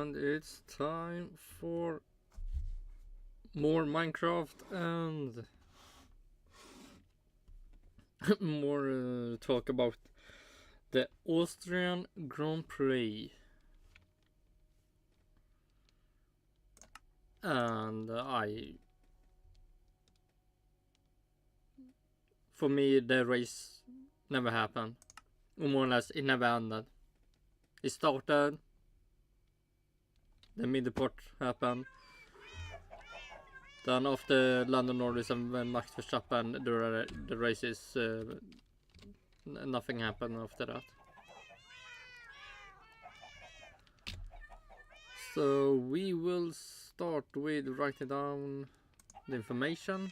And it's time for more Minecraft and more talk about the Austrian Grand Prix. And for me, the race never happened. Or more or less, it never ended. It started, the middle part happened. Then after Landooooo and Max Verstappen, the races, nothing happened after that. So we will start with writing down the information.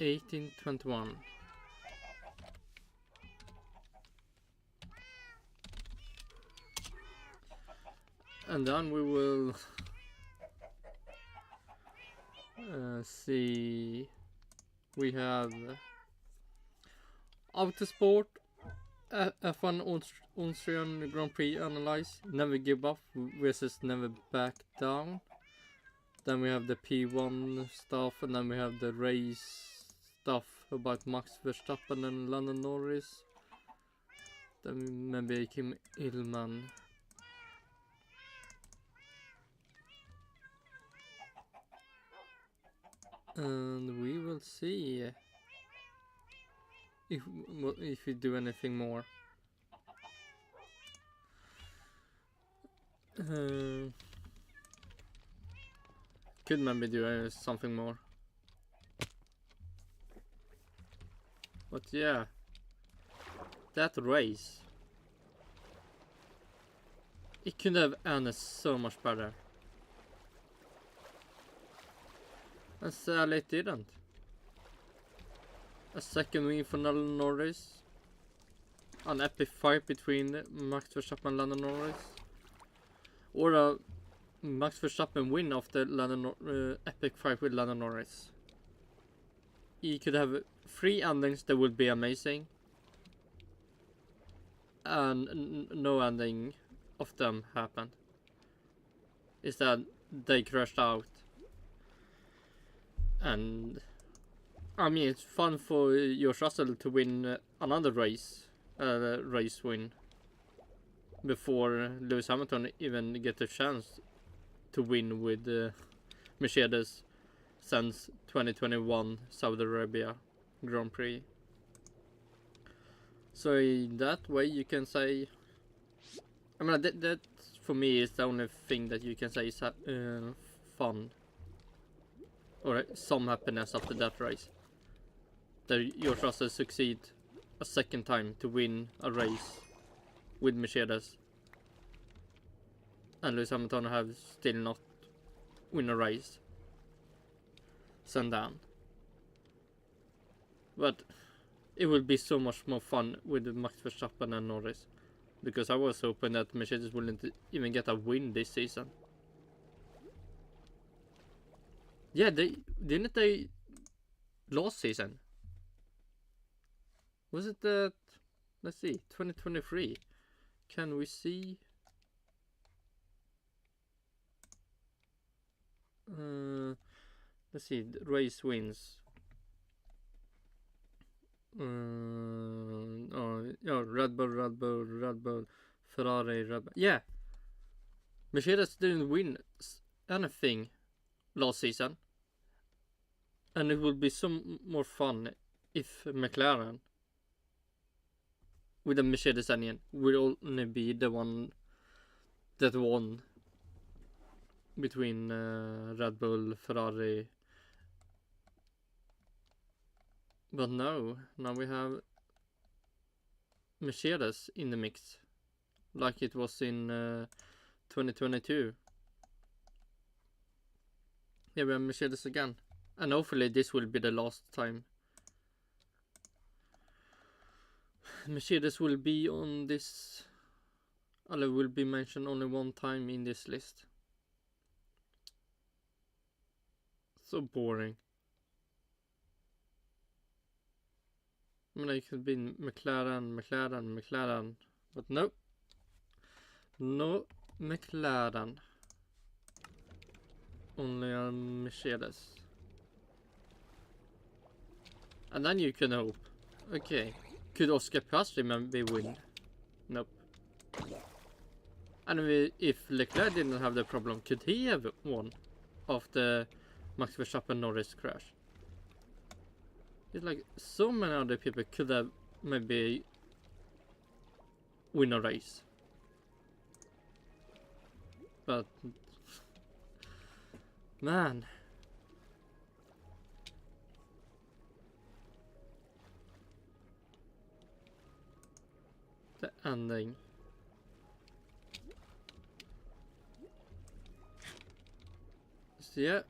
1821. And then we will see. We have Autosport, F1 Austrian Grand Prix analyze, never give up versus never back down. Then we have the P1 stuff, and then we have the race stuff about Max Verstappen and Landooooo. Then maybe Kym Illman. And we will see if we do anything more. Could maybe do something more. But yeah, that race, it could have ended so much better. And sadly it didn't. A second win for Landooooo. An epic fight between Max Verstappen and Landooooo. Or a Max Verstappen win after epic fight with Landooooo. He could have 3 endings that would be amazing. And no ending of them happened. Instead, they crashed out. And I mean, it's fun for George Russell to win another race win before Lewis Hamilton even get a chance to win with Mercedes since 2021 Saudi Arabia Grand Prix. So in that way you can say, I mean that for me is the only thing that you can say is fun. Or some happiness after that race. That George Russell succeed a second time to win a race with Mercedes. And Lewis Hamilton have still not win a race. Send down. But it would be so much more fun with Max Verstappen and Norris. Because I was hoping that Mercedes wouldn't even get a win this season. Yeah, didn't they last season? Was it that? Let's see, 2023. Can we see? Let's see, race wins. Red Bull, Ferrari, Red Bull. Yeah, Mercedes didn't win anything last season, and it would be so more fun if McLaren with a Mercedes engine will only be the one that won between Red Bull, Ferrari. But no, now we have Mercedes in the mix, like it was in 2022. Yeah, we have Mercedes again. And hopefully this will be the last time Mercedes will be on this, or will be mentioned only one time in this list. So boring. I mean, it could be McLaren, but nope. No McLaren. only a Mercedes. And then you can hope. Okay. Could Oscar Piastri maybe win? Nope. And if Leclerc didn't have the problem, could he have won after Max Verstappen Norris crash? It's like so many other people could have maybe win a race. But man, the ending. So yeah,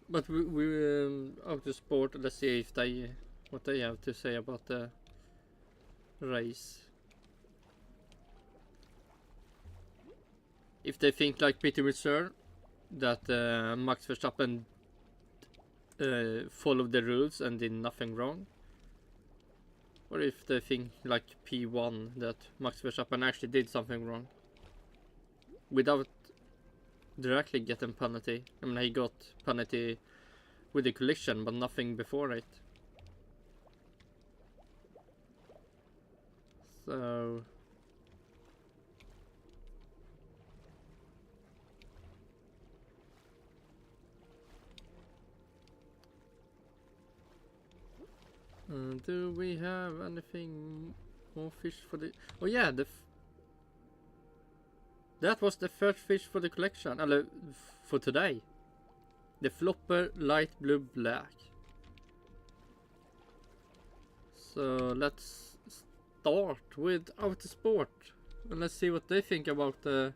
but we Autosport. Let's see if they what they have to say about the race. If they think like Peter Reserve that Max Verstappen followed the rules and did nothing wrong, or if they think like P1 that Max Verstappen actually did something wrong without directly getting penalty. I mean, he got penalty with the collision, but nothing before it. So do we have anything more fish for the... Oh yeah, that was the first fish for the collection, for today. The flopper light blue black. So let's start with Autosport and let's see what they think about the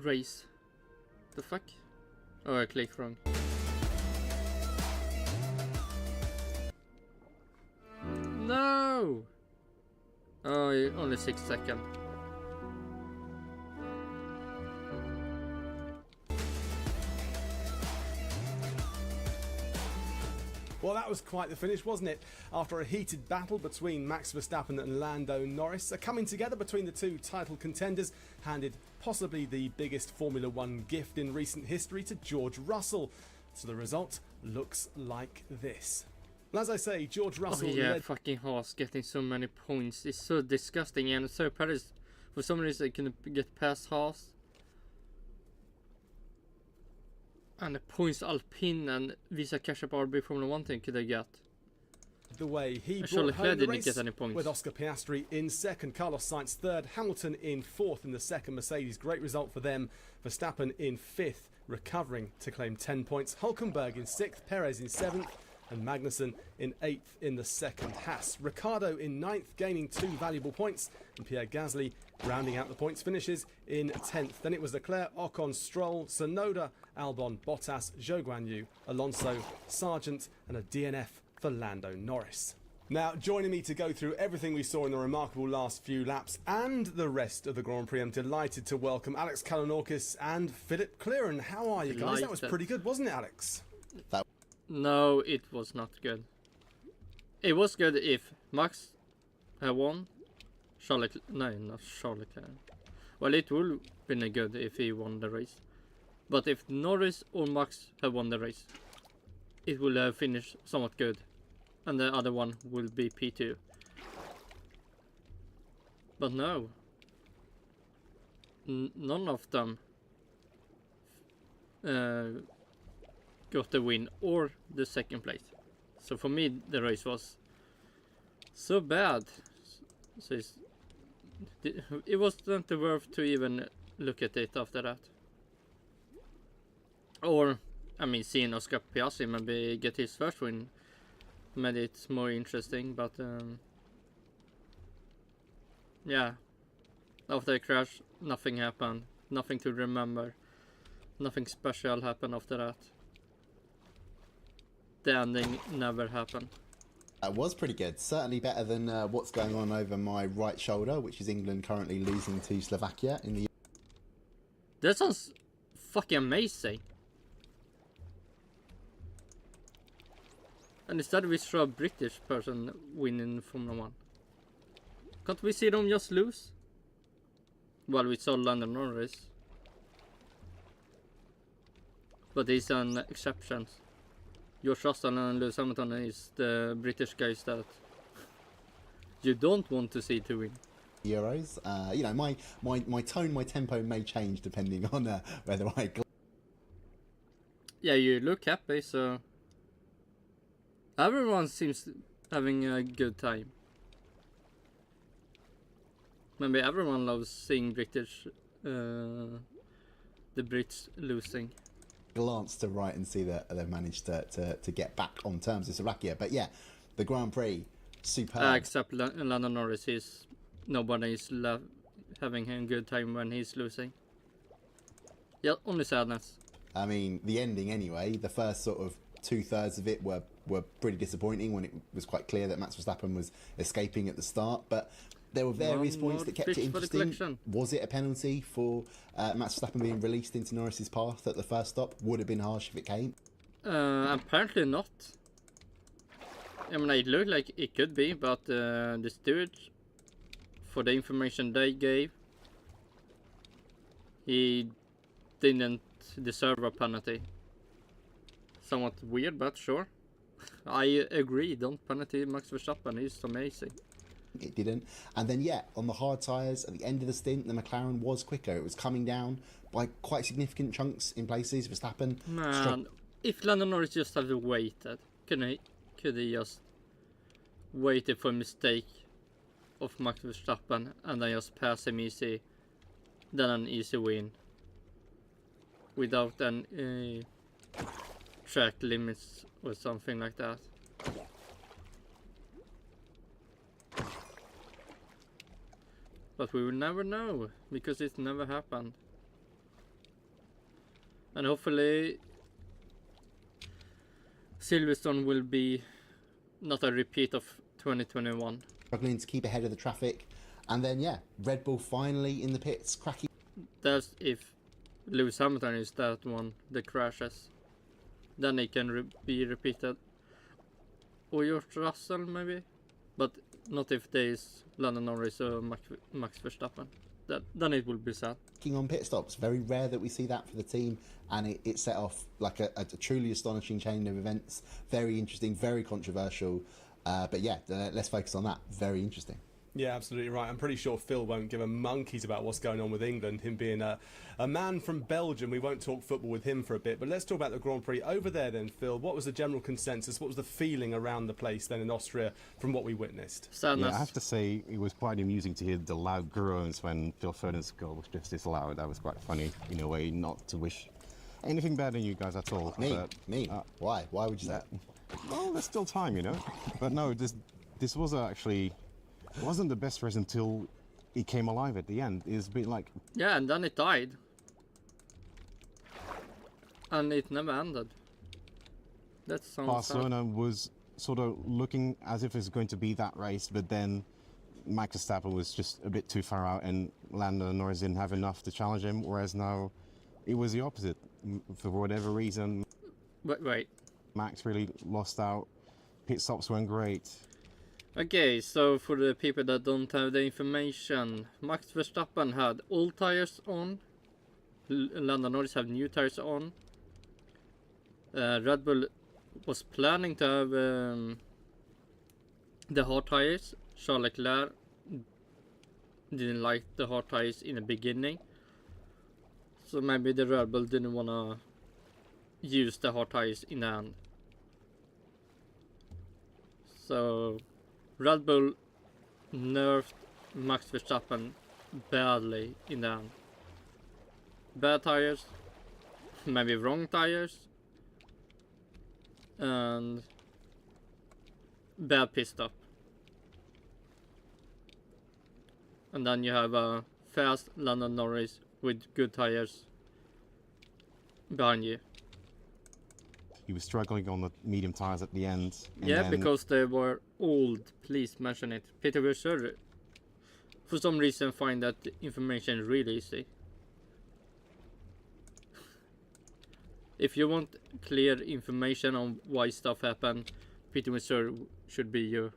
race. The fuck? Oh, I clicked wrong. No! Oh, only 6 seconds. Well, that was quite the finish, wasn't it? After a heated battle between Max Verstappen and Lando Norris, a coming together between the two title contenders handed possibly the biggest Formula One gift in recent history to George Russell. So the result looks like this. Well, as I say, George Russell... Oh yeah, fucking Haas getting so many points. It's so disgusting, and so Paris, for some reason, couldn't get past Haas. And the points Alpine and Visa Cash Up RB Formula 1 team could they get? The way he Charles brought home the didn't race get any points. with Oscar Piastri in second, Carlos Sainz third, Hamilton in fourth in the second, Mercedes, great result for them, Verstappen in fifth, recovering to claim 10 points, Hülkenberg in sixth, Perez in seventh, and Magnussen in 8th in the second. Haas, Ricciardo in 9th, gaining 2 valuable points, and Pierre Gasly rounding out the points finishes in 10th. Then it was Leclerc, Ocon, Stroll, Tsunoda, Albon, Bottas, Zhou Guanyu, Alonso, Sargent, and a DNF for Lando Norris. Now, joining me to go through everything we saw in the remarkable last few laps and the rest of the Grand Prix, I'm delighted to welcome Alex Kalinauckas and Philip Clearan. How are you guys? That was pretty good, wasn't it, Alex? No, it was not good. It was good if Max had won. Not Charles. Well, it would have been good if he won the race. But if Norris or Max had won the race, it would have finished somewhat good. And the other one will be P2. But no. None of them got the win or the second place. So for me the race was so bad. So it wasn't worth to even look at it after that. Or I mean, seeing Oscar Piastri maybe get his first win made it more interesting, but yeah, after the crash nothing happened, nothing to remember, nothing special happened after that. The ending never happened. That was pretty good. Certainly better than what's going on over my right shoulder, which is England currently losing to Slovakia in the... That sounds fucking amazing. And instead we saw a British person winning Formula 1. Can't we see them just lose? Well, we saw Lando Norris. But he's an exception. George Russell and Lewis Hamilton is the British guys that you don't want to see to win. Euros. You know, my tone, my tempo may change depending on whether I. Yeah, you look happy, so everyone seems having a good time. Maybe everyone loves seeing British, the Brits losing. Glance to right and see that they've managed to get back on terms with Slovakia. But yeah, the Grand Prix, superb. Except Lando Norris, nobody's having a good time when he's losing. Yeah, only sadness. I mean, the ending anyway, the first sort of 2/3 of it were pretty disappointing when it was quite clear that Max Verstappen was escaping at the start. But there were various points that kept it interesting. Was it a penalty for Max Verstappen being released into Norris's path at the first stop? Would have been harsh if it came. Apparently not. I mean, it looked like it could be, but the stewards, for the information they gave, he didn't deserve a penalty. Somewhat weird, but sure. I agree, don't penalty Max Verstappen, he's amazing. It didn't. And then, yeah, on the hard tyres, at the end of the stint, the McLaren was quicker. It was coming down by quite significant chunks in places. Verstappen... Man, if Lando Norris just had waited, could he just waited for a mistake of Max Verstappen and then just pass him easy, then an easy win. Without any track limits or something like that. But we will never know, because it never happened. And hopefully Silverstone will be not a repeat of 2021. Struggling to keep ahead of the traffic. And then, yeah, Red Bull finally in the pits, cracking. That's if Lewis Hamilton is that one that crashes. Then it can be repeated. Or George Russell maybe. But not if there is Lando Norris or Max Verstappen. Then it will be sad. On pit stops, very rare that we see that for the team, and it set off like a truly astonishing chain of events. Very interesting, very controversial, but yeah, let's focus on that. Very interesting. Yeah, absolutely right. I'm pretty sure Phil won't give a monkeys about what's going on with England, him being a man from Belgium. We won't talk football with him for a bit, but let's talk about the Grand Prix. Over there then, Phil, what was the general consensus? What was the feeling around the place then in Austria from what we witnessed? Sadness. Yeah, I have to say it was quite amusing to hear the loud groans when Phil Foden's goal was just disallowed. That was quite funny, in a way, not to wish anything bad on you guys at all. Me? Why? Why would you say that? Well, there's still time, But no, this was actually... It wasn't the best race until it came alive at the end. It's been like... Yeah, and then it died. And it never ended. That sounds Barcelona sad. was sort of looking as if it's going to be that race, but then Max Verstappen was just a bit too far out and Lando Norris didn't have enough to challenge him, whereas now it was the opposite. For whatever reason, Wait. Max really lost out. Pit stops weren't great. Okay, so for the people that don't have the information, Max Verstappen had old tires on, Lando Norris had new tires on. Red Bull was planning to have the hard tires. Charles Leclerc didn't like the hard tires in the beginning, so maybe the Red Bull didn't wanna use the hard tires in the end. So Red Bull nerfed Max Verstappen badly in the end. Bad tires, maybe wrong tires, and bad pit stop. And then you have a fast Lando Norris with good tires behind you. He was struggling on the medium tires at the end. Yeah, because they were old. Please mention it. Peter Winsor, for some reason, find that information really easy. If you want clear information on why stuff happened, Peter Winsor should be your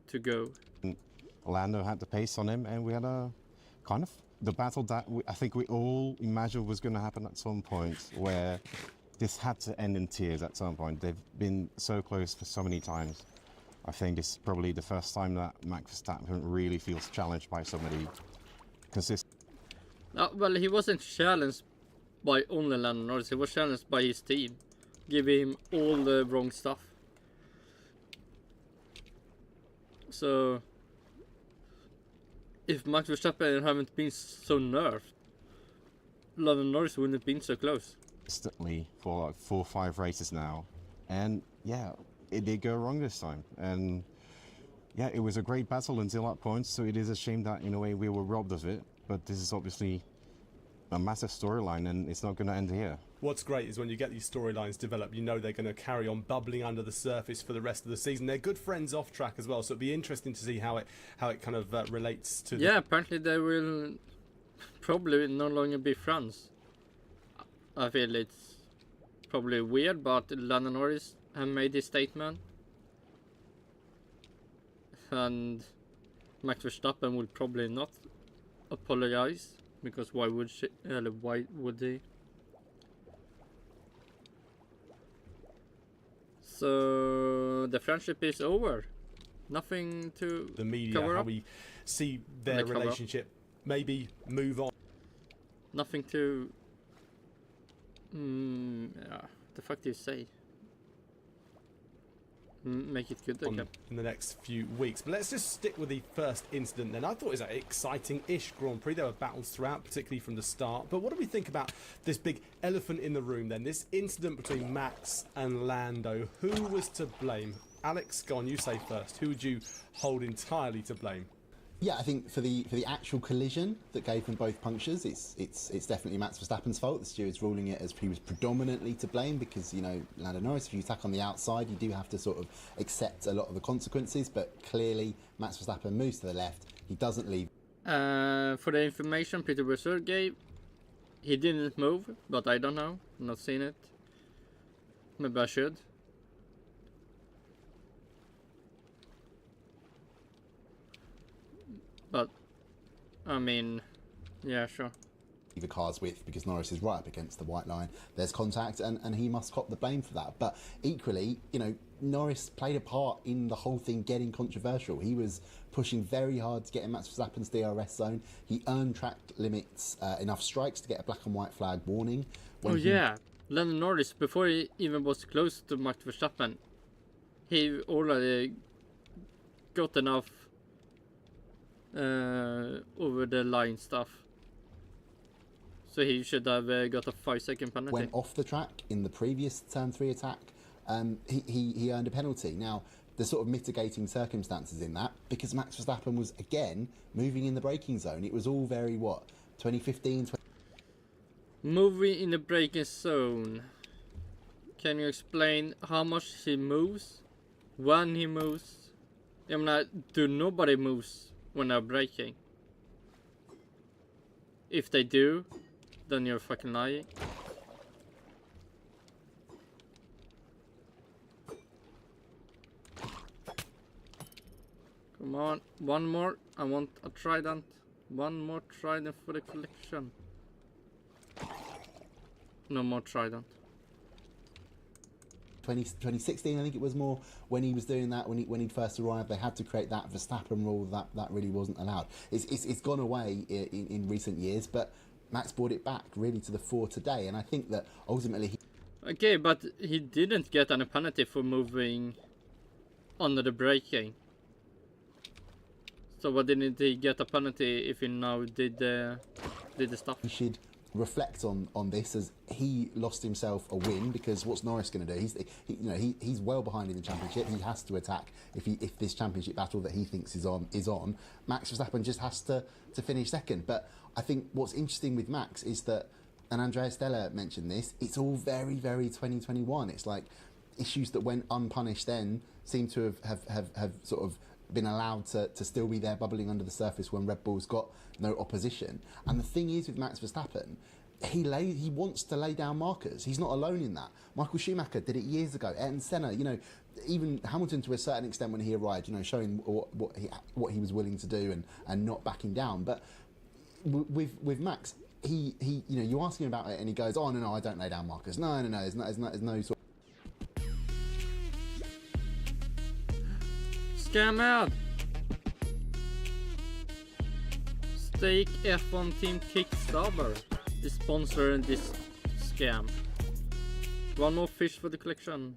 to go. Lando had the pace on him, and we had a kind of the battle that I think we all imagined was going to happen at some point, where this had to end in tears at some point. They've been so close for so many times. I think it's probably the first time that Max Verstappen really feels challenged by somebody consistent. Well, he wasn't challenged by only Lando Norris, he was challenged by his team, giving him all the wrong stuff. So, if Max Verstappen hadn't been so nerfed, Lando Norris wouldn't have been so close. Consistently for like 4 or 5 races now, and yeah, it did go wrong this time. And yeah, it was a great battle until that point, so it is a shame that in a way we were robbed of it, but this is obviously a massive storyline and it's not going to end here. What's great is when you get these storylines develop, you know they're going to carry on bubbling under the surface for the rest of the season. They're good friends off track as well, so it'll be interesting to see how it kind of relates to. Yeah, apparently they will probably no longer be friends. I feel it's probably weird, but Lando Norris have made his statement, and Max Verstappen will probably not apologize, because why would they? So the friendship is over. Nothing to the media, cover how up. we see their relationship maybe move on. Nothing to. The fuck do you say? Make it good again. In the next few weeks. But let's just stick with the first incident then. I thought it was an exciting-ish Grand Prix. There were battles throughout, particularly from the start. But what do we think about this big elephant in the room then? This incident between Max and Lando. Who was to blame? Alex, go on, you say first. Who would you hold entirely to blame? Yeah, I think for the actual collision that gave them both punctures, it's definitely Max Verstappen's fault. The steward's ruling it as he was predominantly to blame because, you know, Lando Norris, if you attack on the outside, you do have to sort of accept a lot of the consequences, but clearly Max Verstappen moves to the left, he doesn't leave. For the information Peter Vasseur gave, he didn't move, but I don't know, not seen it. Maybe I should. But, I mean, yeah, sure. The car's width because Norris is right up against the white line. There's contact and he must cop the blame for that. But equally, you know, Norris played a part in the whole thing getting controversial. He was pushing very hard to get in Max Verstappen's DRS zone. He earned track limits, enough strikes to get a black and white flag warning. Yeah, Lando Norris, before he even was close to Max Verstappen, he already got enough over the line stuff, so he should have got a 5-second penalty. Went off the track in the previous turn 3 attack. He earned a penalty. Now there's sort of mitigating circumstances in that because Max Verstappen was again moving in the braking zone. It was all very 2015. Moving in the braking zone. Can you explain how much he moves, when he moves? I mean, nobody moves when they're braking. If they do, then you're fucking lying. Come on, one more. I want a trident. One more trident for the collection. No more trident. 2016, I think it was more when he was doing that, when he'd first arrived, they had to create that Verstappen rule that really wasn't allowed. It's gone away in recent years, but Max brought it back really to the fore today, and I think that ultimately Okay, but he didn't get any penalty for moving under the braking. So why didn't he get a penalty if he now did the stuff? he should reflect on this as he lost himself a win, because what's Norris going to do? He's well behind in the championship. He has to attack if this championship battle that he thinks is on. Max Verstappen just has to finish second. But I think what's interesting with Max is that, and Andrea Stella mentioned this, it's all very, very 2021. It's like issues that went unpunished then seem to have sort of been allowed to still be there bubbling under the surface when Red Bull's got no opposition. And the thing is with Max Verstappen, he wants to lay down markers. He's not alone in that. Michael Schumacher did it years ago. Ayrton Senna, even Hamilton to a certain extent when he arrived, showing what he was willing to do and not backing down. But with Max, he you know, you ask him about it and he goes, oh no, I don't lay down markers. No, there's no sort. Scam ad. Stake F1 team Kickstarter is sponsoring this scam. One more fish for the collection.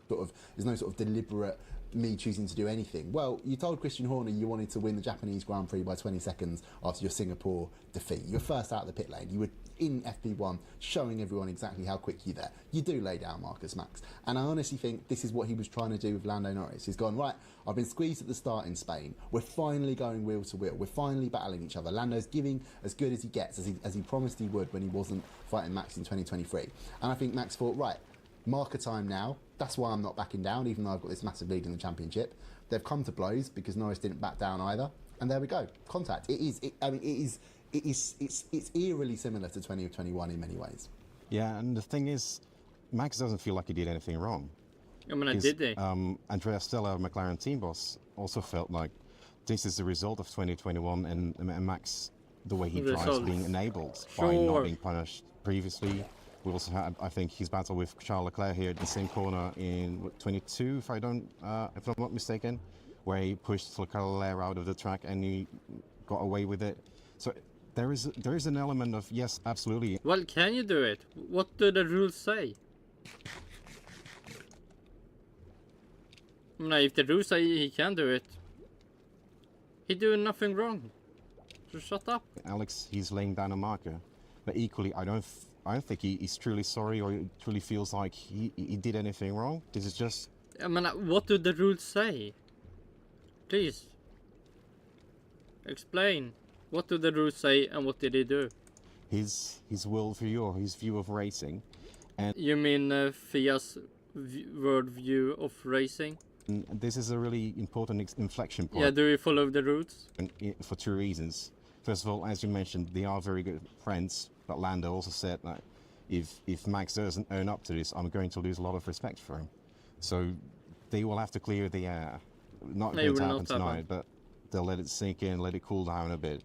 There's no sort of deliberate me choosing to do anything. Well, you told Christian Horner you wanted to win the Japanese Grand Prix by 20 seconds after your Singapore defeat. You were first out of the pit lane. You were in FP1 showing everyone exactly how quick you're there. You do lay down markers, Max. And I honestly think this is what he was trying to do with Lando Norris. He's gone, right, I've been squeezed at the start in Spain. We're finally going wheel to wheel. We're finally battling each other. Lando's giving as good as he gets, as he promised he would when he wasn't fighting Max in 2023. And I think Max thought, right, marker time now. That's why I'm not backing down, even though I've got this massive lead in the championship. They've come to blows because Norris didn't back down either. And there we go. Contact. It's eerily similar to 2021 in many ways. Yeah, and the thing is, Max doesn't feel like he did anything wrong. I mean, I did they? Andrea Stella, McLaren team boss, also felt like this is the result of 2021 and Max, the way he drives, being enabled by not being punished previously. We also had, I think, his battle with Charles Leclerc here at the same corner in 22, if I'm not mistaken, where he pushed Leclerc out of the track and he got away with it. So there is an element of, yes, absolutely. Well, can you do it? What do the rules say? I mean, if the rules say he can do it, he's doing nothing wrong. So shut up. Alex, he's laying down a marker, but equally, I don't think he's truly sorry or he truly feels like he did anything wrong. This is just... I mean, what do the rules say? Please. Explain. What do the rules say and what did he do? His worldview or his view of racing. And you mean FIA's worldview of racing? And this is a really important inflection point. Yeah, do you follow the rules? And for two reasons. First of all, as you mentioned, they are very good friends. But Lando also said that if Max doesn't earn up to this, I'm going to lose a lot of respect for him. So they will have to clear the air. Not going to happen tonight, but they'll let it sink in, let it cool down a bit.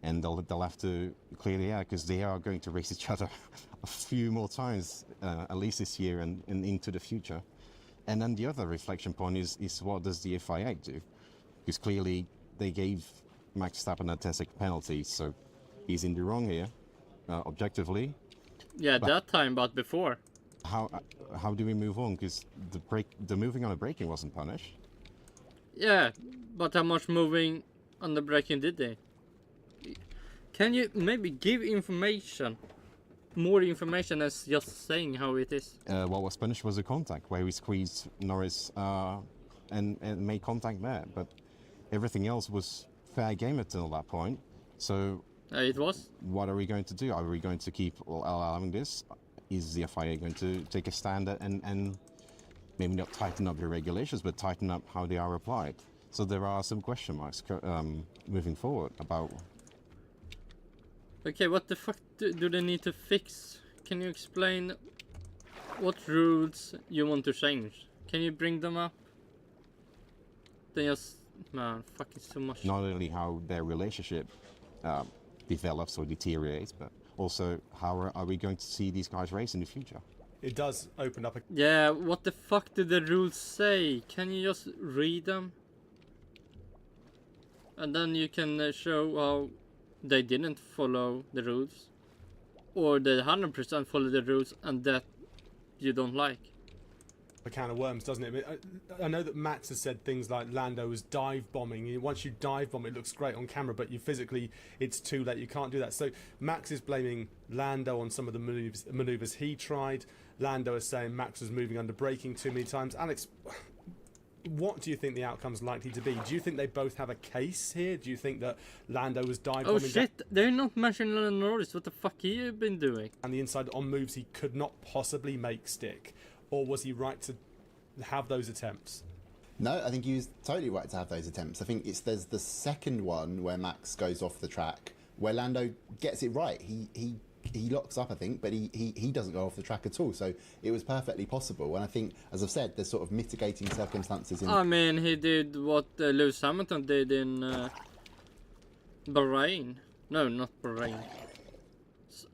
And they'll have to clear the air because they are going to race each other a few more times, at least this year and into the future. And then the other reflection point is what does the FIA do? Because clearly they gave Max Verstappen a 10-second penalty, so he's in the wrong here. Objectively. Yeah, that time, but before. How do we move on? Because the moving on the braking wasn't punished. Yeah, but how much moving on the braking did they? Can you maybe give information, more information as just saying how it is? What was punished was a contact where we squeezed Norris and made contact there, but everything else was fair game until that point. So. It was. What are we going to do? Are we going to keep allowing this? Is the FIA going to take a stand and maybe not tighten up the regulations, but tighten up how they are applied? So there are some question marks moving forward about... Okay, what the fuck do they need to fix? Can you explain what rules you want to change? Can you bring them up? They just... Man, fucking so much. Not only how their relationship... develops or deteriorates, but also how are we going to see these guys race in the future? It does open up a... Yeah, what the fuck do the rules say? Can you just read them? And then you can show how they didn't follow the rules. Or they 100% follow the rules and that you don't like. A can of worms, doesn't it? I know that Max has said things like Lando was dive bombing. Once you dive bomb, it looks great on camera, but you physically, it's too late. You can't do that. So Max is blaming Lando on some of the maneuvers he tried. Lando is saying Max was moving under braking too many times. Alex, what do you think the outcome's likely to be? Do you think they both have a case here? Do you think that Lando was dive bombing? Oh shit, they're not mentioning Lando Norris. What the fuck have you been doing? And the inside on moves he could not possibly make stick. Or was he right to have those attempts? No, I think he was totally right to have those attempts. I think there's the second one where Max goes off the track, where Lando gets it right. He he locks up, I think, but he doesn't go off the track at all. So it was perfectly possible. And I think, as I've said, there's sort of mitigating circumstances. I mean, he did what Lewis Hamilton did in Bahrain. No, not Bahrain.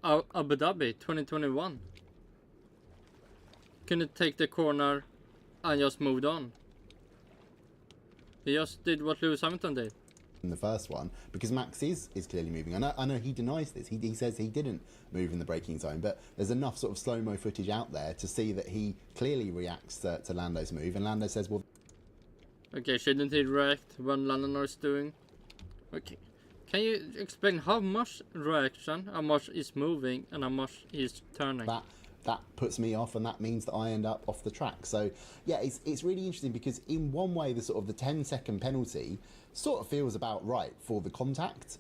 Abu Dhabi 2021. Couldn't take the corner and just moved on. He just did what Lewis Hamilton did. In the first one, because Max is clearly moving. I know he denies this. He says he didn't move in the braking zone, but there's enough sort of slow-mo footage out there to see that he clearly reacts to Lando's move, and Lando says, well... Okay, shouldn't he react when Lando is doing? Okay, can you explain how much reaction, how much is moving, and how much is turning? That puts me off, and that means that I end up off the track. So yeah, it's really interesting, because in one way the sort of the 10-second penalty sort of feels about right for the contact,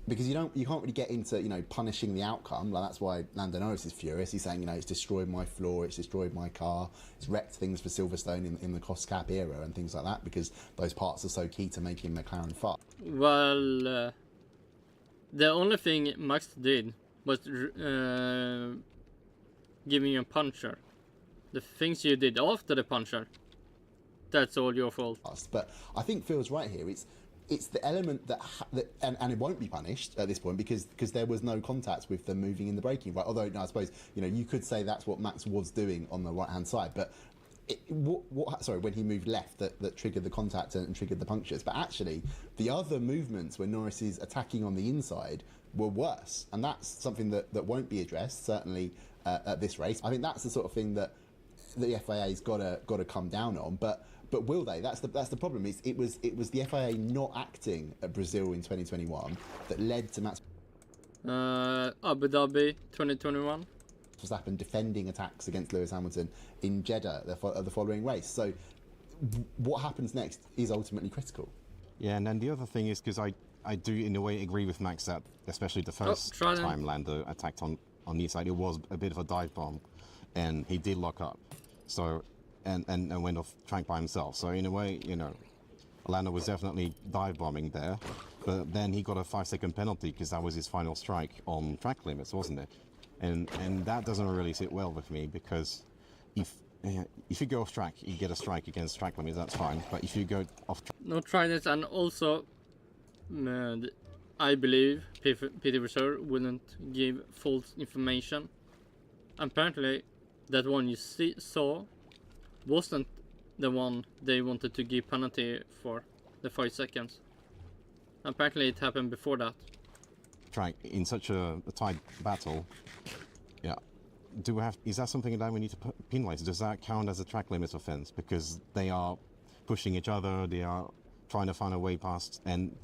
because you can't really get into, you know, punishing the outcome. Like, that's why Lando Norris is furious. He's saying, you know, it's destroyed my floor, it's destroyed my car, it's wrecked things for Silverstone in the cost cap era and things like that, because those parts are so key to making McLaren fast. Well, the only thing Max did was giving you a puncture. The things you did after the puncture, that's all your fault. But I think Phil's right here. It's the element that and it won't be punished at this point, because there was no contact with them moving in the braking right. Although, no, I suppose, you know, you could say that's what Max was doing on the right hand side, but when he moved left, that triggered the contact and triggered the punctures. But actually, the other movements where Norris is attacking on the inside were worse, and that's something that won't be addressed, certainly at this race. I think that's the sort of thing that the FIA's got to come down on. But will they? That's the problem. It was the FIA not acting at Brazil in 2021 that led to Max Abu Dhabi 2021. Verstappen defending attacks against Lewis Hamilton in Jeddah the following race. So what happens next is ultimately critical. Yeah, and then the other thing is, because I do in a way agree with Max that especially the first time Lando attacked on the side, it was a bit of a dive bomb, and he did lock up. So and went off track by himself. So in a way, you know, Lando was definitely dive bombing there, but then he got a 5-second penalty because that was his final strike on track limits, wasn't it? And that doesn't really sit well with me, because if you go off track, you get a strike against track limits, that's fine. But if you go off track... No, try this. And also, I believe Peter Vasseur wouldn't give false information. Apparently, that one you saw wasn't the one they wanted to give penalty for, the 5 seconds. Apparently, it happened before that. Track in such a tight battle, yeah. Is that something that we need to penalise? Does that count as a track limits offence? Because they are pushing each other, they are trying to find a way past, and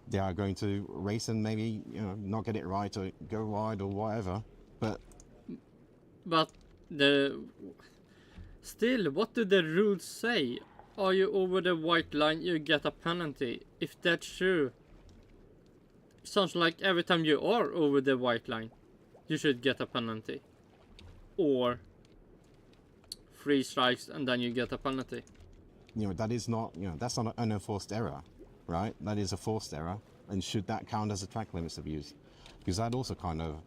they are going to race and maybe, you know, not get it right or go wide or whatever. But still, what do the rules say? Are you over the white line, you get a penalty. If that's true, sounds like every time you are over the white line, you should get a penalty. Or 3 strikes and then you get a penalty. You know, that is not, you know, that's not an unenforced error, right? That is a forced error. And should that count as a track limits abuse? Because that also kind of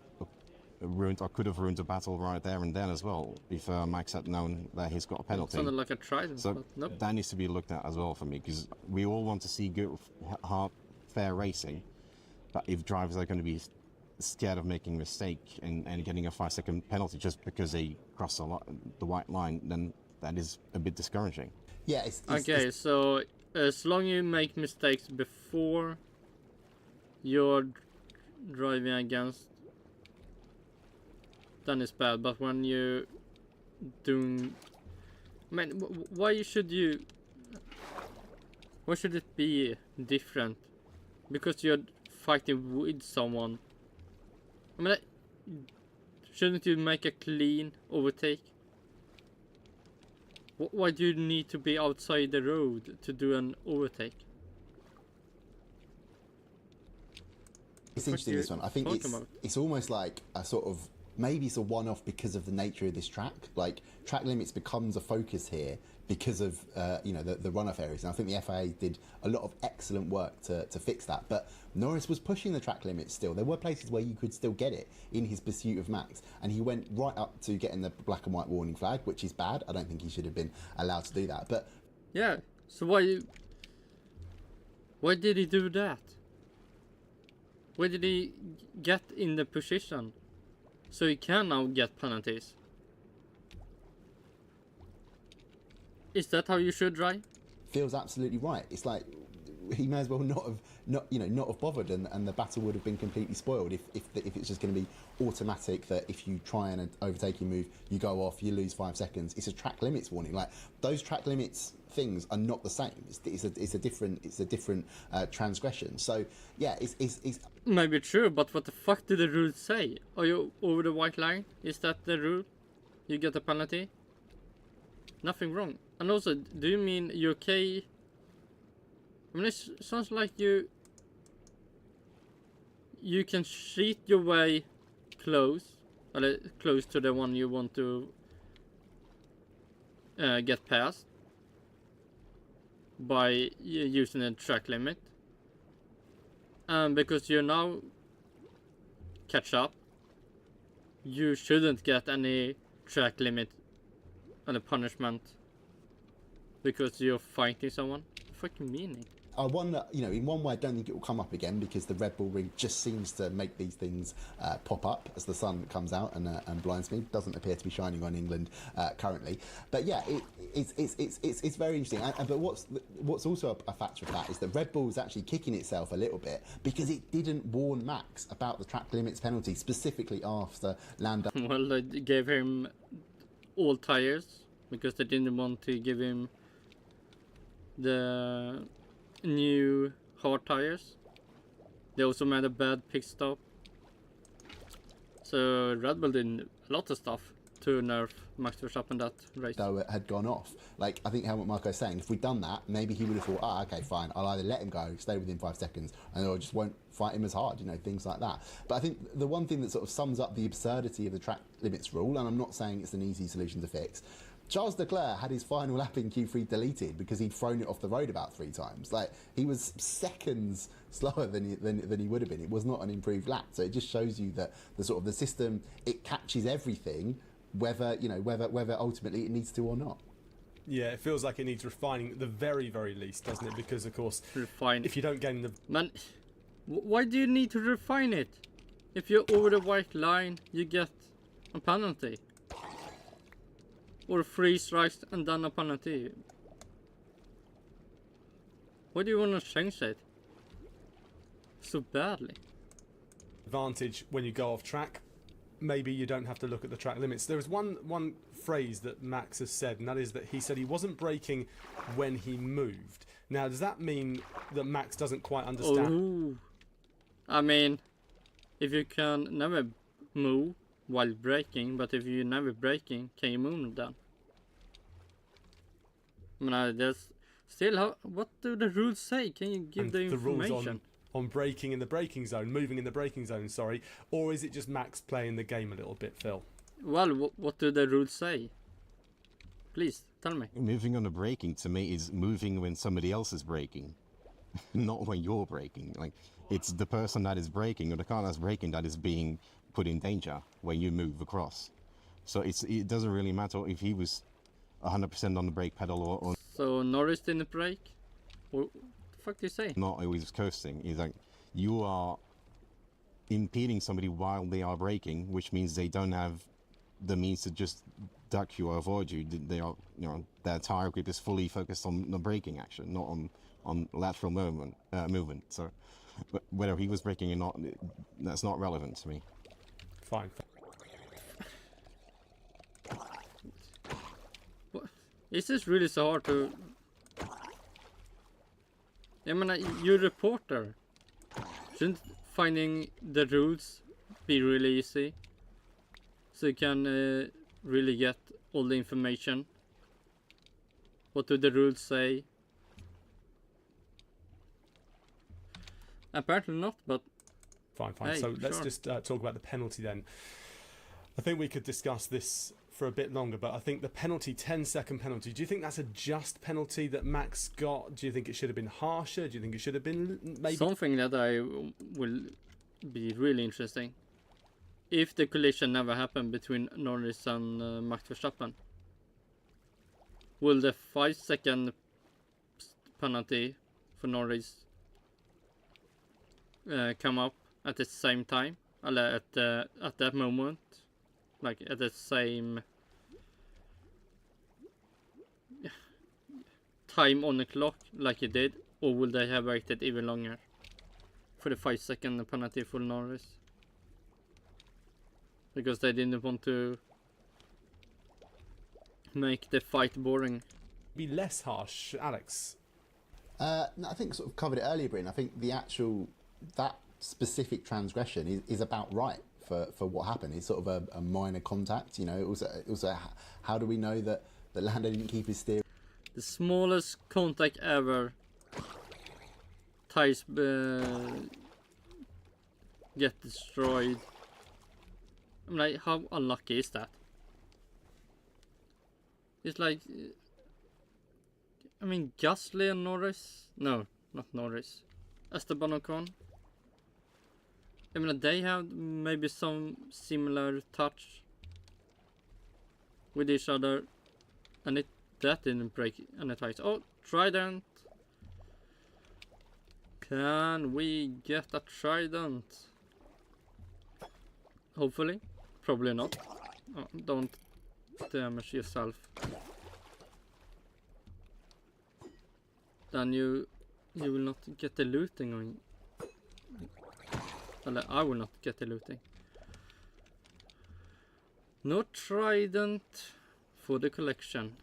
ruined, or could have ruined the battle right there and then as well, if Max had known that he's got a penalty. Sounded like a trident, so but nope. That needs to be looked at as well for me, because we all want to see good, hard, fair racing. But if drivers are going to be scared of making a mistake and getting a 5-second penalty just because they cross the white line, then that is a bit discouraging. Yeah. So as long as you make mistakes before you're driving against, then it's bad. But when you doing, I mean, why should it be different? Because you're fighting with someone. I mean, shouldn't you make a clean overtake? Why do you need to be outside the road to do an overtake? It's interesting, this one. I think it's almost like a sort of maybe it's a one-off because of the nature of this track. Like, track limits becomes a focus here because of the runoff areas, and I think the FIA did a lot of excellent work to fix that. But Norris was pushing the track limits still. There were places where you could still get it in his pursuit of Max, and he went right up to getting the black and white warning flag, which is bad. I don't think he should have been allowed to do that. But yeah, so why did he do that? Why did he get in the position so he can now get penalties? Is that how you should drive? feels absolutely right. It's like he may as well not have bothered, and the battle would have been completely spoiled if it's just going to be automatic that if you try and overtaking move, you go off, you lose 5 seconds. It's a track limits warning. Like, those track limits things are not the same. It's a different transgression. So yeah, it's maybe true, but what the fuck do the rules say? Are you over the white line? Is that the rule? You get a penalty? Nothing wrong. And also, do you mean you're okay? I mean, it sounds like you can cheat your way close to the one you want to get past by using a track limit. And because you now catch up, you shouldn't get any track limit and a punishment because you're fighting someone. Fucking meaning. I wonder, in one way I don't think it will come up again because the Red Bull ring just seems to make these things pop up as the sun comes out and blinds me. Doesn't appear to be shining on England currently. But yeah, it's very interesting. But what's also a factor of that is that Red Bull is actually kicking itself a little bit because it didn't warn Max about the track limits penalty, specifically after Landooooo. Well, they gave him all tires because they didn't want to give him the new hard tires. They also made a bad pit stop. So Red Bull did a lot of stuff to nerf Max Verstappen that race. Though it had gone off. Like, I think Helmut Marko is saying, if we'd done that, maybe he would have thought, okay, fine, I'll either let him go, stay within 5 seconds, and I just won't fight him as hard, things like that. But I think the one thing that sort of sums up the absurdity of the track limits rule, and I'm not saying it's an easy solution to fix, Charles Leclerc had his final lap in Q3 deleted because he'd thrown it off the road about 3 times. Like, he was seconds slower than he would have been. It was not an improved lap. So it just shows you that the system, it catches everything, whether ultimately it needs to or not. Yeah, it feels like it needs refining at the very, very least, doesn't it? Because of course, if you don't gain the man, why do you need to refine it? If you're over the white line, you get a penalty. Or 3 strikes and then a penalty. Why do you want to change it so badly? advantage when you go off track, maybe you don't have to look at the track limits. There was one phrase that Max has said, and that is that he said he wasn't braking when he moved. Now, does that mean that Max doesn't quite understand? Ooh. I mean, if you can never move while braking, but if you're never braking, can you move then? I mean, there's still, what do the rules say? Can you give the information? Rules on braking in the braking zone, moving in the braking zone, sorry, or is it just Max playing the game a little bit, Phil? Well, what do the rules say? Please, tell me. Moving on the braking, to me, is moving when somebody else is braking, not when you're braking. Like, it's the person that is braking or the car that's braking that is being put in danger when you move across. So it doesn't really matter if he was 100% on the brake pedal or So Norris didn't brake? What the fuck do you say? not, he was coasting. He's like, you are impeding somebody while they are braking, which means they don't have the means to just duck you or avoid you. They are, their tire grip is fully focused on the braking action, not on lateral movement. So, but whether he was braking or not, that's not relevant to me. Fine. Is this really so hard to... I mean, you're a reporter. Shouldn't finding the rules be really easy? So you can really get all the information. What do the rules say? Apparently not, but... Fine. Hey, So let's sure. just talk about the penalty then. I think we could discuss this for a bit longer, but I think the penalty, 10-second penalty, do you think that's a just penalty that Max got? Do you think it should have been harsher? Do you think it should have been maybe... Something that I will be really interesting. If the collision never happened between Norris and Max Verstappen, will the 5-second penalty for Norris come up at the same time? At that moment? Like at the same time on the clock like it did? Or will they have waited even longer for the 5-second penalty for Norris? Because they didn't want to make the fight boring. Be less harsh, Alex? No, I think sort of covered it earlier, Bryn. I think that specific transgression is about right for what happened. It's sort of a minor contact, you know. It was how do we know that Lando didn't keep his steer? The smallest contact ever. Tires get destroyed. I'm like, how unlucky is that? It's like, I mean, Gasly and Norris. No, not Norris. Esteban Ogone. I mean, they have maybe some similar touch with each other, and that didn't break any tires. Oh, Trident! Can we get a Trident? Hopefully, probably not. Oh, don't damage yourself. Then you will not get the looting on. Well, I will not get the looting. No Trident for the collection.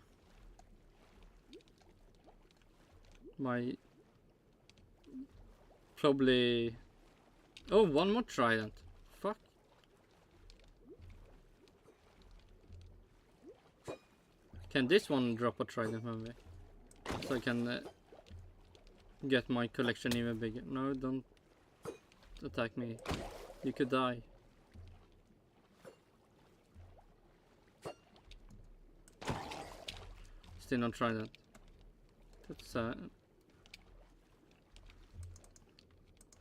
My probably. Oh, one more Trident. Fuck. Can this one drop a Trident maybe? So I can get my collection even bigger. No, don't attack me. You could die. Still not Trident. That's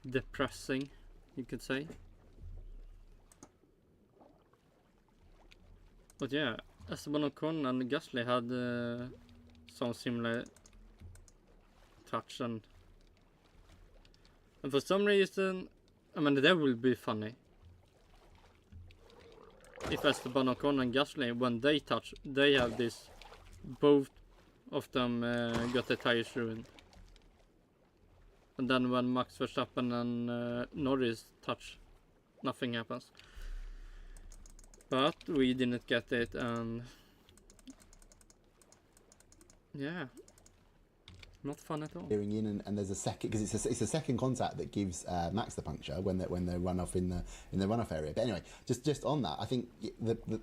depressing, you could say. But yeah, Esteban Ocon and Gasly had some similar touch, and for some reason, I mean, that will be funny if Esteban Ocon and Gasly, when they touch, they have this, both of them got the tires ruined, and then when Max Verstappen and Norris touch, nothing happens. But we didn't get it, and yeah, not fun at all. Steering in, and there's a second, because it's a second contact that gives Max the puncture when they run off in the runoff area. But anyway, just on that, I think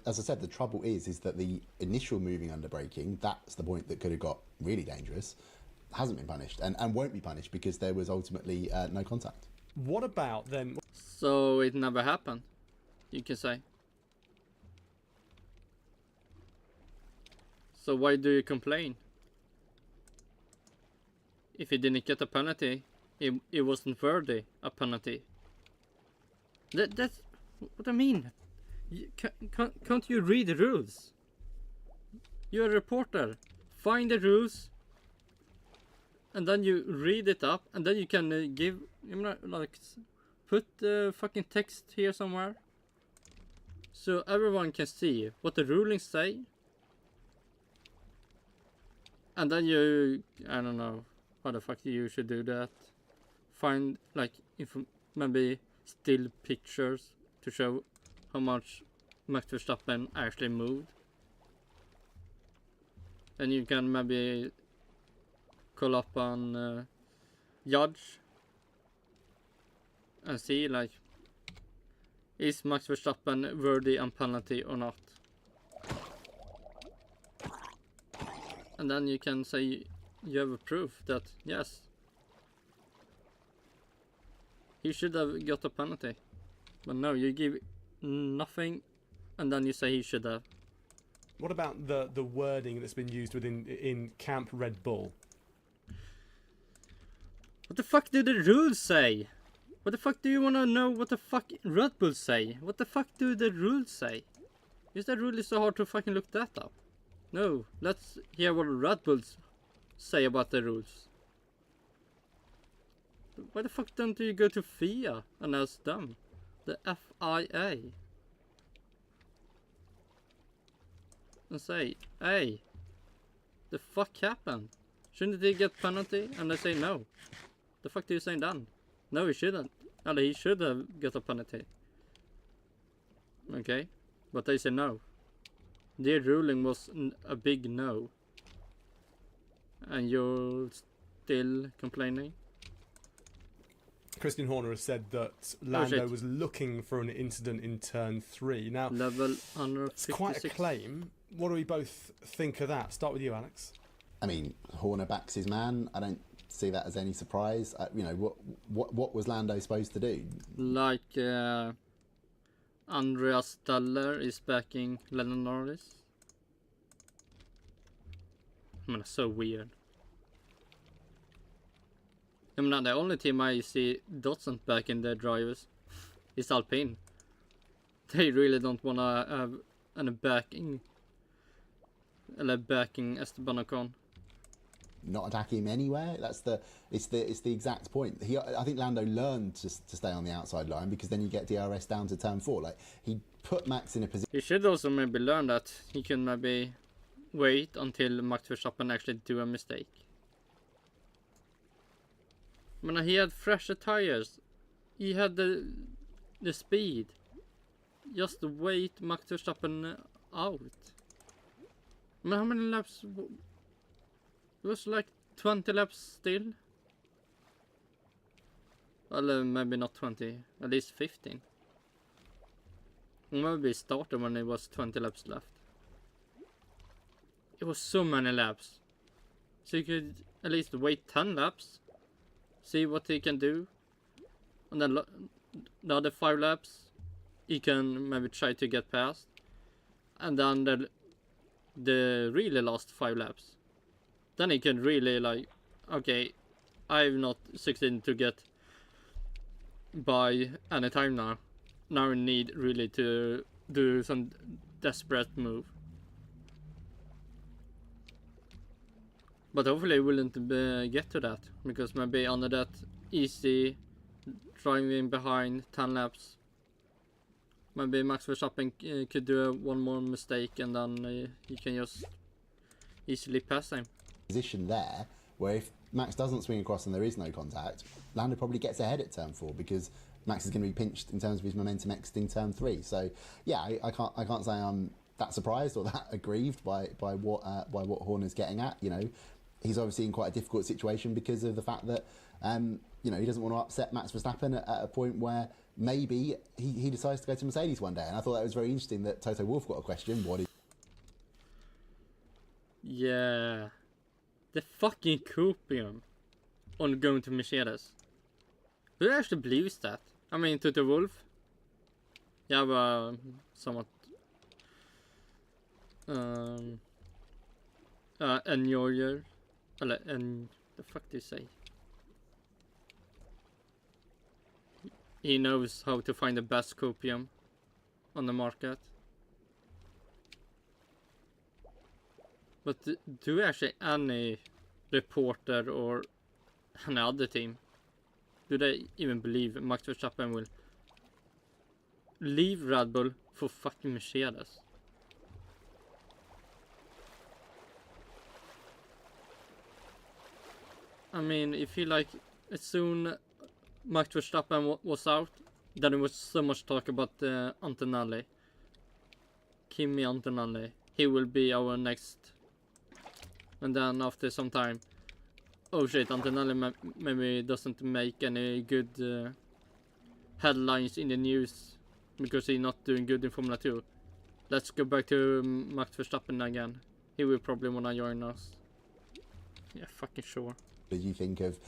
as I said, the trouble is that the initial moving under braking, that's the point that could have got really dangerous, hasn't been punished and won't be punished because there was ultimately no contact. What about then? So it never happened, you can say. So why do you complain? If he didn't get a penalty, it wasn't worthy a penalty. That's what I mean. Can't you read the rules? You're a reporter. Find the rules, and then you read it up, and then you can give, you know, like, put the fucking text here somewhere, so everyone can see what the rulings say. And then you, I don't know, how the fuck you should do that. Find like maybe still pictures to show how much Max Verstappen actually moved. And you can maybe call up on judge and see like, is Max Verstappen worthy and penalty or not? And then you can say you have a proof that yes, he should have got a penalty. But no, you give nothing and then you say he should have. What about the wording that's been used in Camp Red Bull? What the fuck do the rules say? What the fuck do you want to know what the fuck Red Bull say? What the fuck do the rules say? Is that really so hard to fucking look that up? No, let's hear what Red Bulls say about the rules. Why the fuck don't you go to FIA and ask them? The FIA. And say, hey, the fuck happened? Shouldn't they get penalty? And they say no. The fuck do you say then? No, he shouldn't. Or he should have got a penalty. Okay, but they say no. Their ruling was a big no. And you're still complaining? Christian Horner has said that Lando was looking for an incident in turn 3. Now, level under 56. It's quite a claim. What do we both think of that? Start with you, Alex. I mean, Horner backs his man. I don't see that as any surprise. You know, what was Lando supposed to do? Like Andreas Steller is backing Lennon Norris. I mean, it's so weird. I mean, the only team I see doesn't back in their drivers is Alpine. They really don't want to have any backing. Backing Esteban Ogone. Not attack him anywhere. It's the exact point. I think Lando learned to stay on the outside line because then you get DRS down to turn 4. Like, he put Max in a position. He should also maybe learn that he can maybe wait until Max Verstappen actually do a mistake. I mean, he had fresher tires. He had the speed. Just wait Max Verstappen out. I mean, how many laps? It was like 20 laps still. Well, maybe not 20, at least 15. Maybe it started when it was 20 laps left. It was so many laps. So you could at least wait 10 laps. See what he can do. And then the other 5 laps, he can maybe try to get past. And then the really last 5 laps. Then he can really like, okay, I've not succeeded to get by any time now. Now I need really to do some desperate move. But hopefully he wouldn't get to that, because maybe under that easy driving behind 10 laps, maybe Max Verstappen could do one more mistake and then he can just easily pass him. Position there where if Max doesn't swing across and there is no contact, Lando probably gets ahead at turn 4 because Max is going to be pinched in terms of his momentum exiting turn 3. So yeah, I can't say I'm that surprised or that aggrieved by what Horner's getting at. You know, he's obviously in quite a difficult situation because of the fact that you know, he doesn't want to upset Max Verstappen at a point where maybe he decides to go to Mercedes one day. And I thought that was very interesting that Toto Wolff got a question. Yeah. The fucking copium on going to Mercedes. Who actually believes that? I mean, Toto Wolff. Yeah, but somewhat enjoyer. And the fuck do you say? He knows how to find the best copium on the market. But do actually any reporter or any other team, do they even believe Max Verstappen will leave Red Bull for fucking Mercedes? I mean, if he like, as soon Max Verstappen was out, then there was so much talk about Antonelli. Kym Antonelli. He will be our next. And then after some time, oh shit, Antonelli maybe doesn't make any good headlines in the news because he's not doing good in Formula 2. Let's go back to Max Verstappen again. He will probably wanna join us. Yeah, fucking sure. Did you think of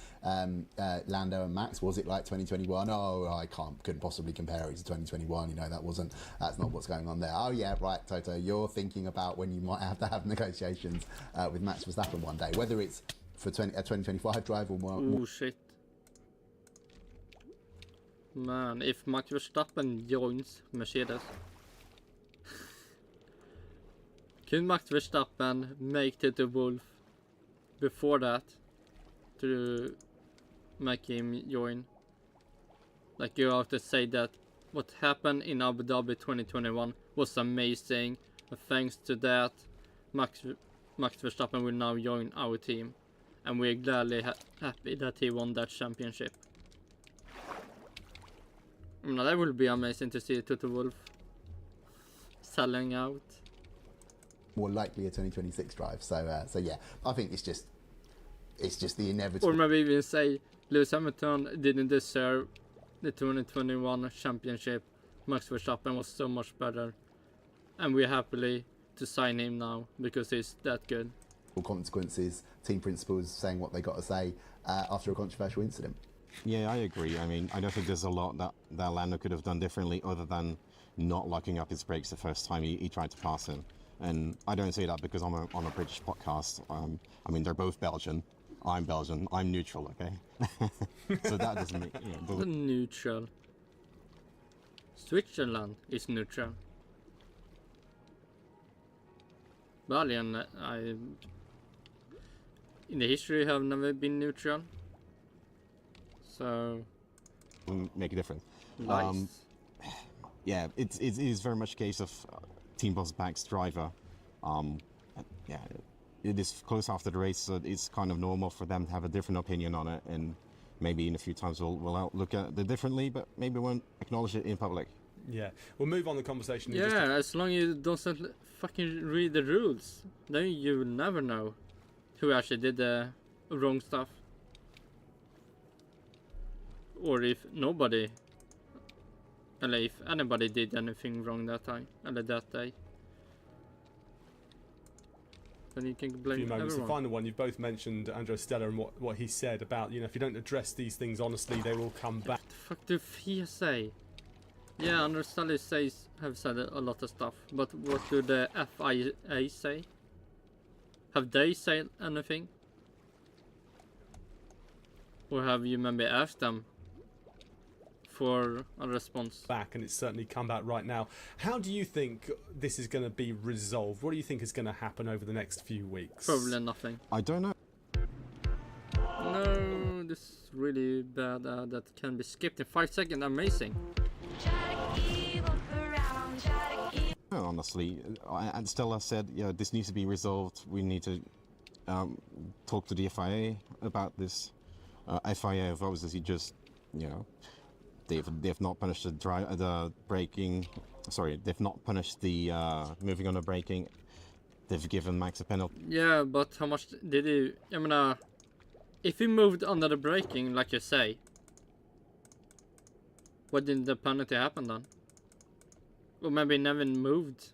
Lando and Max? Was it like 2021? Oh, I couldn't possibly compare it to 2021. You know, that's not what's going on there. Oh yeah, right, Toto. You're thinking about when you might have to have negotiations with Max Verstappen one day, whether it's for a 2025 drive or more. Oh shit. Man, if Max Verstappen joins Mercedes, could Max Verstappen make Toto Wolff before that to make him join? Like, you have to say that what happened in Abu Dhabi 2021 was amazing, and thanks to that Max Verstappen will now join our team, and we're gladly happy that he won that championship. I mean, that would be amazing to see Toto Wolff selling out. More likely a 2026 drive. So yeah, I think it's just the inevitable. Or maybe even say Lewis Hamilton didn't deserve the 2021 championship. Max Verstappen was so much better, and we're happily to sign him now because he's that good. Consequences, team principals saying what they got to say after a controversial incident. Yeah, I agree. I mean, I don't think there's a lot that Lando could have done differently other than not locking up his brakes the first time he tried to pass him. And I don't say that because I'm on a British podcast. I mean, they're both Belgian. I'm Belgian. I'm neutral, okay? So that doesn't make... You know, neutral. Switzerland is neutral. Belgium, in the history have never been neutral. So... make a difference. Nice. Yeah, it is very much a case of Team Boss Back's driver. Yeah, it is close after the race, so it's kind of normal for them to have a different opinion on it, and maybe in a few times we'll look at it differently, but maybe we won't acknowledge it in public. Yeah, we'll move on the conversation. Yeah, as long as you don't fucking read the rules, then you will never know who actually did the wrong stuff. Or if nobody, or if anybody did anything wrong that time, or that day. Then you can blame few moments. everyone. The final one, you've both mentioned Andrew Stella and what he said about, you know, if you don't address these things honestly, they will come back. What the fuck do FIA say? Yeah, Andrew Stella have said a lot of stuff, but what do the FIA say? Have they said anything? Or have you maybe asked them for a response? Back, and it's certainly come back right now. How do you think this is going to be resolved? What do you think is going to happen over the next few weeks? Probably nothing. I don't know. No, this is really bad. That can be skipped in 5 seconds. Amazing. Honestly, and Stella said, yeah, this needs to be resolved. We need to talk to the FIA about this. FIA have obviously just, you know, they've not punished the braking. Sorry, they've not punished the moving on the braking. They've given Max a penalty. Yeah, but how much did he? I mean, if he moved under the braking, like you say, what did the penalty happen then? Or maybe never moved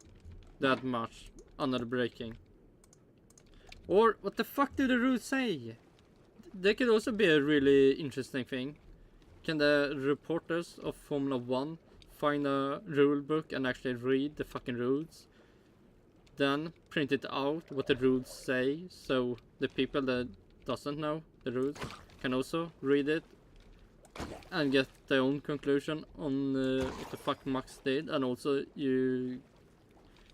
that much under the braking. Or what the fuck do the rules say? That could also be a really interesting thing. Can the reporters of Formula 1 find a rule book and actually read the fucking rules? Then print it out what the rules say, so the people that doesn't know the rules can also read it and get their own conclusion on what the fuck Max did, and also you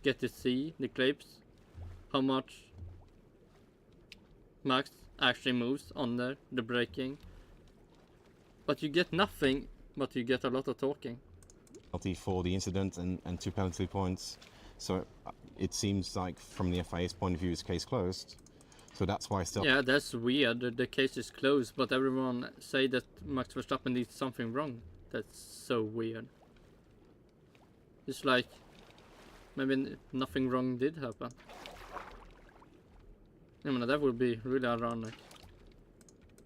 get to see the clips how much Max actually moves under the braking. But you get nothing, but you get a lot of talking. Penalty for the incident and 2 penalty points. So it seems like from the FIA's point of view, it's case closed. So that's why still. Yeah, that's weird. The case is closed, but everyone say that Max Verstappen did something wrong. That's so weird. It's like maybe nothing wrong did happen. I mean, that would be really ironic.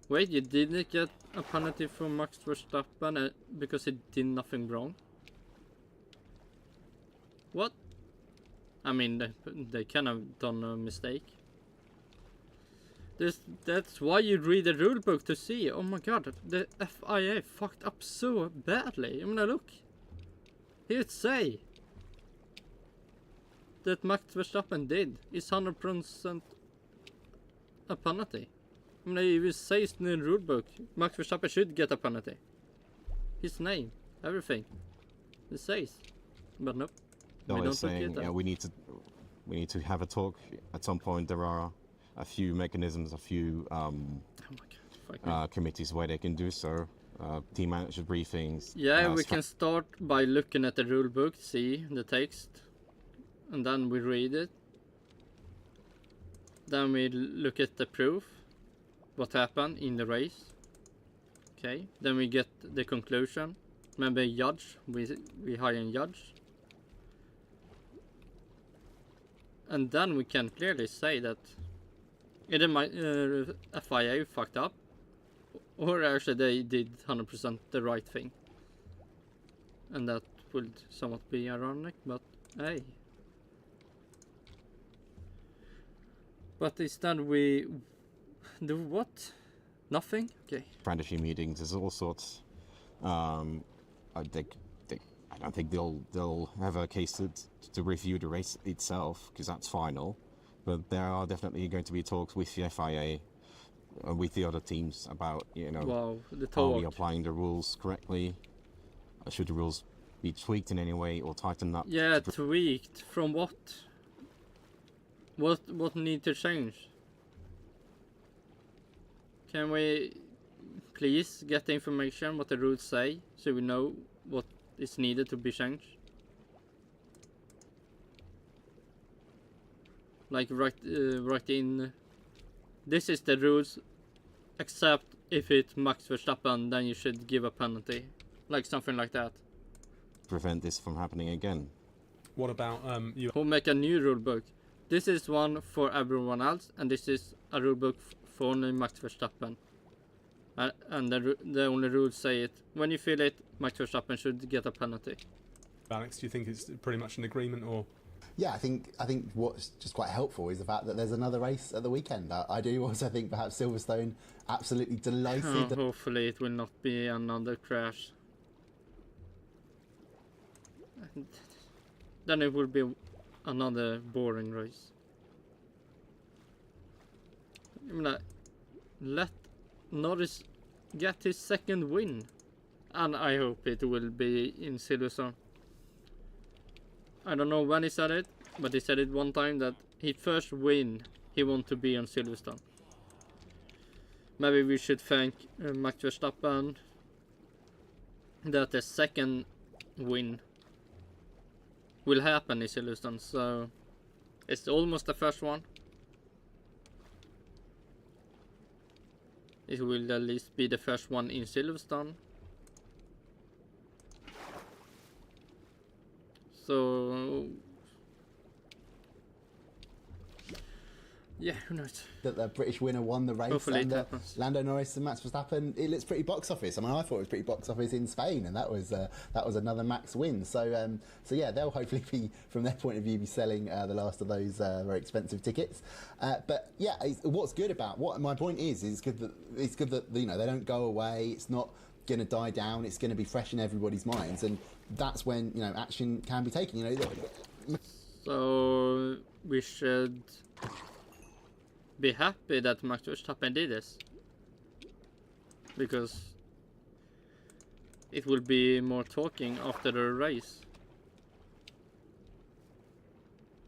Wait, you didn't get a penalty for Max Verstappen because he did nothing wrong? What? I mean, they kind of done a mistake. That's why you read the rule book to see. Oh my god, the FIA fucked up so badly. I mean, look. Here it say that Max Verstappen did is 100% a penalty. I mean, it says in the rule book Max Verstappen should get a penalty. His name, everything. It says, but nope. No, we they're don't saying get that. we need to have a talk at some point. There are a few mechanisms, a few Oh my god, fuck me. committees where they can do so. Team manager briefings. Yeah, we can start by looking at the rule book, see the text, and then we read it. Then we look at the proof, what happened in the race. Okay, then we get the conclusion. Maybe a judge, we hire a judge. And then we can clearly say that either my FIA fucked up, or actually they did 100% the right thing. And that would somewhat be ironic, but hey. But instead we do what? Nothing? Okay. strategy meetings. There's all sorts. I don't think they'll have a case to review the race itself, because that's final. But there are definitely going to be talks with the FIA, with the other teams about Wow, the are we talk. applying the rules correctly? Should the rules be tweaked in any way or tightened up? Yeah, tweaked. From what? What need to change? Can we please get the information what the rules say, so we know what is needed to be changed? Like write in. This is the rules, except if it's Max Verstappen, then you should give a penalty, like something like that. Prevent this from happening again. What about you? Who make a new rule book? This is one for everyone else, and this is a rule book for only Max Verstappen. And the only rules say it. When you feel it, Max Verstappen should get a penalty. Alex, do you think it's pretty much an agreement, or? Yeah, I think what's just quite helpful is the fact that there's another race at the weekend. I do also think perhaps Silverstone absolutely delighted. that Hopefully it will not be another crash. Then it will be another boring race. I mean, let Norris get his second win, and I hope it will be in Silverstone. I don't know when he said it, but he said it one time that his first win he want to be on Silverstone. Maybe we should thank Max Verstappen that the second win will happen in Silverstone, so it's almost the first one. It will at least be the first one in Silverstone. So yeah, who knows? that the British winner won the race. Hopefully and it happens. Lando Norris and Max Verstappen. It looks pretty box office. I mean, I thought it was pretty box office in Spain, and that was another Max win. So yeah, they'll hopefully be, from their point of view, be selling the last of those very expensive tickets. But yeah, what's good about what my point is good that they don't go away. It's not going to die down. It's going to be fresh in everybody's minds, and that's when action can be taken. So we should be happy that Max Verstappen did this, because it will be more talking after the race.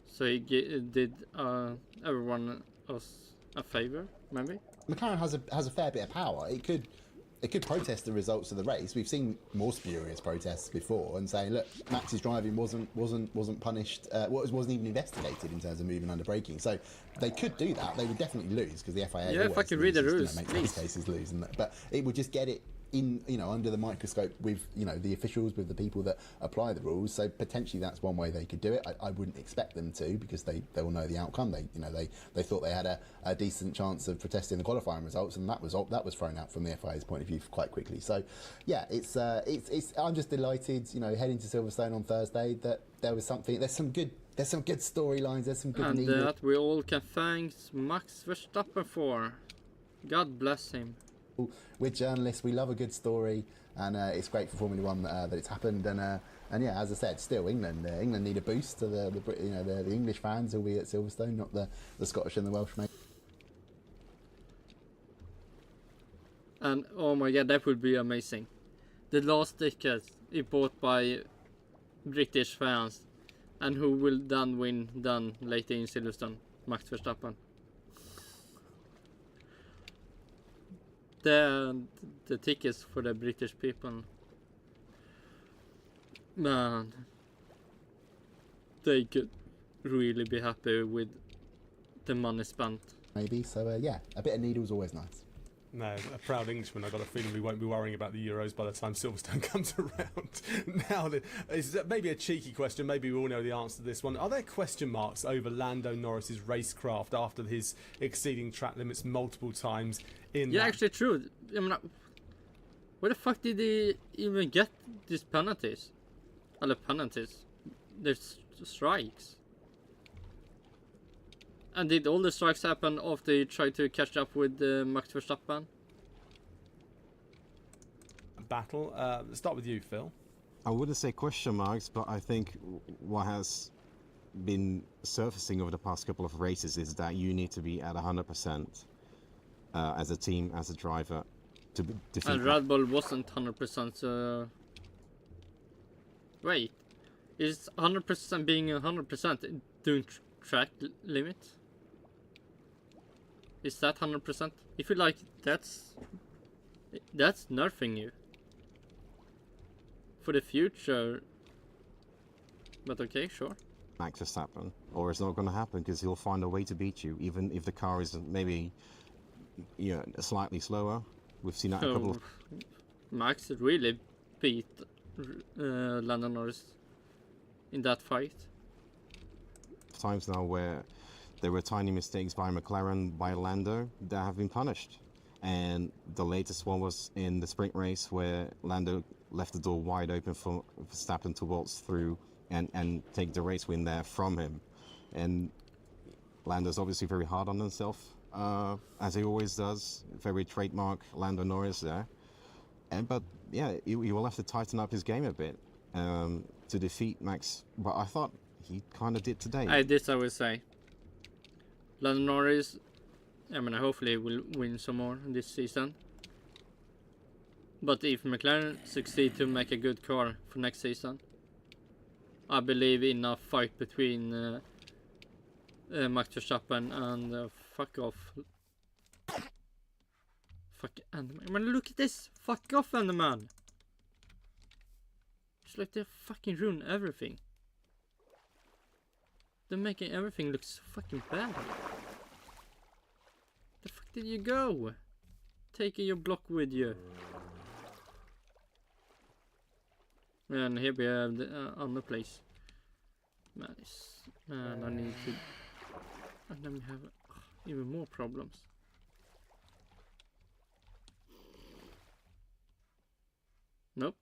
So he did everyone else a favor, maybe. McLaren has a fair bit of power. It could protest the results of the race. We've seen more spurious protests before, and saying, look, Max's driving wasn't punished, wasn't even investigated in terms of moving under braking. So they could do that. They would definitely lose, because the FIA Yeah, if I can read the rules, makes please. these cases lose. But it would just get it in, under the microscope with the officials, with the people that apply the rules. So potentially that's one way they could do it. I wouldn't expect them to, because they will know the outcome. They thought they had a decent chance of protesting the qualifying results, and that was thrown out from the FIA's point of view quite quickly. So yeah, it's I'm just delighted, heading to Silverstone on Thursday, that there's some good There's some good storylines. There's some good And needle. that we all can thank Max Verstappen for. God bless him. We're journalists. We love a good story, and it's great for Formula One that it's happened. And yeah, as I said, still England. England need a boost to the English fans who'll be at Silverstone, not the Scottish and the Welsh, mate. And oh my god, that would be amazing. The last ticket is bought by British fans, and who will then win later in Silverstone? Max Verstappen. The tickets for the British people, man, they could really be happy with the money spent. Maybe. So yeah, a bit of needle's always nice. No, a proud Englishman. I've got a feeling we won't be worrying about the Euros by the time Silverstone comes around. Now, it's maybe a cheeky question. Maybe we all know the answer to this one. Are there question marks over Lando Norris's racecraft after his exceeding track limits multiple times? Yeah, actually true. I mean, where the fuck did he even get these penalties? Or the penalties? There's strikes. And did all the strikes happen after he tried to catch up with Max Verstappen? Battle. Let's start with you, Phil. I wouldn't say question marks, but I think what has been surfacing over the past couple of races is that you need to be at 100% as a team, as a driver, to defeat. And Red Bull wasn't 100%. So wait, is 100% being 100% doing track limit? Is that 100%? If you like, that's nerfing you for the future. But okay, sure. Max Verstappen, or it's not going to happen because he'll find a way to beat you, even if the car is maybe slightly slower. We've seen that a couple of. Max really beat Lando Norris in that fight. Times now where there were tiny mistakes by McLaren, by Lando, that have been punished. And the latest one was in the sprint race where Lando left the door wide open for Verstappen to waltz through and take the race win there from him. And Lando's obviously very hard on himself, as he always does. Very trademark Lando Norris there. But yeah, he will have to tighten up his game a bit to defeat Max. But I thought he kind of did today. This I would say. Lando Norris, I mean, hopefully will win some more this season. But if McLaren succeed to make a good car for next season, I believe in a fight between Max Verstappen and fuck off. Fuck Enderman. I mean, look at this. Fuck off, Enderman. It's like they fucking ruin everything. They're making everything look so fucking bad. The fuck did you go? Taking your block with you. And here we have the other place. Nice. Man, I need to. And then we have even more problems. Nope.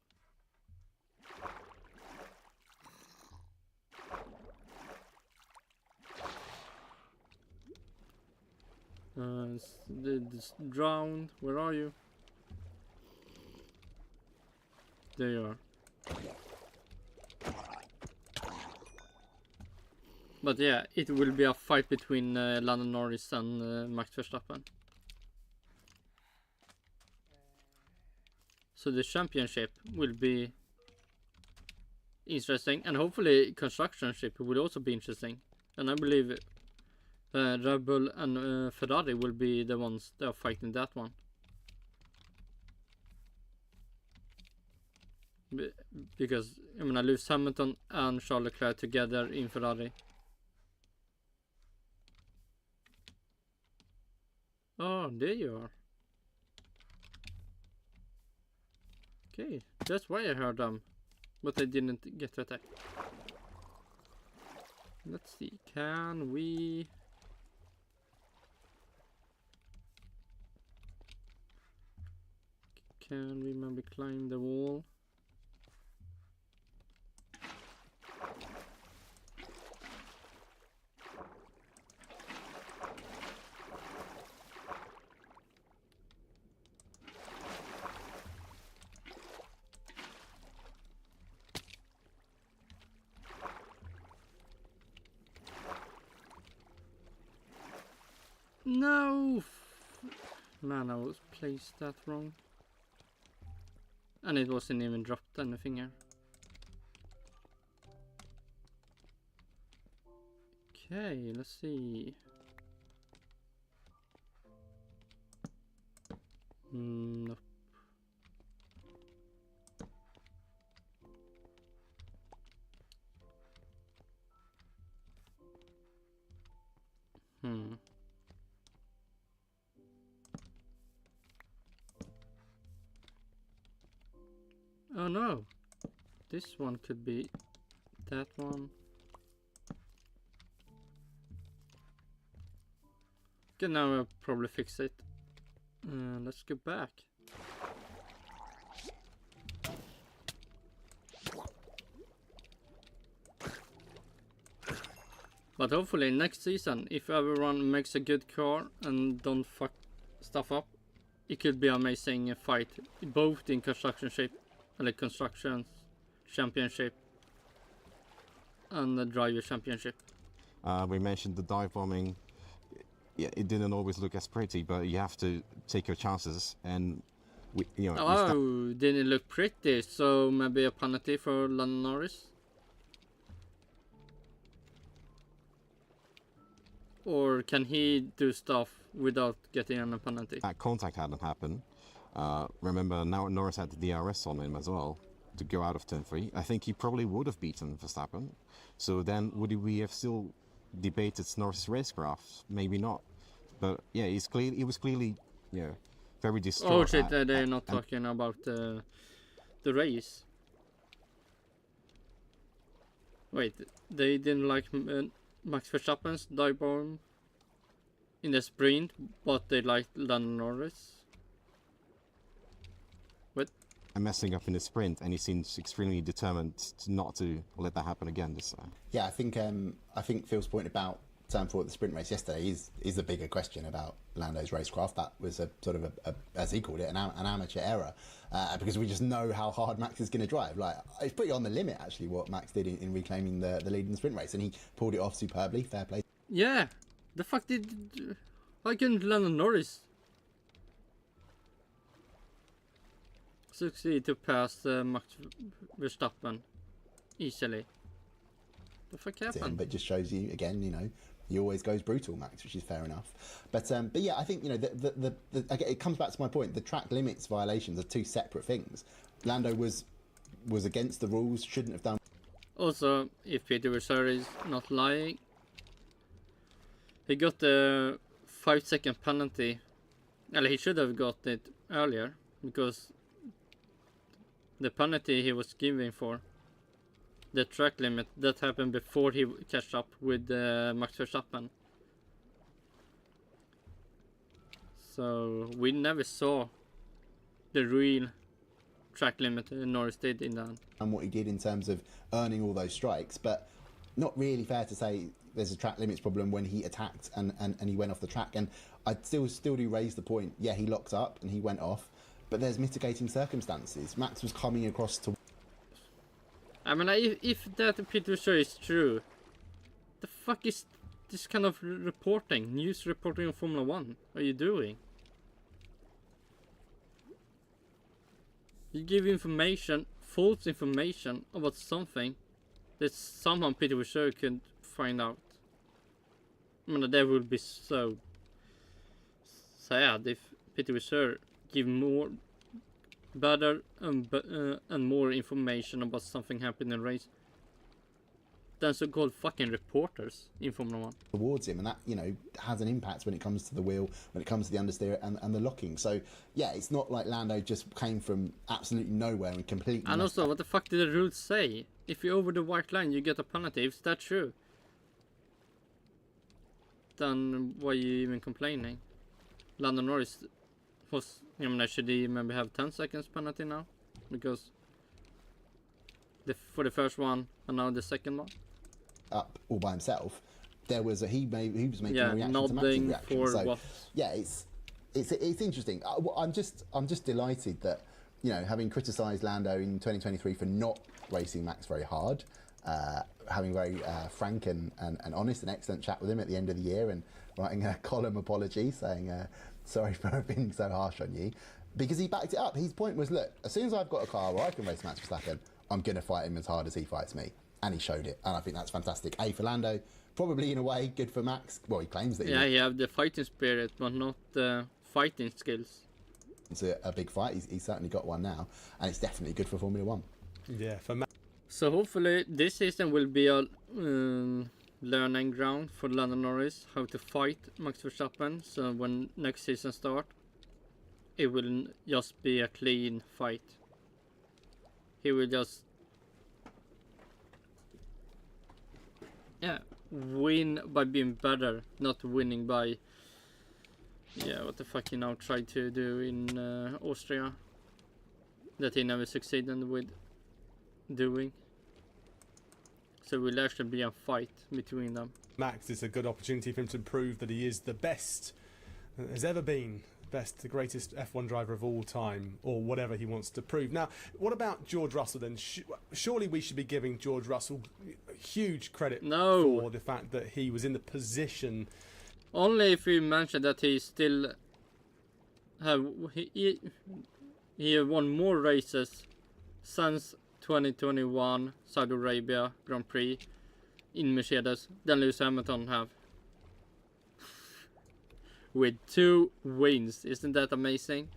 This drowned. Where are you? There you are. But yeah, it will be a fight between Lando Norris and Max Verstappen. So the championship will be interesting, and hopefully constructionship will also be interesting. And I believe Red Bull and Ferrari will be the ones that are fighting that one. Because I mean, I lose Hamilton and Charles Leclerc together in Ferrari. Oh, there you are. Okay, that's why I heard them, but I didn't get to attack. Let's see, can we... Can we maybe climb the wall? No! Man, I was placed that wrong. And it wasn't even dropped anything here. Okay, let's see. Nope. Oh no! This one could be that one. Okay, now I'll probably fix it. Let's go back. But hopefully next season, if everyone makes a good car and don't fuck stuff up, it could be an amazing fight, both in construction championship and the driver championship. We mentioned the dive bombing. Yeah, it didn't always look as pretty, but you have to take your chances. And didn't look pretty. So maybe a penalty for Lando Norris. Or can he do stuff without getting a penalty? That contact hadn't happened. Remember, now Norris had the DRS on him as well to go out of turn 3. I think he probably would have beaten Verstappen. So then, would we have still debated Norris' racecraft? Maybe not. But yeah, he was clearly, very distraught. Oh shit! They're not talking about the race. Wait, they didn't like Max Verstappen's dive bomb in the sprint, but they liked Lando Norris. What? And messing up in the sprint, and he seems extremely determined not to let that happen again this time. Yeah, I think Phil's point about turn 4 at the sprint race yesterday is a bigger question about Lando's racecraft. That was a sort of as he called it, an amateur error, because we just know how hard Max is going to drive. Like, it's pretty on the limit actually what Max did in reclaiming the lead in the sprint race, and he pulled it off superbly. Fair play. Yeah, the fuck did why couldn't Lando Norris succeed to pass Max Verstappen easily? The fuck happened? But just shows you again, he always goes brutal, Max, which is fair enough. But yeah, I think it comes back to my point. The track limits violations are two separate things. Lando was against the rules, shouldn't have done. Also, if Peter Vasseur is not lying, he got the 5-second penalty. Well, he should have got it earlier, because the penalty he was giving for the track limit, that happened before he catch up with Max Verstappen. So we never saw the real track limit Norris did in that. And what he did in terms of earning all those strikes, but not really fair to say there's a track limits problem when he attacked and he went off the track. And I'd still do raise the point, yeah, he locked up and he went off, but there's mitigating circumstances. Max was coming across to... I mean, if that Peter Vasseur is true, the fuck is this kind of reporting, news reporting on Formula 1 are you doing? You give information, false information about something that somehow Peter Vasseur could find out. I mean, that would be so sad if Peter Vasseur give more better and more information about something happening in the race than so-called fucking reporters in Formula 1. Towards him, and that, has an impact when it comes to the wheel, when it comes to the understeer and the locking. So, yeah, it's not like Lando just came from absolutely nowhere and completely... And also, what the fuck did the rules say? If you're over the white line, you get a penalty. If that's true, then why are you even complaining? Lando Norris was... should he maybe have 10 seconds penalty now? Because for the first one and now the second one? Up all by himself. There was he was making a reaction to Max's reaction. For so what? Yeah, it's interesting. I'm just delighted that having criticised Lando in 2023 for not racing Max very hard, having a very frank and honest and excellent chat with him at the end of the year, and writing a column apology saying sorry for being so harsh on you, because he backed it up. His point was, look, as soon as I've got a car where I can race Max Verstappen, I'm going to fight him as hard as he fights me. And he showed it, and I think that's fantastic. For Lando, probably in a way good for Max. Well, he claims that he have the fighting spirit, but not the fighting skills. It's a big fight. He's certainly got one now, and it's definitely good for Formula 1. Yeah, for Max. So hopefully this season will be a learning ground for Lando Norris, how to fight Max Verstappen. So when next season start, it will just be a clean fight. He will just win by being better, not winning by what the fuck he now tried to do in Austria, that he never succeeded with doing. So it will actually be a fight between them. Max, is a good opportunity for him to prove that he is the best that has ever been, the greatest F1 driver of all time, or whatever he wants to prove. Now, what about George Russell then? Surely we should be giving George Russell huge credit for the fact that he was in the position. Only if we mention that he still have he won more races since 2021 Saudi Arabia Grand Prix in Mercedes than Lewis Hamilton have. With 2 wins, isn't that amazing?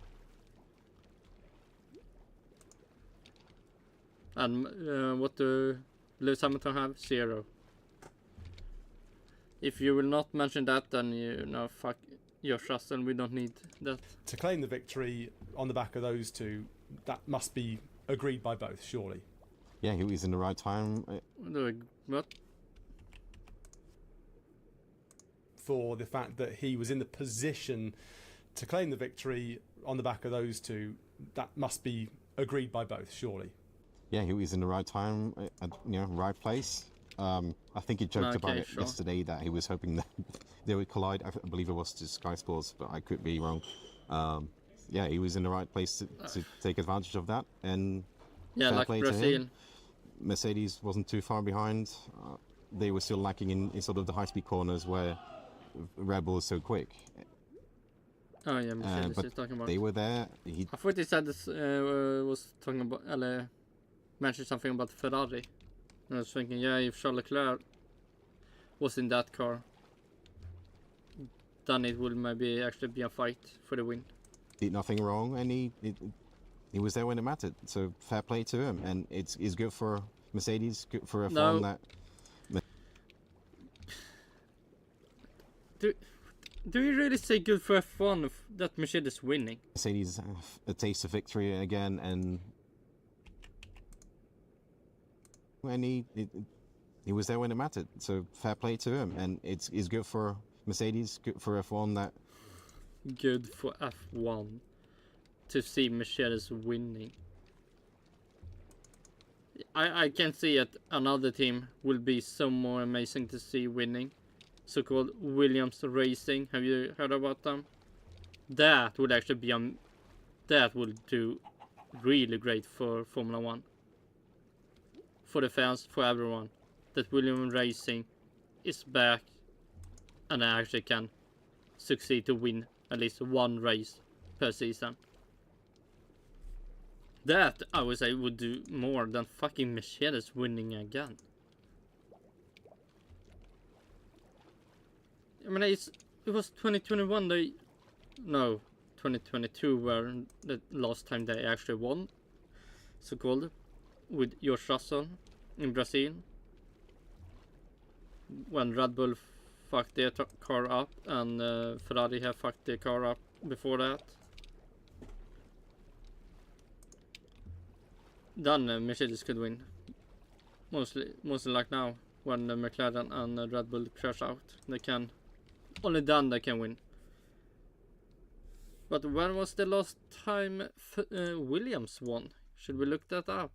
And what do Lewis Hamilton have? 0. If you will not mention that, then you know, fuck Josh Russell, we don't need that. To claim the victory on the back of those 2, that must be agreed by both, surely. Yeah, he was in the right time. What? For the fact that he was in the position to claim the victory on the back of those 2, that must be agreed by both, surely. Yeah, he was in the right time, right place. I think he joked about it yesterday that he was hoping that they would collide. I believe it was to Sky Sports, but I could be wrong. Yeah, he was in the right place to take advantage of that. And like Brazil. Mercedes wasn't too far behind. They were still lacking in sort of the high-speed corners where Red Bull is so quick. Oh yeah, Mercedes is talking about. They were there. I thought he said this was talking about, mentioned something about Ferrari. I was thinking, if Charles Leclerc was in that car, then it would maybe actually be a fight for the win. Did nothing wrong, and he was there when it mattered. So fair play to him, and it's good for Mercedes, good for F1 that. Do you really say good for F1 that Mercedes winning? Mercedes a taste of victory again, and he was there when it mattered. So fair play to him, and it's good for Mercedes, good for F1 that. Good for F1 to see Mercedes winning. I can see that another team will be so more amazing to see winning. So-called Williams Racing. Have you heard about them? That would actually be that would do really great for Formula 1. For the fans, for everyone. That Williams Racing is back and actually can succeed to win at least 1 race per season. That, I would say, would do more than fucking Mercedes winning again. I mean, it was 2021 no, 2022 were the last time they actually won, so-called, with George Russell in Brazil. When Red Bull fucked their car up and Ferrari have fucked their car up before that. Then Mercedes could win. Mostly like now, when McLaren and Red Bull crash out. They can. Only then they can win. But when was the last time Williams won? Should we look that up?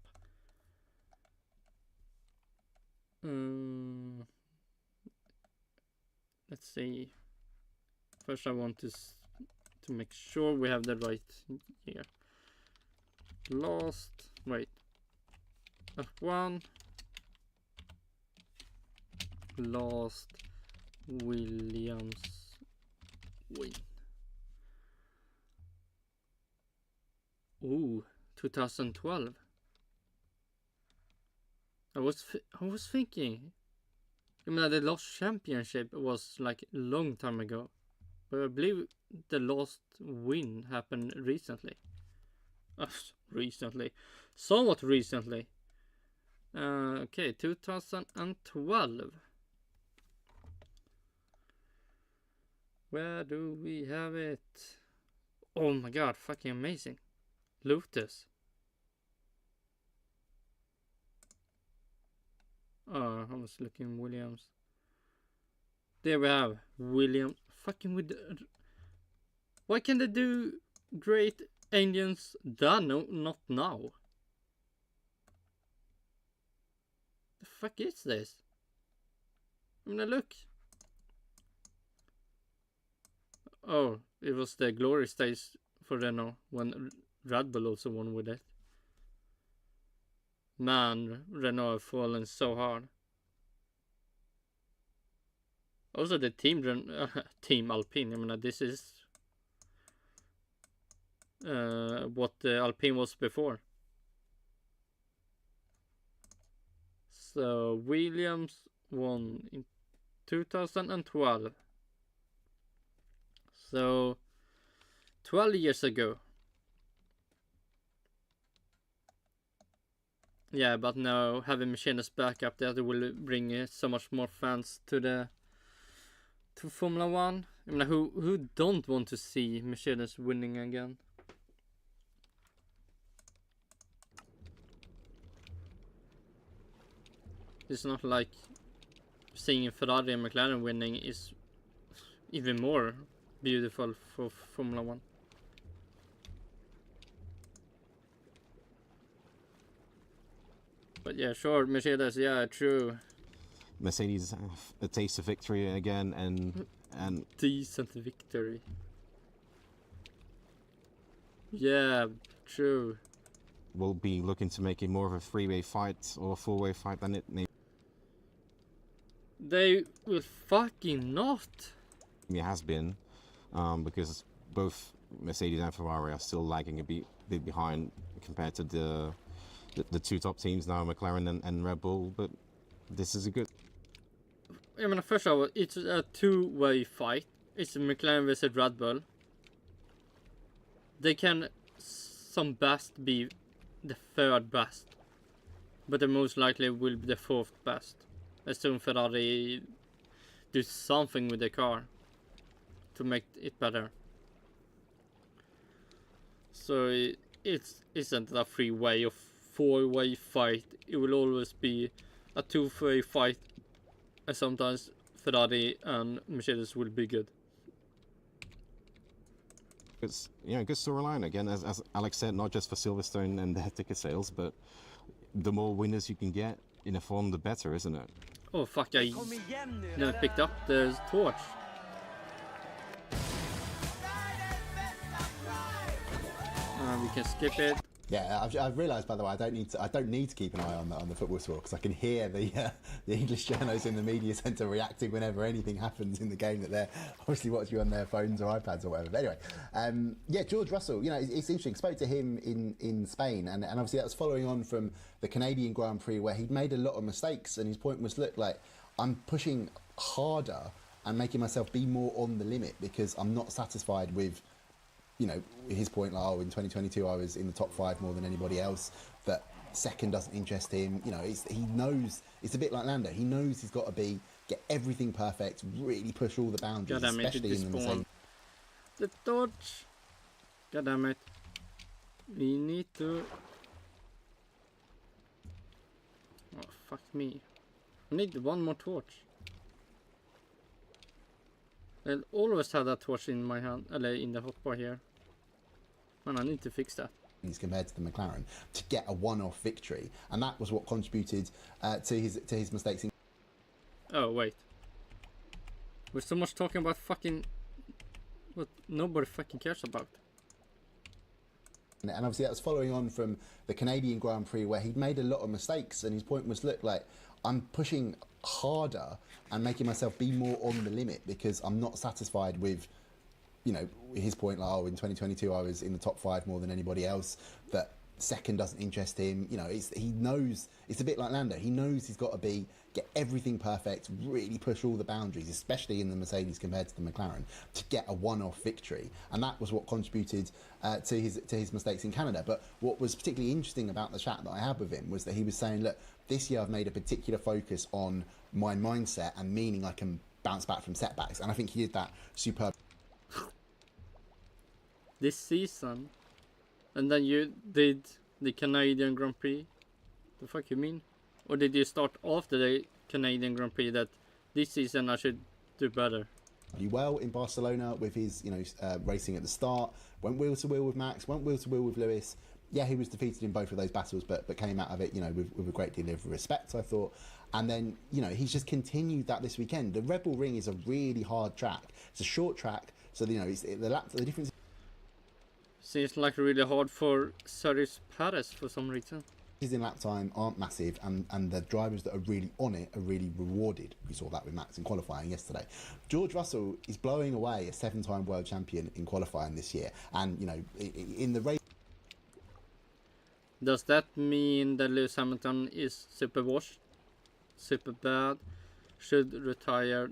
Let's see. First I want to make sure we have the right year. Last, wait. F1 last Williams win. Ooh, 2012. I was thinking, I mean, the last championship was like a long time ago, but I believe the last win happened recently. Somewhat recently. Okay, 2012. Where do we have it? Oh my god, fucking amazing. Lotus. Oh, I was looking Williams. There we have Williams. Fucking with the... Why can't they do great engines done? No, not now. The fuck is this? I mean, look. Oh, it was the glory stage for Renault when Red Bull also won with it. Man, Renault have fallen so hard. Also the team Alpine, I mean, this is what the Alpine was before. So Williams won in 2012. So 12 years ago. Yeah, but now having Mercedes back up there will bring so much more fans to Formula 1. I mean, who don't want to see Mercedes winning again? It's not like seeing Ferrari and McLaren winning is even more beautiful for Formula 1. But yeah, sure, Mercedes, yeah, true. Mercedes a taste of victory again, and decent victory. Yeah, true. We'll be looking to make it more of a three-way fight or a four-way fight than it maybe They will fucking not. has been, because both Mercedes and Ferrari are still lagging a bit behind compared to the two top teams now, McLaren and Red Bull. But this is a good... I mean, first of all, it's a two-way fight. It's McLaren versus Red Bull. They can some best be the third best, but they most likely will be the fourth best. As soon Ferrari do something with the car to make it better. So it isn't a three-way or four-way fight. It will always be a two-way fight, and sometimes Ferrari and Mercedes will be good. It's good storyline again, as Alex said, not just for Silverstone and their ticket sales, but the more winners you can get in a form, the better, isn't it? Oh fuck! I never picked up the torch. We can skip it. Yeah, I've realised, by the way, I don't need to keep an eye on the football score, because I can hear the English journalists in the media centre reacting whenever anything happens in the game that they're obviously watching on their phones or iPads or whatever. But anyway, yeah, George Russell, it's interesting. Spoke to him in Spain, and obviously that was following on from the Canadian Grand Prix where he'd made a lot of mistakes, and his point was, look, like, I'm pushing harder and making myself be more on the limit because I'm not satisfied with, his point, like, in 2022 I was in the top 5 more than anybody else, that second doesn't interest him. He knows, it's a bit like Lando, he knows he's got to get everything perfect, really push all the boundaries, especially in the Mercedes. The torch. God damn it. We need to... Oh, fuck me. I need one more torch. I'll always have that torch in my hand, in the hotbar here. And I need to fix that. He's compared to the McLaren to get a one-off victory, and that was what contributed to his mistakes. Oh wait, we're so much talking about fucking what nobody fucking cares about. And obviously that was following on from the Canadian Grand Prix where he'd made a lot of mistakes, and his point was, look, like, I'm pushing harder and making myself be more on the limit, because I'm not satisfied with, you know, his point, like, oh, in 2022 I was in the top 5 more than anybody else, that second doesn't interest him. You know, he knows, it's a bit like Lando, he knows he's got to get everything perfect, really push all the boundaries, especially in the Mercedes compared to the McLaren, to get a one-off victory, and that was what contributed to his mistakes in Canada. But what was particularly interesting about the chat that I had with him was that he was saying, look, this year I've made a particular focus on my mindset and meaning I can bounce back from setbacks, and I think he did that superb. This season, and then you did the Canadian Grand Prix. The fuck you mean? Or did you start after the Canadian Grand Prix that this season I should do better? Well in Barcelona with his, you know, racing at the start, went wheel to wheel with Max, went wheel to wheel with Lewis. Yeah, he was defeated in both of those battles, but came out of it, you know, with a great deal of respect, I thought. And then, you know, he's just continued that this weekend. The Red Bull Ring is a really hard track. It's a short track, so, you know, the difference. Seems like really hard for Sergio Perez for some reason. In lap time aren't massive, and the drivers that are really on it are really rewarded. We saw that with Max in qualifying yesterday. George Russell is blowing away a 7-time world champion in qualifying this year, and, you know, in the race. Does that mean that Lewis Hamilton is super washed, super bad, should retire?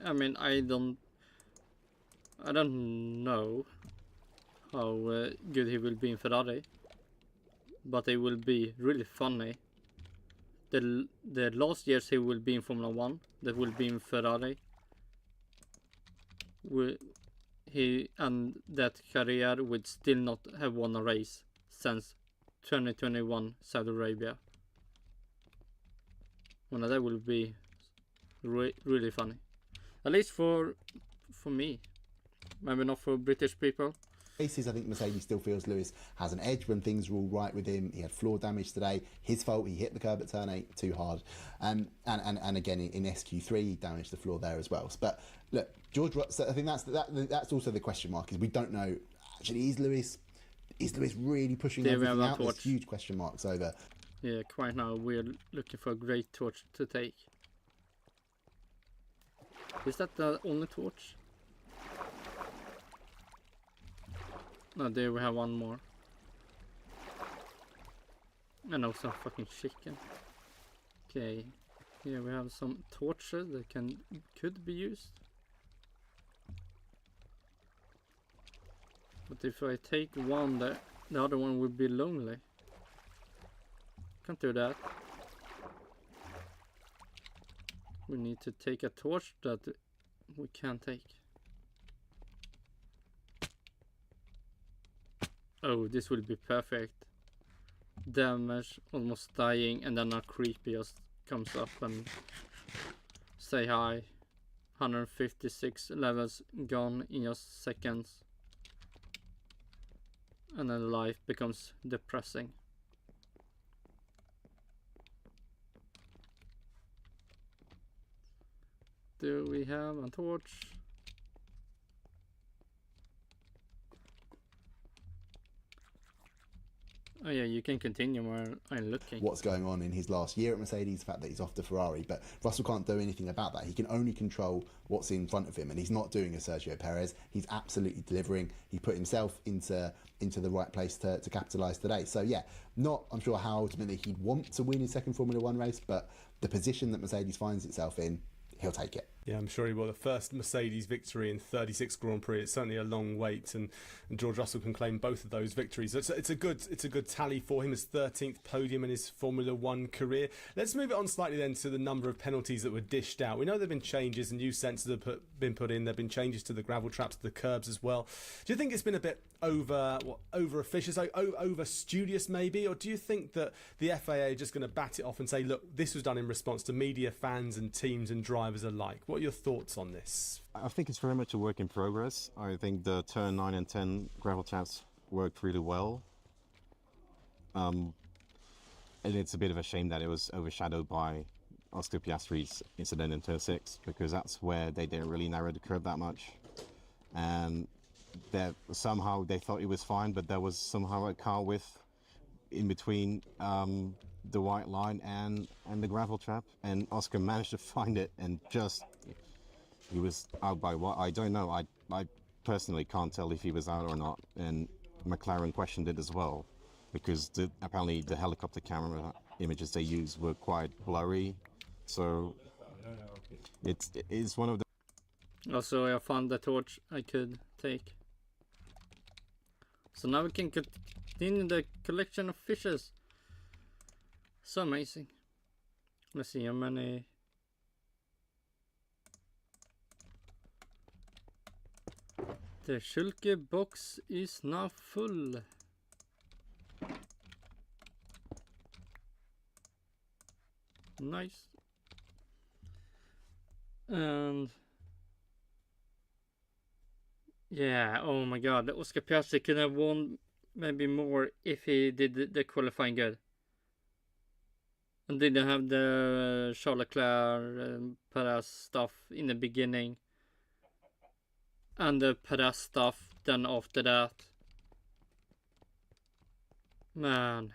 I mean, I don't know how good he will be in Ferrari, but it will be really funny. The last years he will be in Formula 1, that will be in Ferrari. And that career would still not have won a race since 2021 Saudi Arabia. Well, that will be really funny. At least for me. Maybe not for British people. Races, I think Mercedes still feels Lewis has an edge when things are all right with him. He had floor damage today. His fault. He hit the curb at turn 8 too hard. And again in SQ3 he damaged the floor there as well. But look, George Russell, I think that's also the question mark, is we don't know actually, is Lewis really pushing everything out? There's huge question marks over. Yeah, quite now we're looking for a great torch to take. Is that the only torch? No, there we have one more. And also fucking chicken. Okay, here we have some torches that could be used. But if I take one, the other one would be lonely. Can't do that. We need to take a torch that we can't take. Oh, this will be perfect. Damage, almost dying, and then a creepy just comes up and say hi. 156 levels gone in just seconds. And then life becomes depressing. Do we have a torch? Oh yeah, you can continue while I'm looking. What's going on in his last year at Mercedes, the fact that he's off to Ferrari, but Russell can't do anything about that. He can only control what's in front of him, and he's not doing a Sergio Perez. He's absolutely delivering. He put himself into the right place to capitalise today. So yeah, not, I'm sure, how ultimately he'd want to win his second Formula 1 race, but the position that Mercedes finds itself in, he'll take it. Yeah, I'm sure he will. The first Mercedes victory in 36 Grand Prix. It's certainly a long wait, and George Russell can claim both of those victories. It's a good tally for him. His 13th podium in his Formula 1 career. Let's move it on slightly then to the number of penalties that were dished out. We know there have been changes and new sensors have been put in. There have been changes to the gravel traps, to the curbs as well. Do you think it's been a bit over officious, over studious maybe, or do you think that the FAA are just going to bat it off and say, look, this was done in response to media, fans, and teams and drivers alike? What are your thoughts on this? I think it's very much a work in progress. I think the turn 9 and 10 gravel traps worked really well. And it's a bit of a shame that it was overshadowed by Oscar Piastri's incident in turn 6, because that's where they didn't really narrow the curve that much. And that somehow they thought it was fine, but there was somehow a car width in between the white line and the gravel trap, and Oscar managed to find it, and just he was out by what, I don't know. I personally can't tell if he was out or not, and McLaren questioned it as well, because apparently the helicopter camera images they used were quite blurry, so it's one of the. Also, I found the torch I could take. So now we can continue the collection of fishes. So amazing. Let's see how many. The Schulke box is now full. Nice. And yeah, oh my god, Oscar Piastri could have won maybe more if he did the qualifying good. And didn't have the Charles Leclerc Perez stuff in the beginning. And the Perez stuff then after that. Man,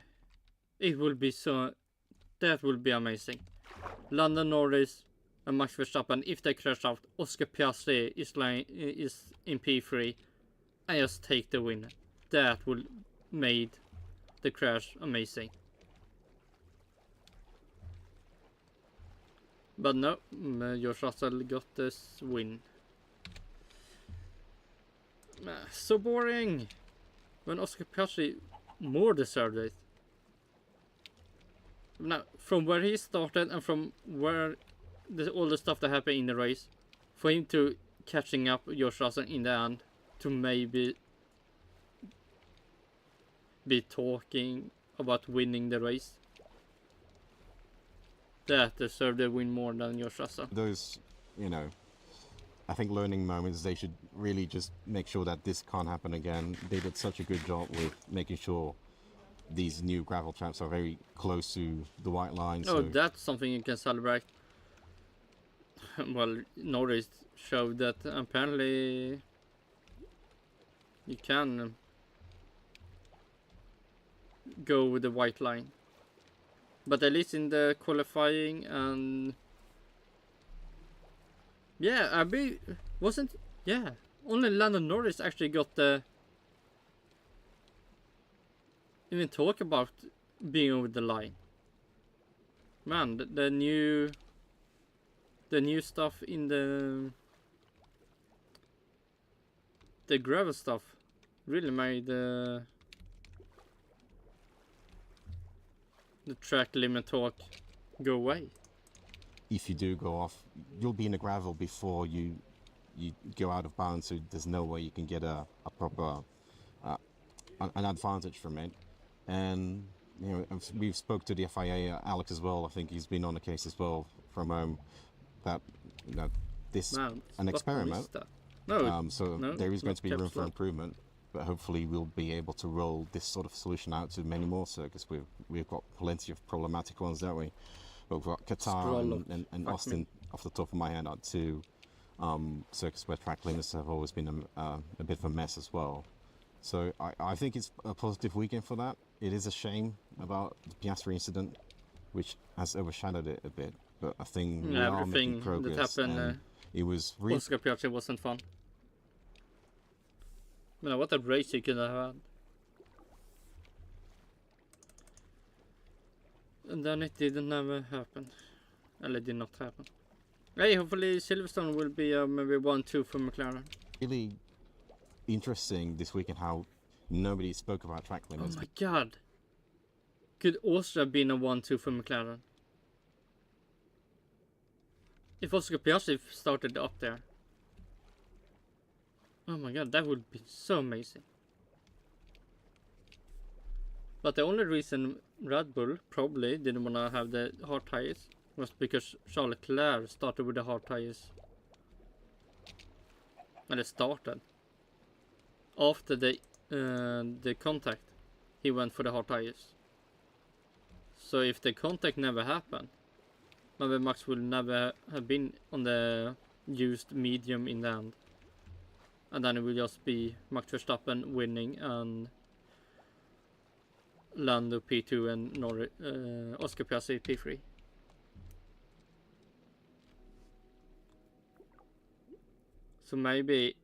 it will be so. That will be amazing. Lando Norris and Max Verstappen, if they crash out, Oscar Piastri is in P3 and just take the win. That would made the crash amazing. But no, George Russell got this win. So boring. When Oscar Piastri more deserved it. Now, from where he started and from where all the stuff that happened in the race, for him to catching up George Russell in the end, to maybe be talking about winning the race, that deserved the win more than George Russell. Those, I think learning moments, they should really just make sure that this can't happen again. They did such a good job with making sure these new gravel traps are very close to the white line. Oh, so that's something you can celebrate. Well, Norris showed that apparently you can go with the white line. But at least in the qualifying and yeah, only Lando Norris actually got the even talk about being over the line. Man, the new stuff in the gravel stuff really made the track limit talk go away. if you do go off, you'll be in the gravel before you go out of bounds, so there's no way you can get a proper an advantage from it. And we've spoke to the FIA, Alex as well. I think he's been on the case as well from home that this an experiment. No, there is going to be room for improvement, but hopefully we'll be able to roll this sort of solution out to many more circuits. We've got plenty of problematic ones, don't we? We've got Qatar and Austin, off the top of my head, are two circuits where track limits have always been a bit of a mess as well. So I think it's a positive weekend for that. It is a shame about the Piastri incident, which has overshadowed it a bit. But I think we are making progress. That happened, it was Oscar Piastri wasn't fun. What a race he could have had. And then it didn't ever happen. Well, it did not happen. Hey, hopefully Silverstone will be maybe 1-2 for McLaren. Really interesting this weekend how nobody spoke about track limits. Oh my god. Could Austria have been a 1-2 for McLaren? If Oscar Piastri started up there. Oh my god, that would be so amazing. But the only reason Red Bull probably didn't want to have the hard tires was because Charles Leclerc started with the hard tires. And it started. After the contact, he went for the hard tires. So if the contact never happened, maybe Max would never have been on the used medium in the end. And then it will just be Max Verstappen winning and Lando P2 and Oscar Piastri P3. So maybe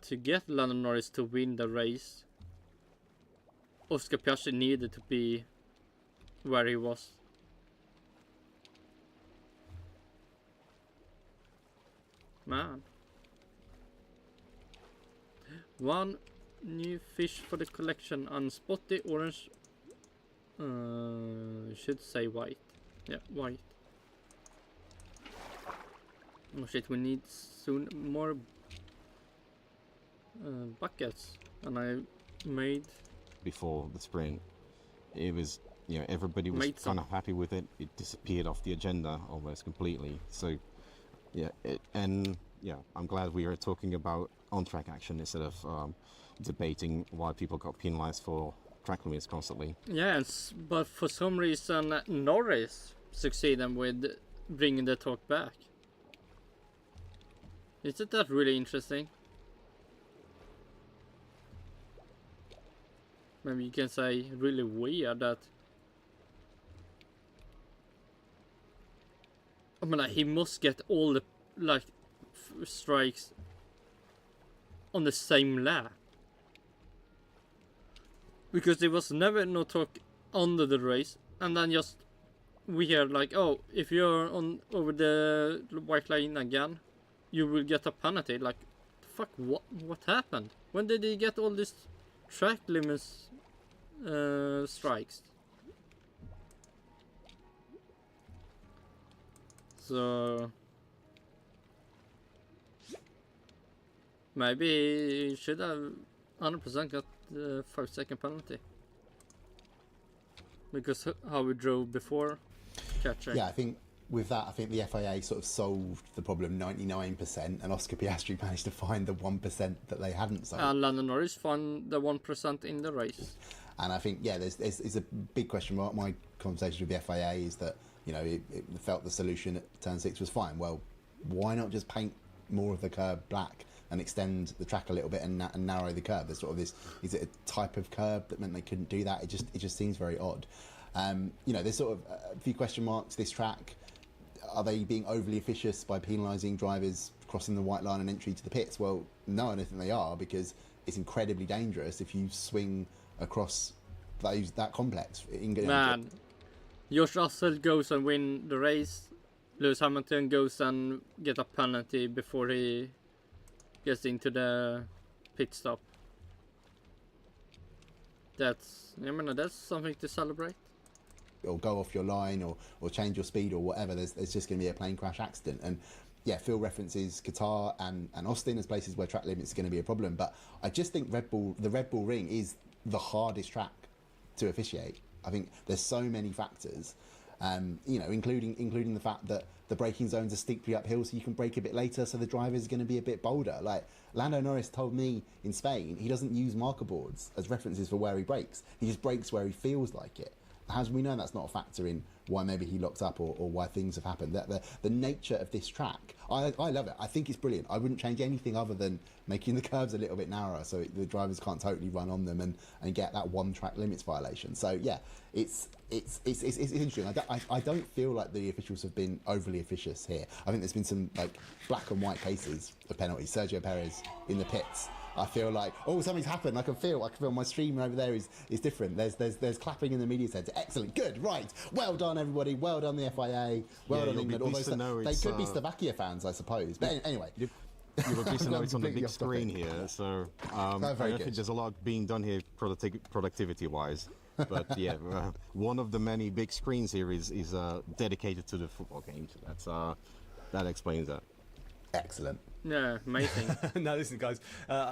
to get Lando Norris to win the race, Oscar Piastri needed to be where he was. Man. One new fish for the collection, unspotty orange. Should say white. Yeah, white. Oh shit, we need soon more buckets. And I made... Before the sprint, it was, you know, everybody was kind of happy with it. It disappeared off the agenda almost completely. So, yeah, I'm glad we are talking about on-track action instead of debating why people got penalized for track limits constantly. Yes, but for some reason Norris succeeded with bringing the talk back. Isn't that really interesting? Maybe you can say really weird that... I mean, he must get all the strikes on the same lap. Because there was never no talk under the race, and then just we hear like, oh, if you're on over the white line again, you will get a penalty. Like, fuck, what happened? When did he get all these track limits strikes? So maybe he should have 100% got the 5-second penalty. Because how we drove before catching. Yeah, I think with that, I think the FIA sort of solved the problem 99%, and Oscar Piastri managed to find the 1% that they hadn't solved. And Lando Norris found the 1% in the race. And I think, yeah, there's a big question mark. My conversation with the FIA is that, you know, it felt the solution at turn 6 was fine. Well, why not just paint more of the curb black and extend the track a little bit and narrow the curb? There's sort of this, is it a type of curb that meant they couldn't do that? It just seems very odd. You know, there's sort of a few question marks. This track, are they being overly officious by penalising drivers crossing the white line and entry to the pits? Well, no, I don't think they are, because it's incredibly dangerous if you swing across that complex. Man, George Russell goes and win the race. Lewis Hamilton goes and get a penalty before he gets into the pit stop. That's something to celebrate. Or go off your line, or change your speed, or whatever. There's just going to be a plane crash accident. And yeah, Phil references Qatar and Austin as places where track limits are going to be a problem. But I just think the Red Bull Ring is the hardest track to officiate. I think there's so many factors, you know, including the fact that the braking zones are steeply uphill, so you can brake a bit later, so the driver is going to be a bit bolder. Like Lando Norris told me in Spain, he doesn't use marker boards as references for where he brakes. He just brakes where he feels like it. How do we know that's not a factor in why maybe he locked up or why things have happened? The nature of this track, I love it. I think it's brilliant. I wouldn't change anything other than making the curves a little bit narrower so the drivers can't totally run on them and get that one track limits violation. So yeah, it's interesting. I don't feel like the officials have been overly officious here. I think there's been some like black and white cases of penalties. Sergio Perez in the pits. I feel like, oh, something's happened. I can feel my stream over there is different. There's clapping in the media centre. Excellent, good, right. Well done, everybody. Well done, the FIA. Well done, England. Although they could be Slovakia fans, I suppose. But anyway. You're pleased to know it's on the big screen here, so I don't think there's a lot being done here productivity-wise. But yeah, one of the many big screens here is dedicated to the football games. That explains that. Excellent. Yeah, amazing. Now listen, guys,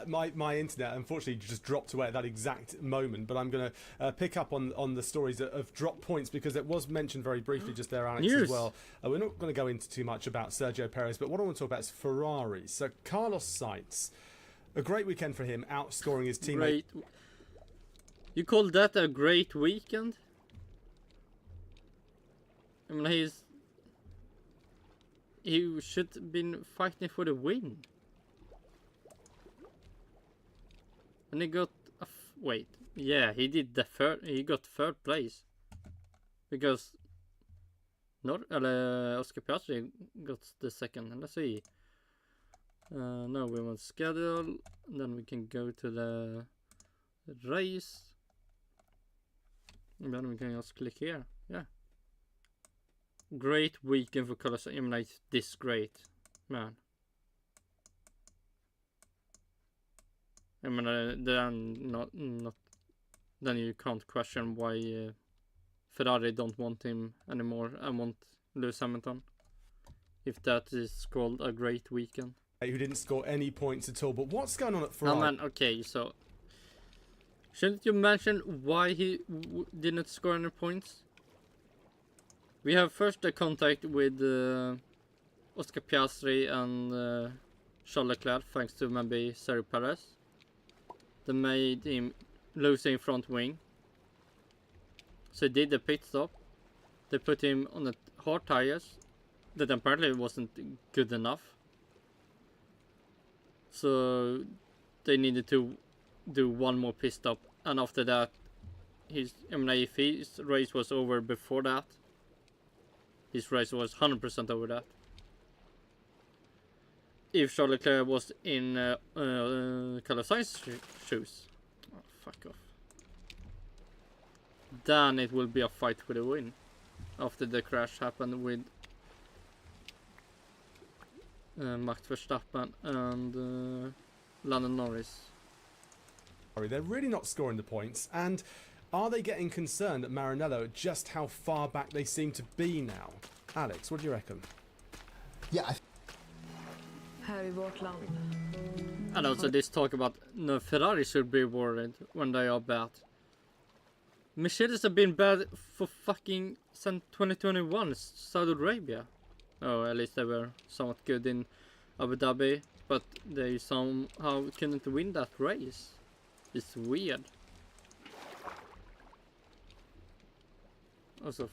my internet unfortunately just dropped away at that exact moment, but I'm going to pick up on the stories of drop points, because it was mentioned very briefly just there, Alex, as well. We're not going to go into too much about Sergio Perez, but what I want to talk about is Ferrari. So Carlos Sainz, a great weekend for him, outscoring his teammate. Great. You call that a great weekend? I mean, he should have been fighting for the win. And he got... wait, Yeah, he did the third. He got third place because Oscar Piastri got the second. Let's see. No, we want schedule. Then we can go to the race. And then we can just click here. Yeah. Great weekend for colors. I mean, like this great, man. I mean, then not. Then you can't question why Ferrari don't want him anymore and want Lewis Hamilton. If that is called a great weekend. Who didn't score any points at all. But what's going on at Ferrari? Oh man, okay, so shouldn't you mention why he didn't score any points? We have first the contact with Oscar Piastri and Charles Leclerc, thanks to maybe Sergio Perez. They made him losing front wing. So he did the pit stop. They put him on the hard tires that apparently wasn't good enough. So they needed to do one more pit stop, and after that, if his race was over before that, his race was 100% over that. If Charles Leclerc was in Carlos Sainz's shoes, oh, fuck off. Then it will be a fight for the win. After the crash happened with Max Verstappen and Lando Norris. They're really not scoring the points, and are they getting concerned at Maranello at just how far back they seem to be now? Alex, what do you reckon? Yeah, And also this talk about no, Ferrari should be worried when they are bad. Mercedes have been bad for fucking since 2021 Saudi Arabia. Oh, at least they were somewhat good in Abu Dhabi, but they somehow couldn't win that race. It's weird. Also,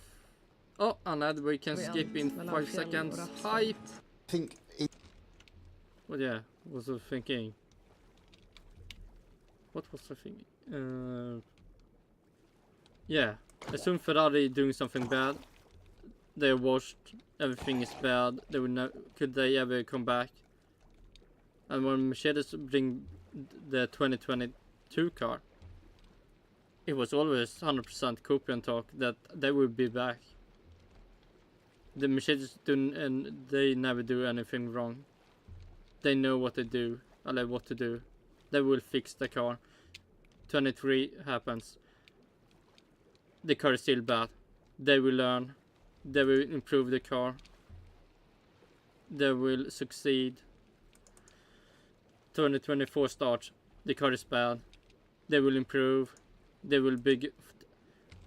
oh, and we can skip in 5 seconds. Hype. I think Well, yeah, was I thinking? What was I thinking? Yeah, as soon Ferrari doing something bad, they're washed. Everything is bad. They would could they ever come back? And when Mercedes bring the 2022 car, it was always 100% Copian talk that they would be back. The Mercedes they never do anything wrong. They know what they do, or like what to do. They will fix the car. 23 happens. The car is still bad. They will learn. They will improve the car. They will succeed. 2024 starts. The car is bad. They will improve. They will big.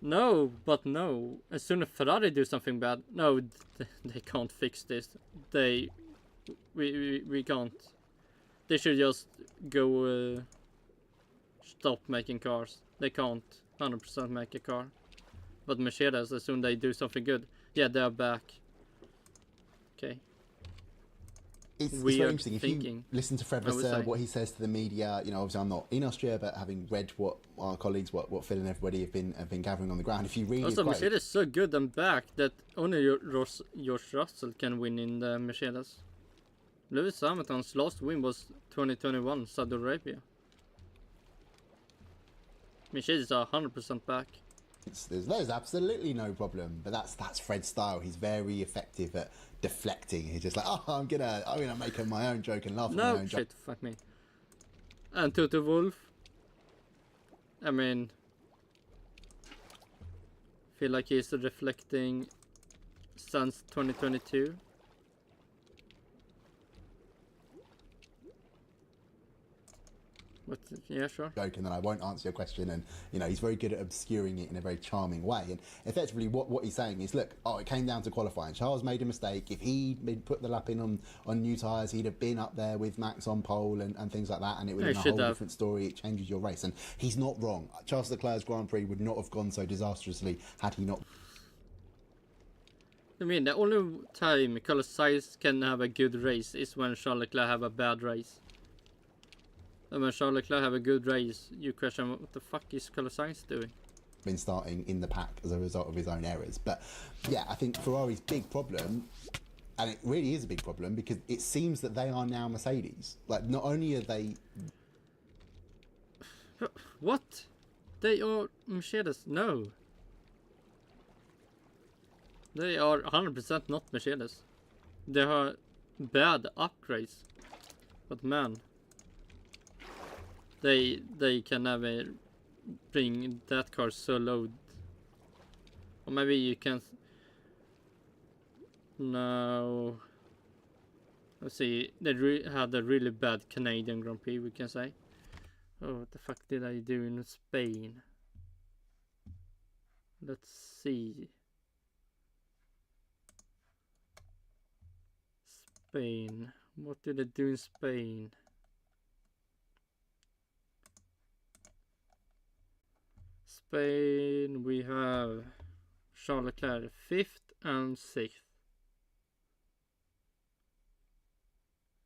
No, but no. As soon as Ferrari do something bad, no, they can't fix this. We can't. They should just go stop making cars. They can't 100% make a car. But Mercedes, as soon as they do something good, yeah, they are back. Okay. It's very interesting. If you listen to Fred Vasseur, what he says to the media, you know, obviously I'm not in Austria, but having read what our colleagues, what Phil and everybody have been gathering on the ground, if you read also, Mercedes is so good and back that only George Russell can win in the Mercedes. Lewis Hamilton's last win was 2021 Saudi Arabia. Mercedes are 100% back. There's absolutely no problem, but that's Fred's style. He's very effective at deflecting. He's just like, oh, I'm gonna make my own joke and laugh at my own joke. No shit, fuck me. And Toto Wolff, I mean, feel like he's reflecting since 2022. But yeah, sure. Joke, and then I won't answer your question, and you know he's very good at obscuring it in a very charming way. And effectively, what he's saying is, look, it came down to qualifying. Charles made a mistake. If he'd put the lap in on new tyres, he'd have been up there with Max on pole and things like that, and it would have been a whole different story. It changes your race, and he's not wrong. Charles Leclerc's Grand Prix would not have gone so disastrously had he not. I mean, the only time Carlos Sainz can have a good race is when Charles Leclerc have a bad race. When Charles Leclerc have a good race, you question what the fuck is Carlos Sainz doing? Been starting in the pack as a result of his own errors. But yeah, I think Ferrari's big problem, and it really is a big problem, because it seems that they are now Mercedes. Like, not only are they... What? They are Mercedes? No. They are 100% not Mercedes. They are bad upgrades. But man, they can never bring that car so low. Or maybe you can... No. Let's see. They had a really bad Canadian Grand Prix, we can say. Oh, what the fuck did I do in Spain? Let's see. Spain. What did I do in Spain? Spain, we have Charles Leclerc 5th and 6th.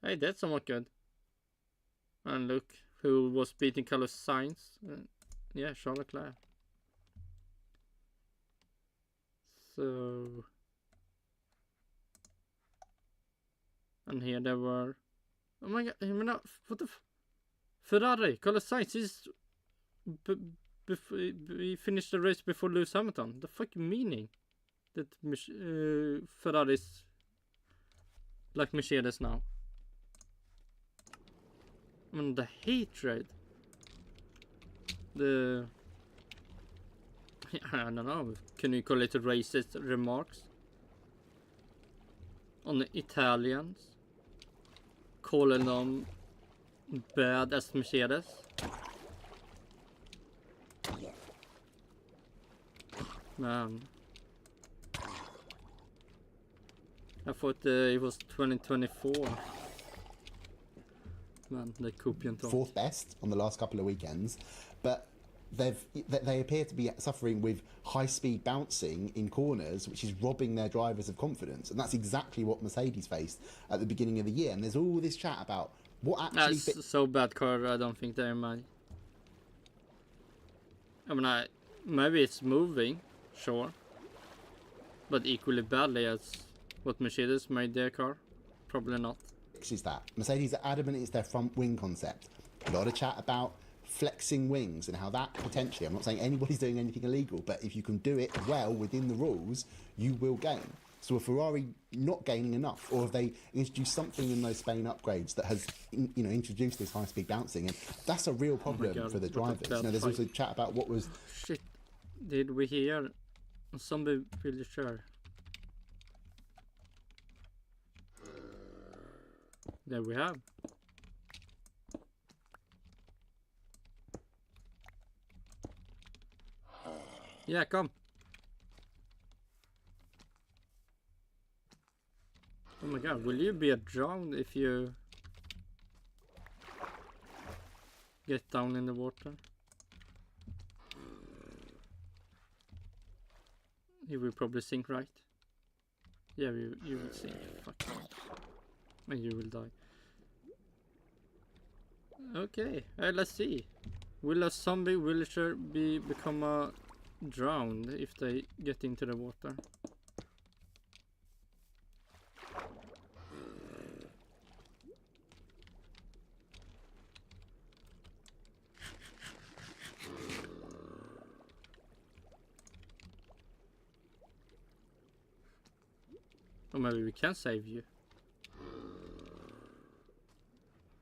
Hey, that's somewhat good. And look who was beating Carlos Sainz. Yeah, Charles Leclerc. So... And here they were... Oh my god, what the Ferrari, Carlos Sainz is... We finished the race before Lewis Hamilton. The fuck meaning? That Ferrari is... like Mercedes now. I mean, the hatred. The... I don't know. Can you call it racist remarks? On the Italians? Calling them bad as Mercedes? Man. I thought it was 2024. Man, they copian talk. 4th best on the last couple of weekends, but they appear to be suffering with high-speed bouncing in corners, which is robbing their drivers of confidence, and that's exactly what Mercedes faced at the beginning of the year. And there's all this chat about what actually... That's so bad car, I don't think they're mine. I mean, maybe it's moving, sure, but equally badly as what Mercedes made their car, probably not. Is that Mercedes are adamant it's their front wing concept. A lot of chat about flexing wings and how that potentially, I'm not saying anybody's doing anything illegal, but if you can do it well within the rules, you will gain. So are Ferrari not gaining enough, or have they introduced something in those Spain upgrades that has, introduced this high-speed bouncing? And that's a real problem for the drivers. There's also chat about what was... Shit, did we hear a zombie villager? There we have. Yeah, come. Oh my god, will you be drowned if you get down in the water? You will probably sink, right? Yeah, you will sink. Fuck. And you will die. Okay, let's see. Will a zombie villager become drowned if they get into the water? Or maybe we can save you.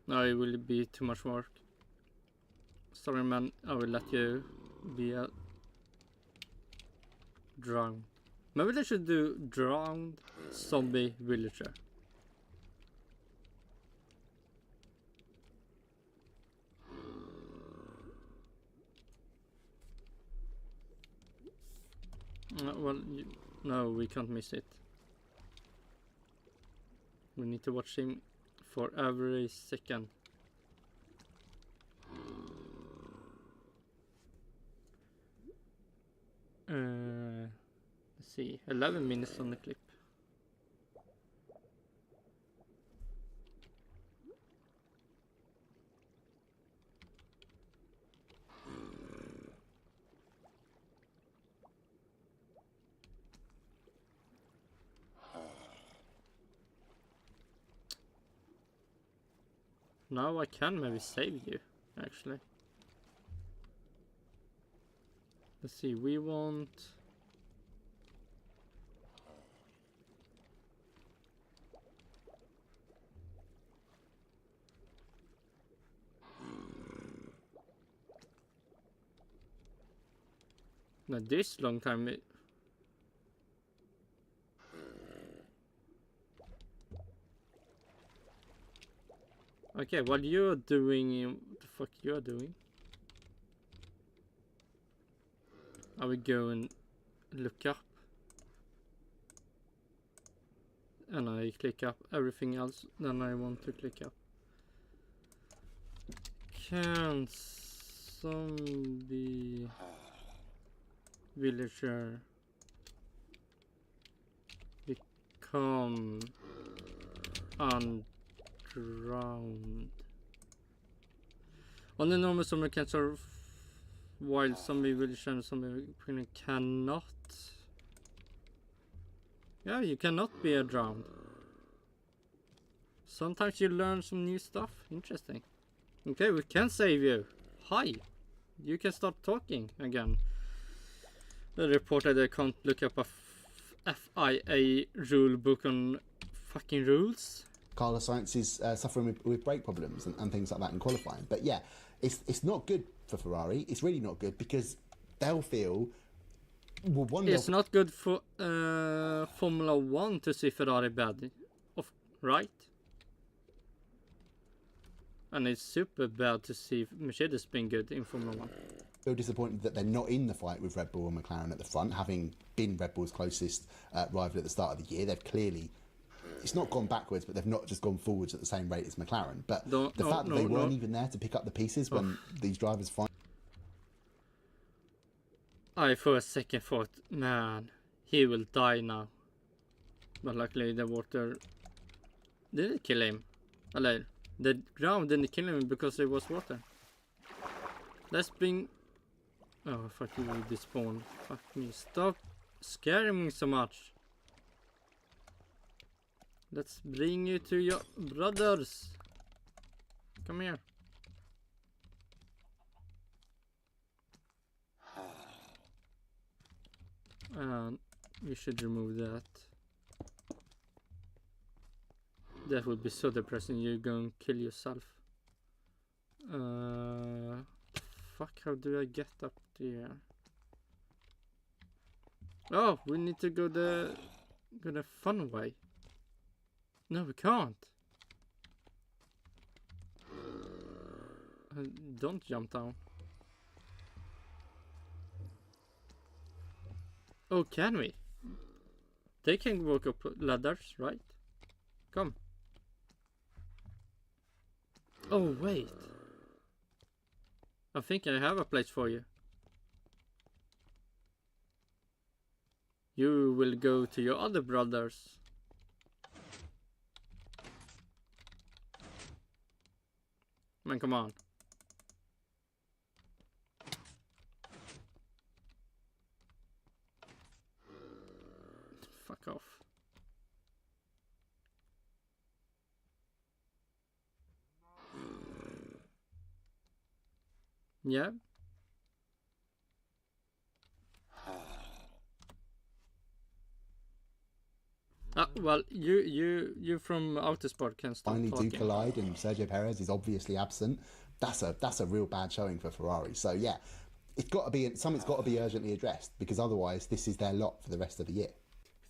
No, it will be too much work. Sorry man, I will let you be drowned. Maybe they should do drowned zombie villager. Well, no, we can't miss it. We need to watch him for every second. Let's see, 11 minutes on the clip. now I can maybe save you, actually. Let's see, we want... Not this long time. Okay, what you're doing, what the fuck you're doing? I will go and look up. And I click up everything else then I want to click up. Can zombie villager become undrowned? Only normal zombie can survive while zombie villager and zombie cannot. Yeah, you cannot be drowned. Sometimes you learn some new stuff. Interesting. Okay, we can save you. Hi. You can start talking again. The reporter they can't look up a FIA rule book on fucking rules. Carlos Sainz is suffering with brake problems and things like that in qualifying. But yeah, it's not good for Ferrari. It's really not good because they'll feel... Well, it's not good for Formula 1 to see Ferrari bad, right? And it's super bad to see Mercedes being good in Formula 1. Feel disappointed that they're not in the fight with Red Bull and McLaren at the front, having been Red Bull's closest rival at the start of the year. They've clearly, it's not gone backwards, but they've not just gone forwards at the same rate as McLaren. But the fact that they weren't even there to pick up the pieces when these drivers find... I for a second thought, man, he will die now. But luckily the water didn't kill him. Eller, the ground didn't kill him because there was water. Let's bring... Oh, fuck you, despawned. Fuck me, stop scaring me so much. Let's bring you to your brothers. Come here. And we should remove that. That would be so depressing. You're going to kill yourself. Fuck, how do I get up there? Oh, we need to go the fun way. No, we can't. Don't jump down. Oh, can we? They can walk up ladders, right? Come. Oh, wait. I think I have a place for you. You will go to your other brothers. Man, come on. Fuck off. Yeah. Well, you from Autosport can start finally talking. do collide, and Sergio Perez is obviously absent. That's a real bad showing for Ferrari. So yeah, it's got to be something's got to be urgently addressed, because otherwise this is their lot for the rest of the year.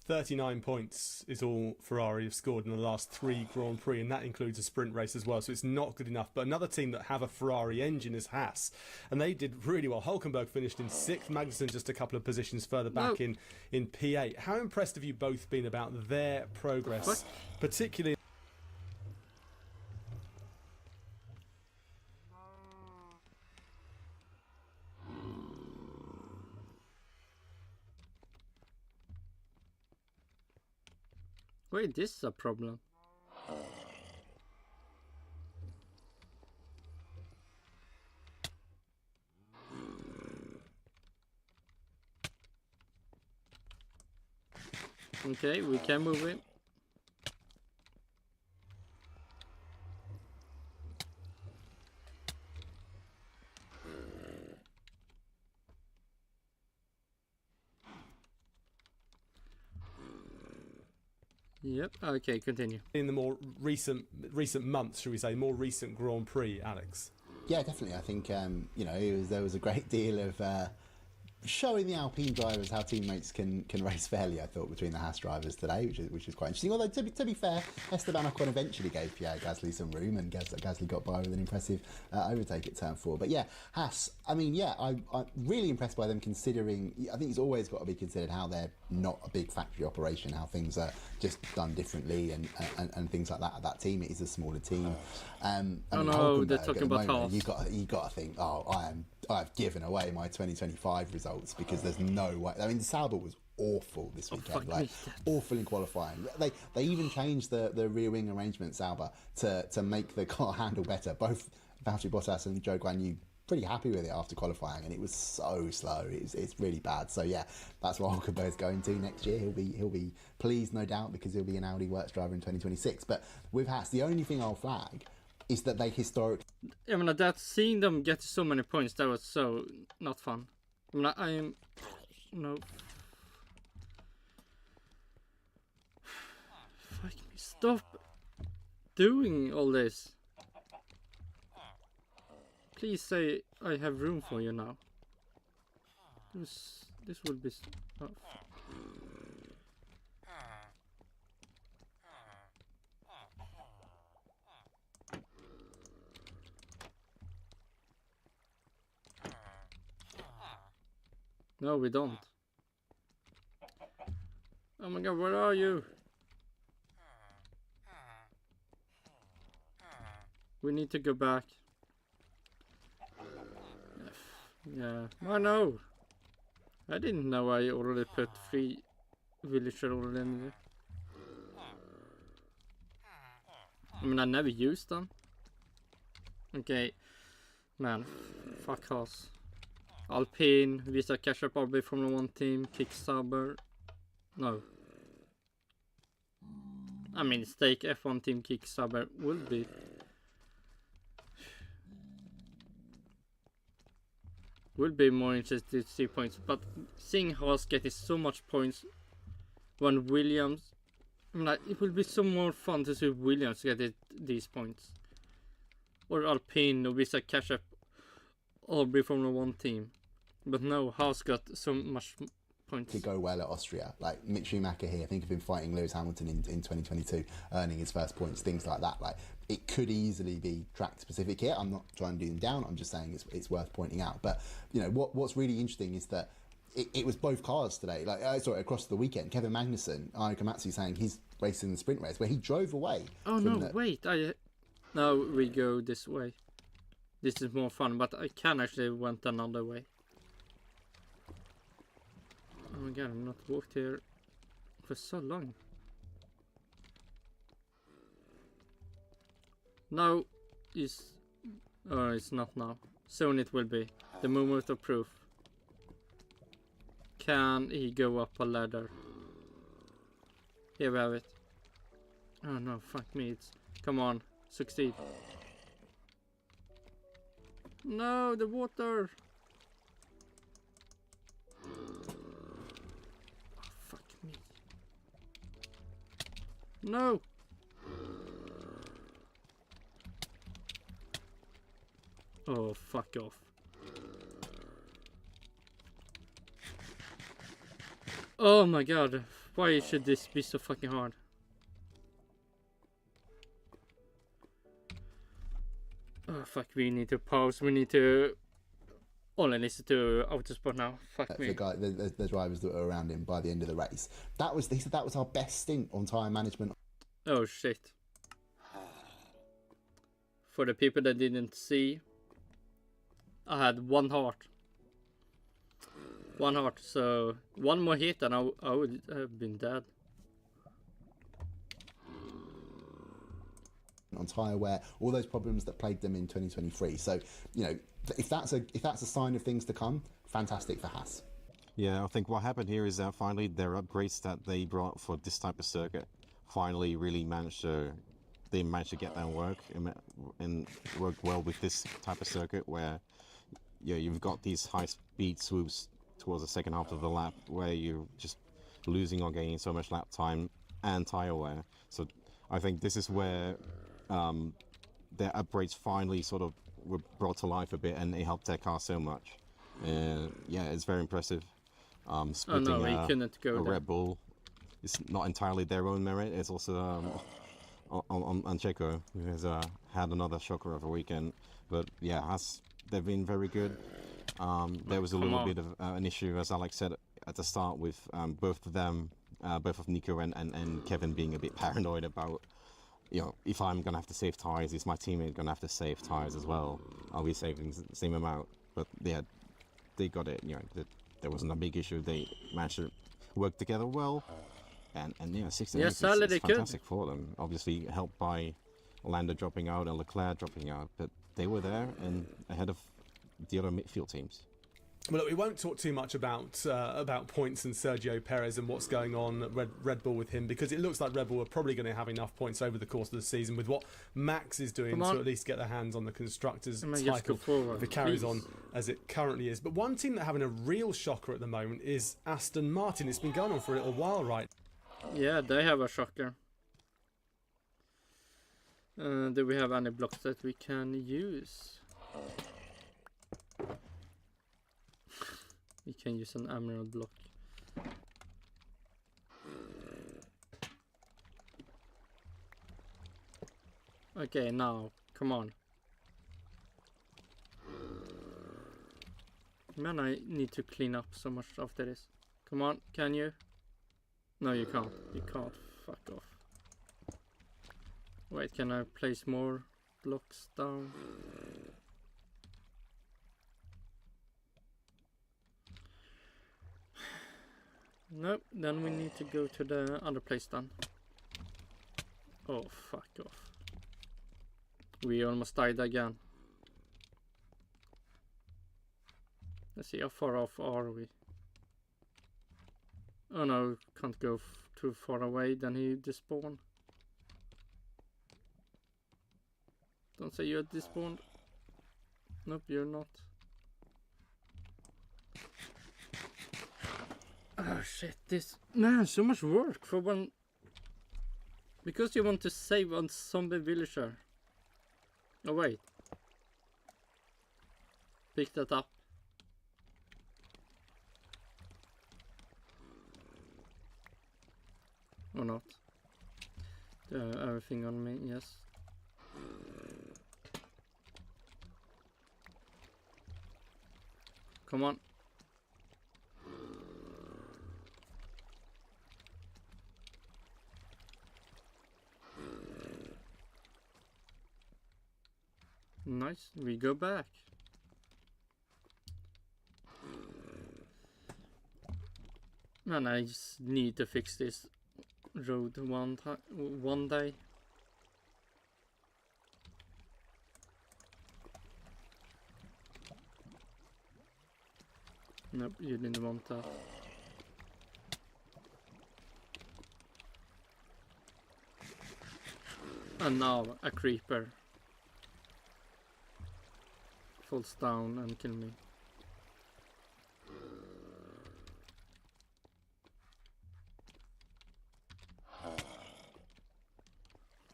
39 points is all Ferrari have scored in the last 3 Grand Prix, and that includes a sprint race as well, so it's not good enough. But another team that have a Ferrari engine is Haas, and they did really well. Hülkenberg finished in 6th, Magnussen just a couple of positions further back in P8. How impressed have you both been about their progress, particularly... Wait, this is a problem. Okay, we can move it. Yep. Okay, continue. In the more recent months, should we say, more recent Grand Prix, Alex? Yeah, definitely. I think there was a great deal of showing the Alpine drivers how teammates can race fairly. I thought between the Haas drivers today, which is quite interesting. Although to be fair, Esteban Ogone eventually gave Pierre Gasly some room, and Gasly got by with an impressive overtake at turn 4. But yeah, Haas. I mean, yeah, I'm really impressed by them. Considering, I think it's always got to be considered how they're not a big factory operation, how things are just done differently, and things like that. That team, it is a smaller team. I mean, they're talking about Haas. You got to think, I've given away my 2025 results because there's no way. I mean, the Sauber was awful this weekend, awful in qualifying. They even changed the rear wing arrangement, Sauber, to make the car handle better. Both Valtteri Bottas and Zhou Guanyu pretty happy with it after qualifying, and it was so slow. It's really bad. So yeah, that's what Hulkenberg's going to next year. He'll be pleased, no doubt, because he'll be an Audi Works driver in 2026. But with Haas, the only thing I'll flag is that they historically... I mean, seeing them get so many points, that was so not fun. I mean, no. Fuck me, stop doing all this. Please say I have room for you now. This will be... Oh. No, we don't. Oh my god, where are you? We need to go back. Yeah. Oh no! I didn't know I already put 3 villager already in there. I mean, I never used them. Okay. Man, fuck Haas. Alpine, Visa Cash Up RB Formula 1 team, Kick Sauber. No. I mean, Stake F1 team, Kick Sauber will be. Will be more interested to see points, but seeing Haas getting so much points when Williams, I mean, like, it will be so more fun to see Williams get these points, or Alpine or Visa Cash Up RB Formula 1 team. But no, Haas got so much points. Could go well at Austria. Like Mick Schumacher here, I think of him fighting Lewis Hamilton in 2022, earning his first points, things like that. Like, it could easily be track specific here. I'm not trying to do them down. I'm just saying it's worth pointing out. But you know what's really interesting is that it was both cars today. Like across the weekend, Kevin Magnussen, Ayuka Komatsu saying he's racing the sprint race where he drove away. Oh no, wait! Now we go this way. This is more fun, but I can actually went another way. Oh my god, I'm not walked here for so long. Now is... Oh, it's not now. Soon it will be. The moment of proof. Can he go up a ladder? Here we have it. Oh no, fuck me. Come on, succeed. No, the water! No! Oh, fuck off. Oh my god, why should this be so fucking hard? Oh fuck, we need to pause, we need to... All I listen to Autosport now. Fuck me. The drivers that were around him by the end of the race. He said that was our best stint on tyre management. Oh shit. For the people that didn't see, I had 1 heart. 1 heart, so 1 more hit and I would have been dead. On tyre wear, all those problems that plagued them in 2023. So, you know, if that's a sign of things to come, fantastic for Haas. Yeah, I think what happened here is that finally their upgrades that they brought for this type of circuit finally really managed to get that work and work well with this type of circuit where you've got these high speed swoops towards the second half of the lap where you're just losing or gaining so much lap time and tyre wear. So I think this is where their upgrades finally sort of were brought to life a bit, and it helped their car so much. Yeah, it's very impressive. Splitting he couldn't go a there. Red Bull is not entirely their own merit. It's also on Checo, who has had another shocker of a weekend. But yeah, they've been very good. There was a little bit of an issue, as Alex said at the start, with both of them, both of Nico and Kevin being a bit paranoid about, if I'm going to have to save tyres, is my teammate going to have to save tyres as well? Are we saving the same amount? But yeah, they got it. There wasn't a big issue. They managed to work together well. And 16 Yeah, sadly they could. fantastic for them. Obviously helped by Lando dropping out and Leclerc dropping out. But they were there and ahead of the other midfield teams. Well, look, we won't talk too much about points and Sergio Perez and what's going on at Red Bull with him, because it looks like Red Bull are probably going to have enough points over the course of the season with what Max is doing to at least get their hands on the constructors' title if it carries on as it currently is. But one team that are having a real shocker at the moment is Aston Martin. It's been going on for a little while, right? Yeah, they have a shocker. Do we have any blocks that we can use? We can use an emerald block. Okay, now, come on. Man, I need to clean up so much after this. Come on, can you? No, you can't. You can't. Fuck off. Wait, can I place more blocks down? Nope, then we need to go to the other place then. Oh, fuck off. We almost died again. Let's see, how far off are we? Oh no, can't go too far away, then he despawned. Don't say you're despawned. Nope, you're not. Oh shit, this... Man, so much work for one... Because you want to save on zombie villager. Oh wait. Pick that up. Or not. Everything on me, yes. Come on. Nice, we go back. Man, I just need to fix this road one day. Nope, you didn't want that. And now a creeper falls down and kill me.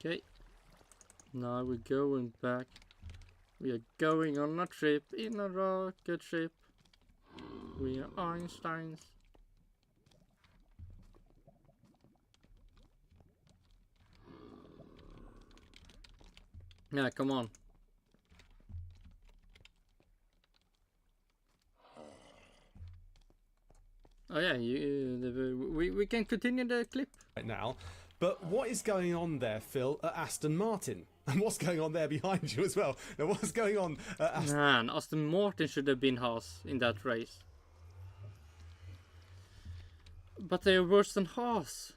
Okay, now we're going back. We are going on a trip in a rocket ship. We are Einsteins. Yeah, come on. Oh yeah, we can continue the clip right now. But what is going on there, Phil, at Aston Martin? And what's going on there behind you as well? Now, what's going on at Aston... Man, Aston Martin should have been Haas in that race. But they're worse than Haas.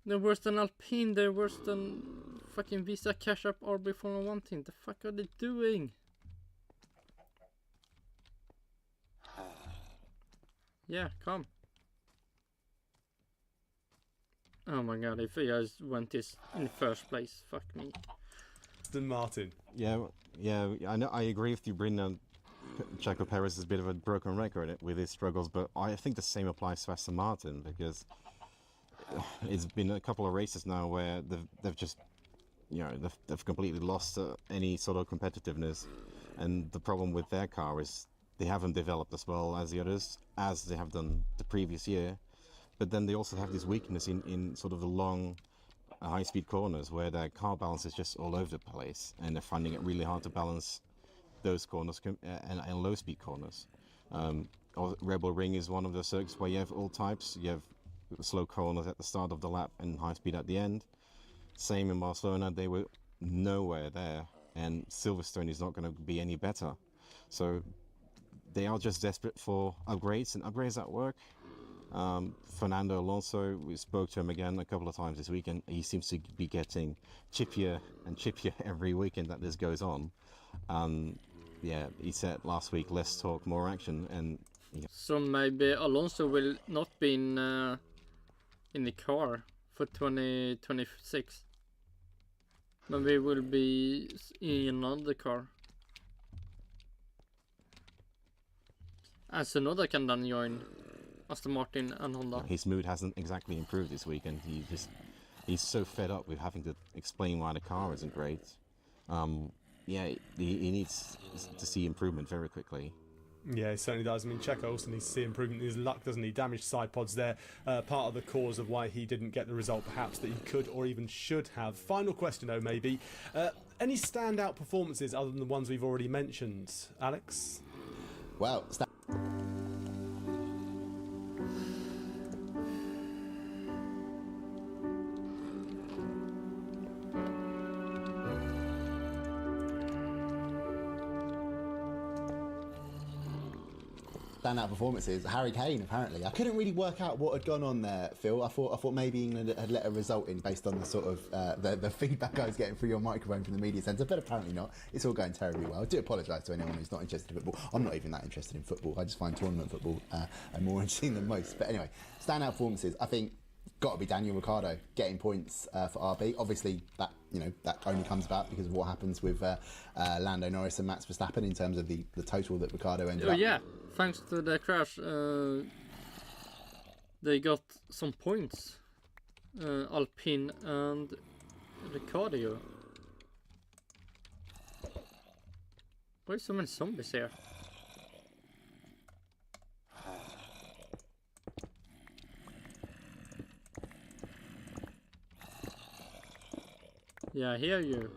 They're worse than Alpine. They're worse than fucking Visa Cash App RB Formula 1 team. The fuck are they doing? Yeah, come. Oh my god, if I just went this in the first place, fuck me. Aston Martin. Yeah, I know. I agree with you, Brendan. Checo Perez is a bit of a broken record with his struggles, but I think the same applies to Aston Martin, because it's been a couple of races now where they've just, they've completely lost any sort of competitiveness. And the problem with their car is they haven't developed as well as the others, as they have done the previous year. But then they also have this weakness in sort of the long, high-speed corners where their car balance is just all over the place, and they're finding it really hard to balance those corners and low-speed corners. Rebel Ring is one of the circuits where you have all types. You have slow corners at the start of the lap and high speed at the end. Same in Barcelona, they were nowhere there, and Silverstone is not going to be any better. So they are just desperate for upgrades, and upgrades that work. Fernando Alonso, we spoke to him again a couple of times this weekend. He seems to be getting chippier and chippier every weekend that this goes on. Yeah, he said last week, less talk, more action. And so maybe Alonso will not be in the car for 2026. Maybe he will be in another car. And Tsunoda can then join Aston Martin and Honda. His mood hasn't exactly improved this weekend. He's so fed up with having to explain why the car isn't great. Yeah, he needs to see improvement very quickly. Yeah, he certainly does. I mean, Checo also needs to see improvement in his luck, doesn't he? Damaged side pods there, part of the cause of why he didn't get the result perhaps that he could or even should have. Final question though, maybe. Any standout performances other than the ones we've already mentioned? Alex? Well, standout performances. Harry Kane, apparently. I couldn't really work out what had gone on there, Phil. I thought maybe England had let a result in based on the sort of the feedback I was getting through your microphone from the media centre, but apparently not. It's all going terribly well. I do apologise to anyone who's not interested in football. I'm not even that interested in football. I just find tournament football more interesting than most. But anyway, standout performances. I think got to be Daniel Ricciardo getting points for RB. Obviously, that only comes about because of what happens with Lando Norris and Max Verstappen in terms of the total that Ricciardo ended up. Yeah, thanks to the crash, they got some points. Alpine and Ricciardo. Why are so many zombies here? Yeah, I hear you.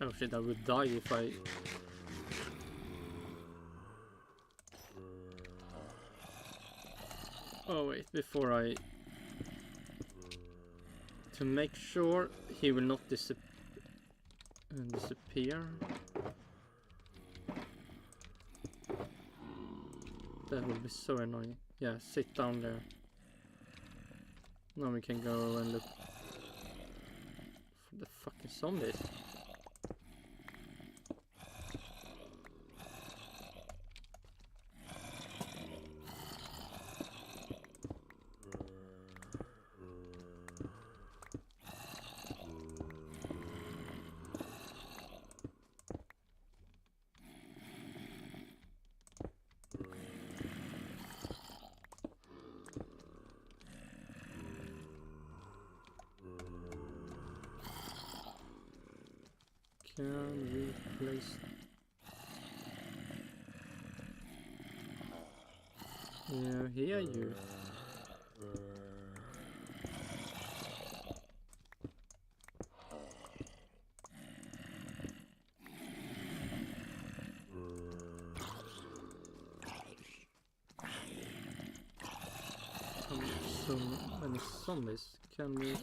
Oh shit, I would die if I... Oh wait, before I... To make sure he will not disappear. That would be so annoying. Yeah, sit down there. Now we can go and look for the fucking zombies. Can we place... Yeah, hear you. So many zombies. Can we...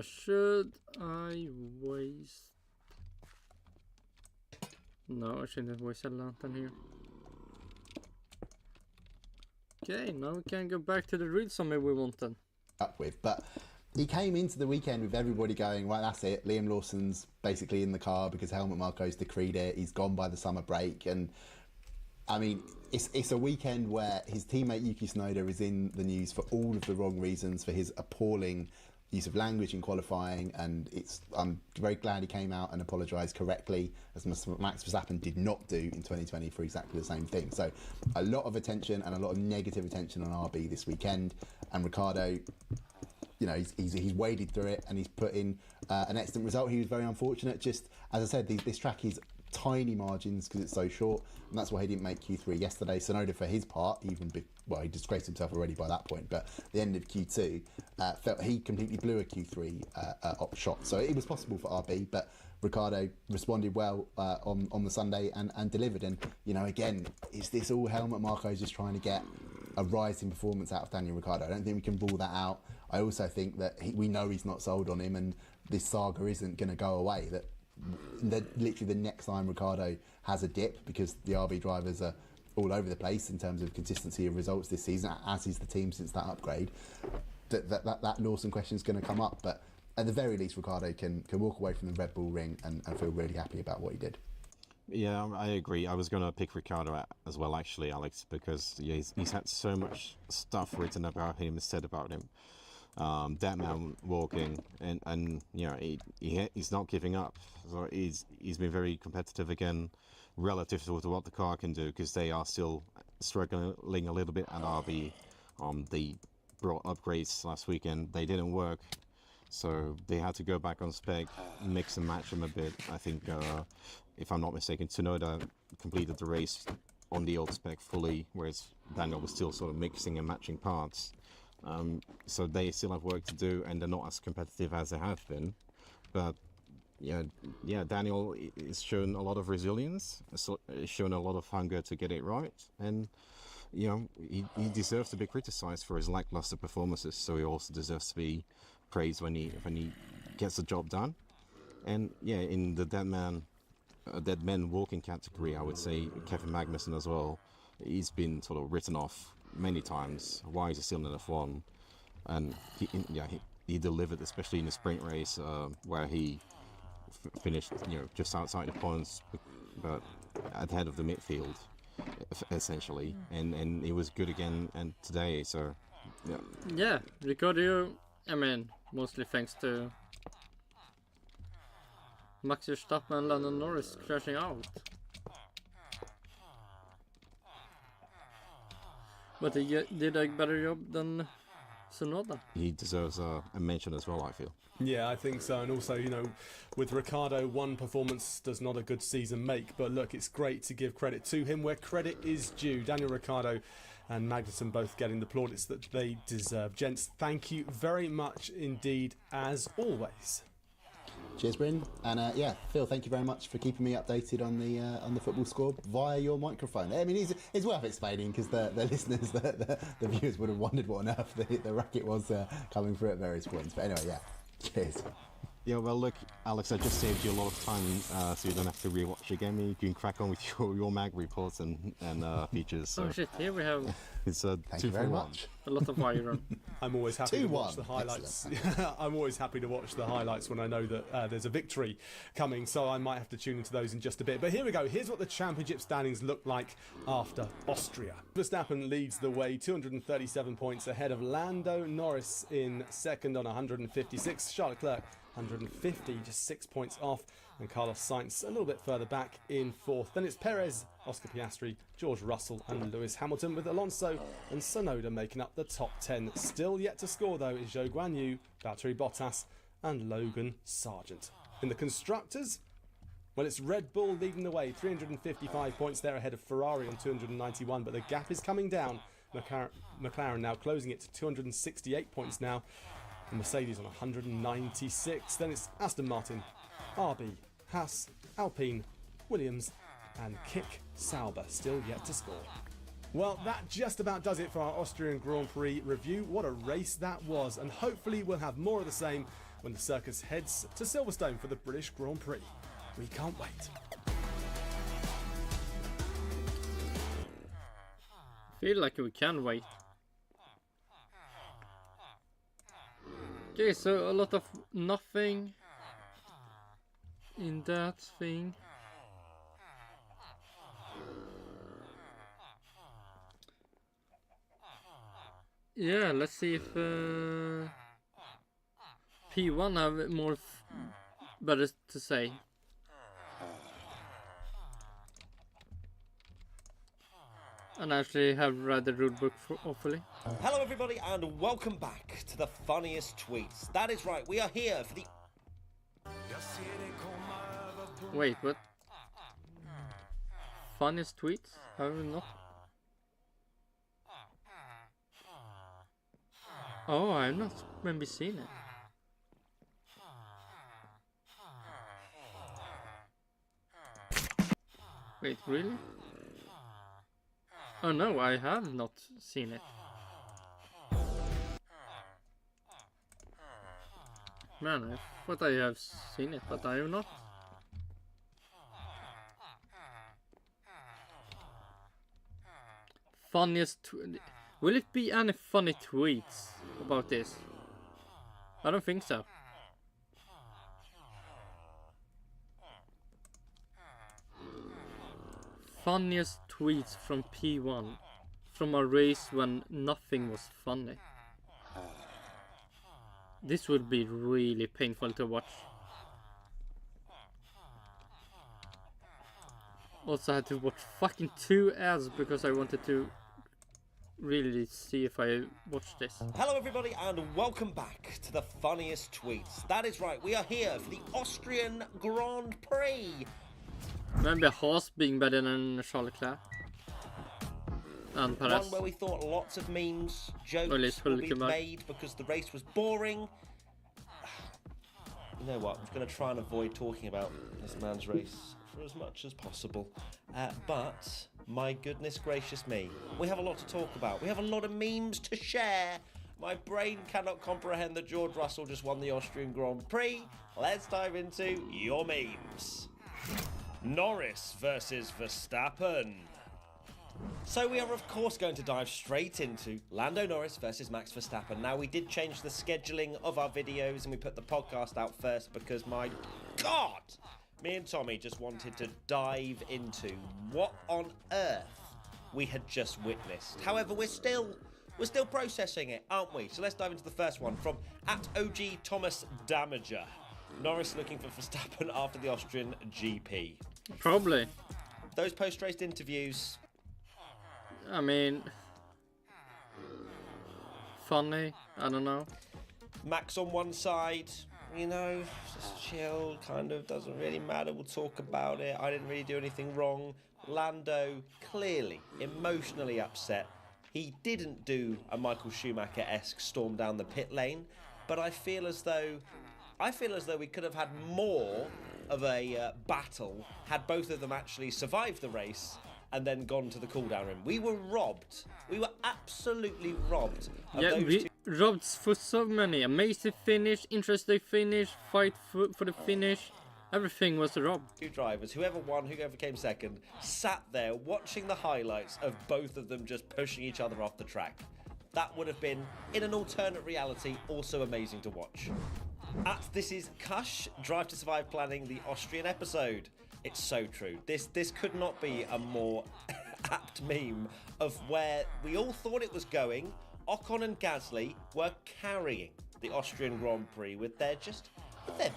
Should I waste? No, I shouldn't waste a lantern here. Okay, now we can go back to the real summit we wanted. Up with, but he came into the weekend with everybody going, right, that's it. Liam Lawson's basically in the car because Helmut Marko's decreed it. He's gone by the summer break, and I mean, it's a weekend where his teammate Yuki Tsunoda is in the news for all of the wrong reasons, for his appalling use of language in qualifying, and I'm very glad he came out and apologised correctly, as Max Verstappen did not do in 2020 for exactly the same thing. So a lot of attention and a lot of negative attention on RB this weekend, and Ricciardo, you know, he's waded through it and he's put in an excellent result. He was very unfortunate. Just as I said, this track is tiny margins because it's so short, and that's why he didn't make Q3 yesterday. Sonoda, for his part, he disgraced himself already by that point, but the end of Q2 felt he completely blew a Q3 op shot, so it was possible for RB, but Ricciardo responded well on the Sunday and delivered. And you know, again, is this all Helmut Marko just trying to get a rise in performance out of Daniel Ricciardo? I don't think we can rule that out. I also think that we know he's not sold on him, and this saga isn't going to go away. That literally the next time Ricciardo has a dip, because the RB drivers are all over the place in terms of consistency of results this season, as is the team since that upgrade, that Lawson question is going to come up. But at the very least, Ricciardo can walk away from the Red Bull ring and feel really happy about what he did. Yeah, I agree. I was going to pick Ricciardo as well, actually, Alex, because he's had so much stuff written about him, said about him. That man walking, and you know, he's not giving up. So he's been very competitive again, relative to what the car can do, because they are still struggling a little bit at RB. They brought upgrades last weekend. They didn't work, so they had to go back on spec, mix and match them a bit. I think, if I'm not mistaken, Tsunoda completed the race on the old spec fully, whereas Daniel was still sort of mixing and matching parts. So they still have work to do, and they're not as competitive as they have been. But yeah, Daniel has shown a lot of resilience, has shown a lot of hunger to get it right, and you know, he deserves to be criticised for his lackluster performances. So he also deserves to be praised when he gets the job done. And yeah, in the dead men walking category, I would say Kevin Magnussen as well. He's been sort of written off many times. Why is he still in F1? And he delivered, especially in the sprint race where he finished, you know, just outside the points, but at the head of the midfield, essentially. And he was good again and today. So yeah, Ricciardo, I mean, mostly thanks to Max Verstappen and Lando Norris crashing out. But he did a better job than Tsunoda. He deserves a mention as well, I feel. Yeah, I think so. And also, you know, with Ricciardo, one performance does not a good season make. But look, it's great to give credit to him where credit is due. Daniel Ricciardo and Magnussen both getting the plaudits that they deserve. Gents, thank you very much indeed, as always. Cheers, Bryn. And yeah, Phil, thank you very much for keeping me updated on the football score via your microphone. I mean, it's worth explaining because the listeners, the viewers would have wondered what on earth the racket was coming through at various points. But anyway, yeah, cheers. Yeah, well, look, Alex, I just saved you a lot of time, so you don't have to rewatch again. You can crack on with your mag reports and features. So. Oh shit! Here we have. It's Thank you very much. A lot of fire. I'm always happy to watch the 2-1. highlights. I'm always happy to watch the highlights when I know that there's a victory coming, so I might have to tune into those in just a bit. But here we go. Here's what the championship standings look like after Austria. Verstappen leads the way, 237 points ahead of Lando Norris in second on 156. Charles Leclerc 150, just 6 points off, and Carlos Sainz a little bit further back in fourth. Then it's Perez, Oscar Piastri, George Russell and Lewis Hamilton, with Alonso and Tsunoda making up the top 10. Still yet to score though is Zhou Guanyu, Valtteri Bottas and Logan Sargent. In the constructors, well, it's Red Bull leading the way, 355 points there ahead of Ferrari on 291, but the gap is coming down. McLaren now closing it to 268 points now. And Mercedes on 196. Then it's Aston Martin, RB, Haas, Alpine, Williams and Kick Sauber still yet to score. Well, that just about does it for our Austrian Grand Prix review. What a race that was, and hopefully we'll have more of the same when the circus heads to Silverstone for the British Grand Prix. We can't wait. Feel like we can wait. Okay, so a lot of nothing in that thing. Yeah, let's see if P1 have more better to say. And actually have read the rulebook hopefully. Hello everybody and welcome back to the funniest tweets. That is right, we are here for the... Wait, what? Funniest tweets? Have we not? Oh, I've not maybe seen it. Wait, really? Oh no, I have not seen it. Man, I thought I have seen it, but I have not. Funniest... Will it be any funny tweets about this? I don't think so. Funniest tweets from P1 from a race when nothing was funny. This would be really painful to watch. Also had to watch fucking 2 ads because I wanted to really see if I watched this. Hello everybody and welcome back to the funniest tweets. That is right, we are here for the Austrian Grand Prix. Remember Haas being better than Charles Leclerc? And Perez. One where we thought lots of memes, jokes would be made because the race was boring. You know what, I'm going to try and avoid talking about this man's race for as much as possible. But, my goodness gracious me, we have a lot to talk about. We have a lot of memes to share. My brain cannot comprehend that George Russell just won the Austrian Grand Prix. Let's dive into your memes. Norris versus Verstappen. So we are of course going to dive straight into Lando Norris versus Max Verstappen. Now we did change the scheduling of our videos and we put the podcast out first because my God, me and Tommy just wanted to dive into what on earth we had just witnessed. However, we're still processing it, aren't we? So let's dive into the first one from @OG Thomas Damager. Norris looking for Verstappen after the Austrian GP. Probably. Those post-race interviews. I mean, funny, I don't know. Max on one side, you know, just chill, kind of, doesn't really matter, we'll talk about it, I didn't really do anything wrong. Lando, clearly, emotionally upset. He didn't do a Michael Schumacher-esque storm down the pit lane, but I feel as though we could have had more of a battle had both of them actually survived the race and then gone to the cool-down room. We were robbed. We were absolutely robbed. Robbed for so many. Amazing finish, interesting finish, fight for the finish. Everything was robbed. Two drivers, whoever won, whoever came second, sat there watching the highlights of both of them just pushing each other off the track. That would have been, in an alternate reality, also amazing to watch. This is Kush, Drive to Survive planning the Austrian episode. It's so true. This could not be a more apt meme of where we all thought it was going. Ocon and Gasly were carrying the Austrian Grand Prix with their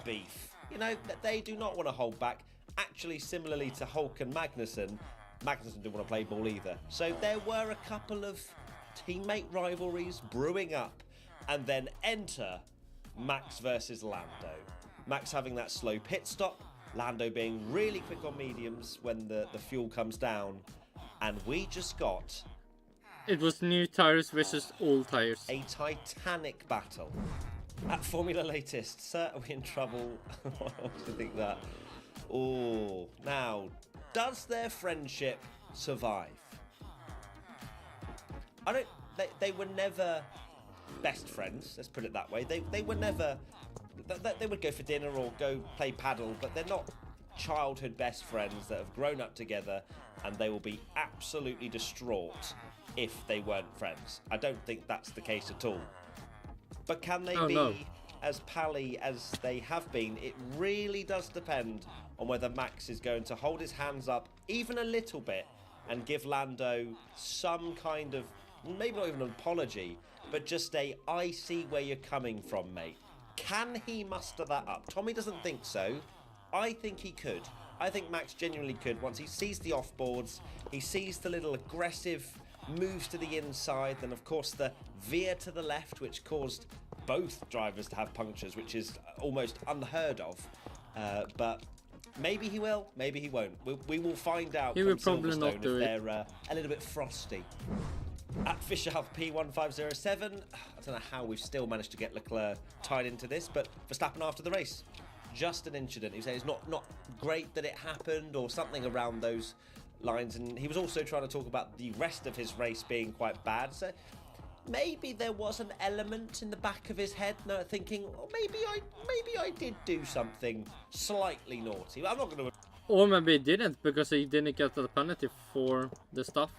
beef. You know, they do not want to hold back. Actually, similarly to Hulk and Magnussen didn't want to play ball either. So there were a couple of teammate rivalries brewing up, and then enter Max versus Lando. Max having that slow pit stop, Lando being really quick on mediums when the fuel comes down, and we just got... It was new tires versus old tires. A titanic battle. At Formula Latest, sir, are we in trouble? What do you think that? Oh, now, does their friendship survive? They were never best friends, let's put it that way. They were never they would go for dinner or go play paddle, but they're not childhood best friends that have grown up together, and they will be absolutely distraught if they weren't friends. I don't think that's the case at all. But can they be as pally as they have been? It really does depend on whether Max is going to hold his hands up even a little bit and give Lando some kind of, maybe not even an apology, but just I see where you're coming from, mate. Can he muster that up? Tommy doesn't think so. I think he could. I think Max genuinely could. Once he sees the offboards, he sees the little aggressive moves to the inside, then of course the veer to the left, which caused both drivers to have punctures, which is almost unheard of. But maybe he will, maybe he won't. We will find out. He will probably not do if it. they're a little bit frosty. At Fischerhoff P1507, I don't know how we've still managed to get Leclerc tied into this, but Verstappen after the race, just an incident. He said it's not great that it happened or something around those lines, and he was also trying to talk about the rest of his race being quite bad. So maybe there was an element in the back of his head now thinking, oh, maybe I did do something slightly naughty. I'm not going to. Or maybe he didn't because he didn't get the penalty for the stuff.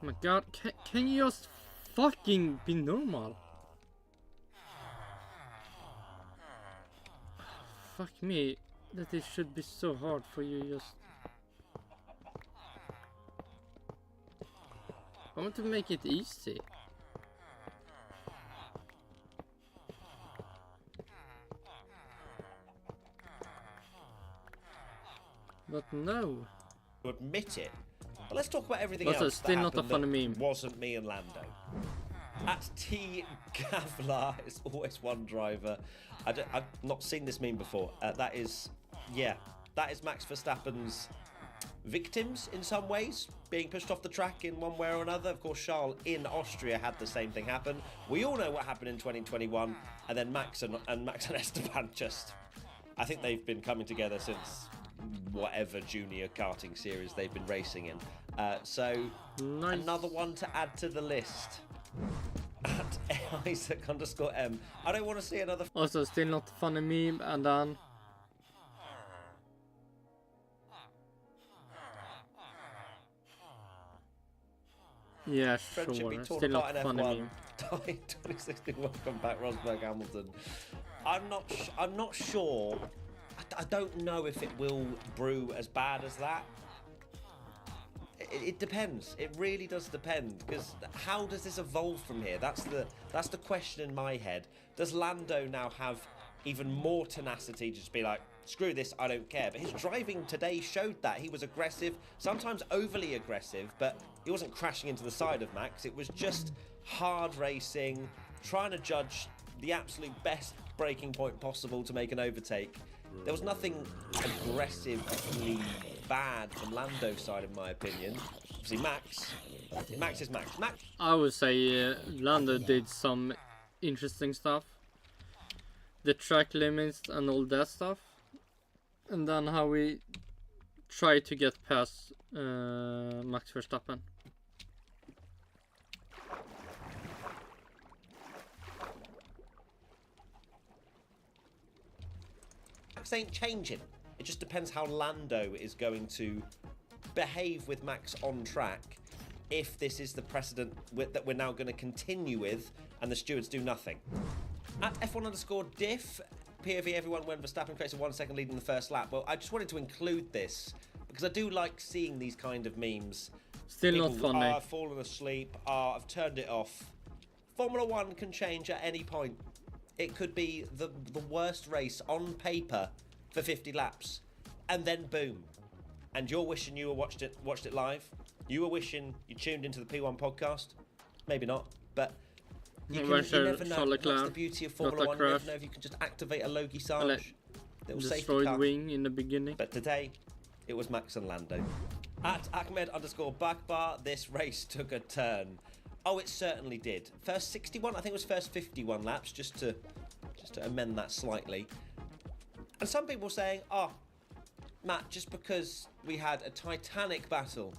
Oh my god, can you just fucking be normal? Fuck me, that it should be so hard for you just... I want to make it easy. But no. To admit it. But let's talk about everything Also, else still that not a happened funny that meme. wasn't me and Lando. At T Gavlar, it's always one driver. I've not seen this meme before. That is Max Verstappen's victims in some ways, being pushed off the track in one way or another. Of course, Charles in Austria had the same thing happen. We all know what happened in 2021, and then Max and Esteban just, I think they've been coming together since whatever junior karting series they've been racing in. So Nice. another one to add to the list. At Isaac_M. I don't want to see another. Also, still not a funny meme, and then... Yeah, Friendship be sure. torn Still apart not in funny F1. meme. 2016. Welcome back, Rosberg Hamilton. I'm not sure. I don't know if it will brew as bad as that. It depends. It really does depend, because how does this evolve from here? That's the question in my head. Does Lando now have even more tenacity to just be like, screw this, I don't care? But his driving today showed that. He was aggressive, sometimes overly aggressive, but he wasn't crashing into the side of Max. It was just hard racing, trying to judge the absolute best braking point possible to make an overtake. There was nothing aggressively bad from Lando's side, in my opinion. Obviously, Max is Max. I would say Lando did some interesting stuff. The track limits and all that stuff. And then how we try to get past Max Verstappen. Max ain't changing. It just depends how Lando is going to behave with Max on track, if this is the precedent that we're now going to continue with and the stewards do nothing. At F1_diff, POV everyone when Verstappen creates a 1 second lead in the first lap. Well, I just wanted to include this because I do like seeing these kind of memes. Still People, not funny. I've fallen asleep. I've turned it off. Formula One can change at any point. It could be the worst race on paper for 50 laps, and then boom, and you're wishing you watched it live. You were wishing you tuned into the P1 podcast. Maybe not, but you never know. That's the beauty of Formula One. You never know if you can just activate a Logie Sarge. Little safety Destroyed car. wing in the beginning. But today, it was Max and Lando. At Ahmed_Bakbar, this race took a turn. Oh, it certainly did. First 61, I think it was first 51 laps, just to amend that slightly. And some people saying, oh, Matt, just because we had a titanic battle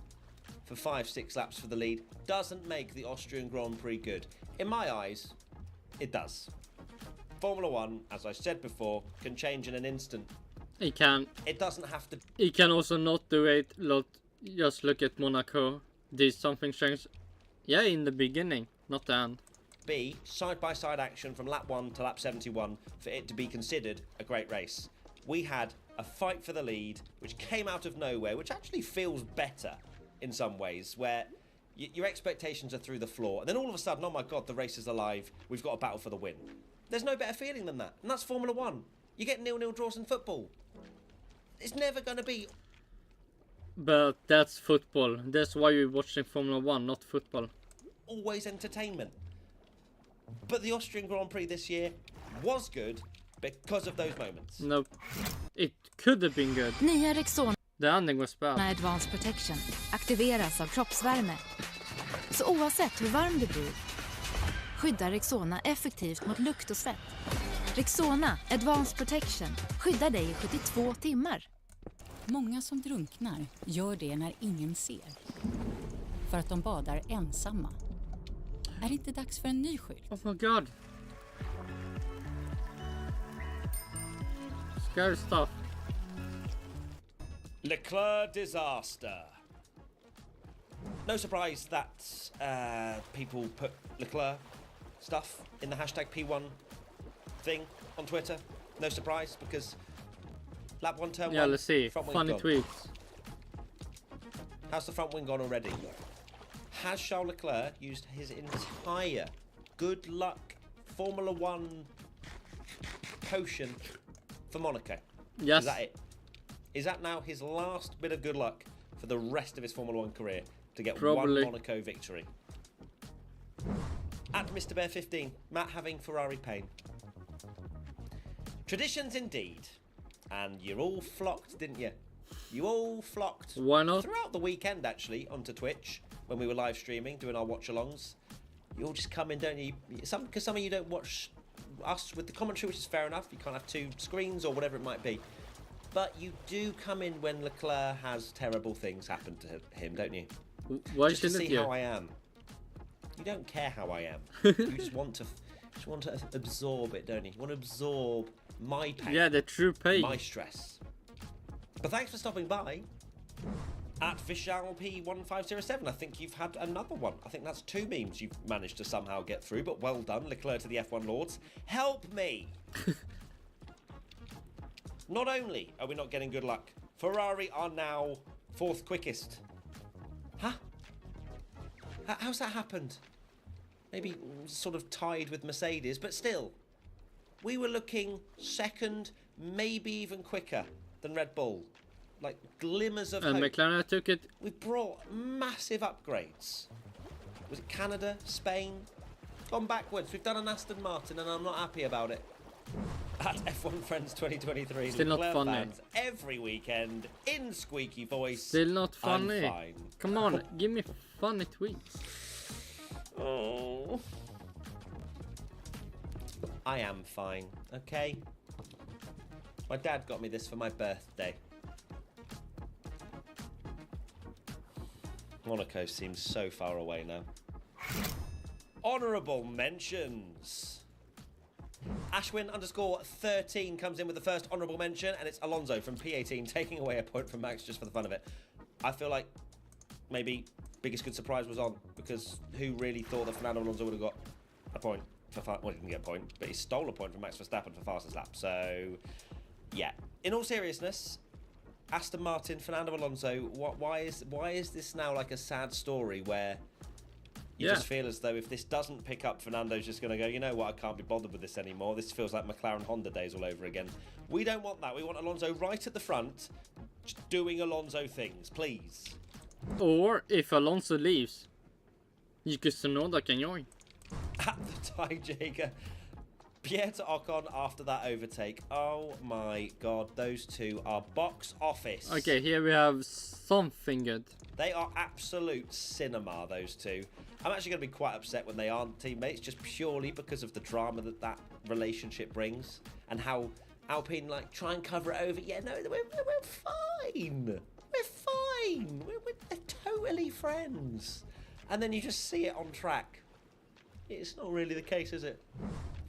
for 5-6 laps for the lead doesn't make the Austrian Grand Prix good. In my eyes, It does. Formula 1, as I said before, can change in an instant. It can. It doesn't have to. It can also not do it. Just look at Monaco. Did something change? Yeah, in the beginning, not the end. Be side-by-side action from lap 1 to lap 71 for it to be considered a great race. We had a fight for the lead, which came out of nowhere, which actually feels better in some ways, where your expectations are through the floor, and then all of a sudden, oh my god, the race is alive, we've got a battle for the win. There's no better feeling than that, and that's Formula 1. You get 0-0 draws in football. It's never going to be... But that's football. That's why we're watching Formula 1, not football. Always entertainment. But the Austrian Grand Prix this year was good because of those moments. Nope. It could have been good. Nya Rexona The ending was bad. Advanced Protection aktiveras av kroppsvärme. Så oavsett hur varm det blir skyddar Rexona effektivt mot lukt och svett. Rexona Advanced Protection skyddar dig i 72 timmar. Många som drunknar gör det när ingen ser. För att de badar ensamma. Är det inte dags för en ny skylt? Oh my god. Scary stuff. Leclerc disaster. No surprise that people put Leclerc stuff in the hashtag P1 thing on Twitter. No surprise, because lap 1, turn 1. Yeah, let's see. Front wing Funny gone. tweets. How's the front wing gone already? Has Charles Leclerc used his entire good luck Formula 1 potion for Monaco? Yes. Is that it? Is that now his last bit of good luck for the rest of his Formula 1 career to get Probably. one Monaco victory? At Mr. Bear 15, Matt having Ferrari pain. Traditions indeed. And you all flocked, didn't you? You all flocked. Why not? Throughout the weekend, actually, onto Twitch, when we were live streaming, doing our watch-alongs. You all just come in, don't you? Because some of you don't watch us with the commentary, which is fair enough. You can't have two screens or whatever it might be. But you do come in when Leclerc has terrible things happen to him, don't you? Why Just to shouldn't see you? how I am. You don't care how I am. You just want to absorb it, don't you? You want to absorb my pain. Yeah, the true pain. My stress. But thanks for stopping by. At FishalP1507, I think you've had another one. I think that's 2 memes you've managed to somehow get through, but well done, Leclerc to the F1 Lords. Help me! Not only are we not getting good luck, Ferrari are now 4th quickest. Huh? How's that happened? Maybe sort of tied with Mercedes, but still. We were looking 2nd, maybe even quicker than Red Bull. Like glimmers of And hope. McLaren took it. We've brought massive upgrades. Was it Canada, Spain? Gone backwards. We've done an Aston Martin and I'm not happy about it. At F1 Friends 2023, Still not Leclerc funny. fans every weekend in squeaky voice. Still not funny. I'm fine. Come on, give me funny tweets. Oh. I am fine, okay? My dad got me this for my birthday. Monaco seems so far away now. Honourable mentions. Ashwin_13 comes in with the first honourable mention, and it's Alonso from P18 taking away a point from Max just for the fun of it. I feel like maybe biggest good surprise was on, because who really thought that Fernando Alonso would have got a point for well, he didn't get a point, but he stole a point from Max Verstappen for fastest lap. So yeah, in all seriousness, Aston Martin, Fernando Alonso, why is this now like a sad story where you just feel as though if this doesn't pick up, Fernando's just going to go, you know what, I can't be bothered with this anymore. This feels like McLaren Honda days all over again. We don't want that. We want Alonso right at the front, just doing Alonso things, please. Or if Alonso leaves, Yuki Tsunoda can join. At the tie, Jager. Pierre to Ocon after that overtake. Oh my god, those two are box office. Okay, here we have something good. They are absolute cinema, those two. I'm actually going to be quite upset when they aren't teammates, just purely because of the drama that relationship brings, and how Alpine like try and cover it over. Yeah, no, we're fine. We're fine. We're totally friends. And then you just see it on track. It's not really the case, is it?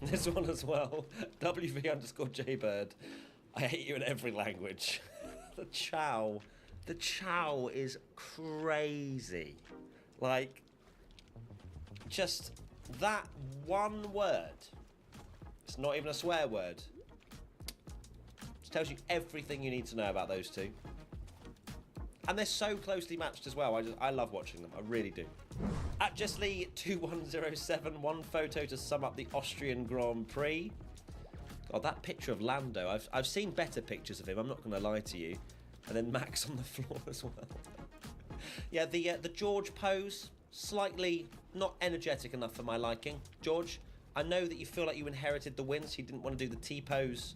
This one as well. WV_Jaybird. I hate you in every language. The chow. The chow is crazy. Like, just that one word. It's not even a swear word. It tells you everything you need to know about those two. And they're so closely matched as well. I love watching them. I really do. At Justly2107, one photo to sum up the Austrian Grand Prix. God, that picture of Lando. I've seen better pictures of him. I'm not going to lie to you. And then Max on the floor as well. Yeah, the George pose, slightly not energetic enough for my liking. George, I know that you feel like you inherited the win, so you didn't want to do the T-pose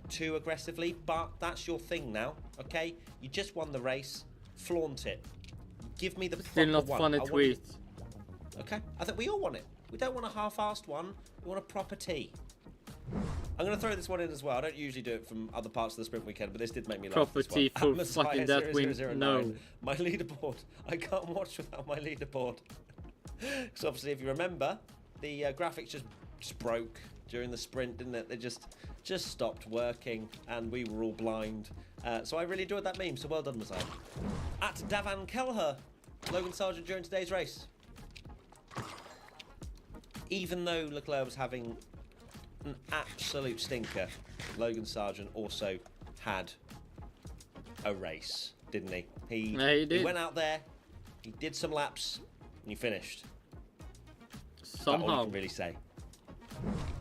too aggressively, but that's your thing now, okay? You just won the race. Flaunt it. Give me the Still not one. funny tweet. Okay, I think we all want it. We don't want a half-assed one. We want a proper T. I'm going to throw this one in as well. I don't usually do it from other parts of the sprint weekend, but this did make me laugh. Proper T for fucking that win. No. My leaderboard. I can't watch without my leaderboard. Because obviously, if you remember, the graphics just broke during the sprint, didn't it? They just stopped working, and we were all blind. So I really enjoyed that meme, so well done, Masai. At Davan Kelher, Logan Sargent during today's race. Even though Leclerc was having an absolute stinker, Logan Sargent also had a race, didn't he? He did. He went out there, he did some laps, and he finished. That's all Somehow. you can really say.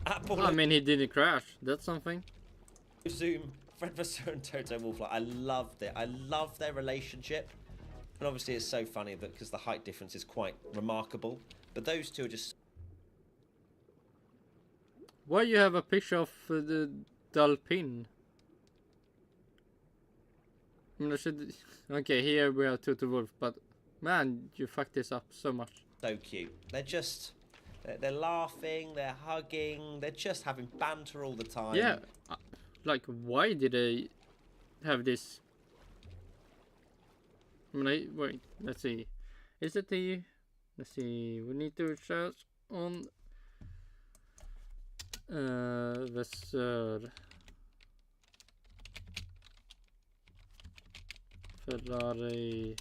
I mean, he didn't crash. That's something. Zoom, Fred Vasseur and Toto Wolff. I loved it. I love their relationship. And obviously it's so funny that because the height difference is quite remarkable. But those two are just... Why you have a picture of the Alpine? I mean, I should... Okay, here we have Toto Wolff, but man, you fucked this up so much. So cute. They're just... They're laughing, they're hugging, they're just having banter all the time. Yeah, like why did they have this? I mean, wait, let's see. Is it the? Let's see. We need to search on Vasseur, Ferrari.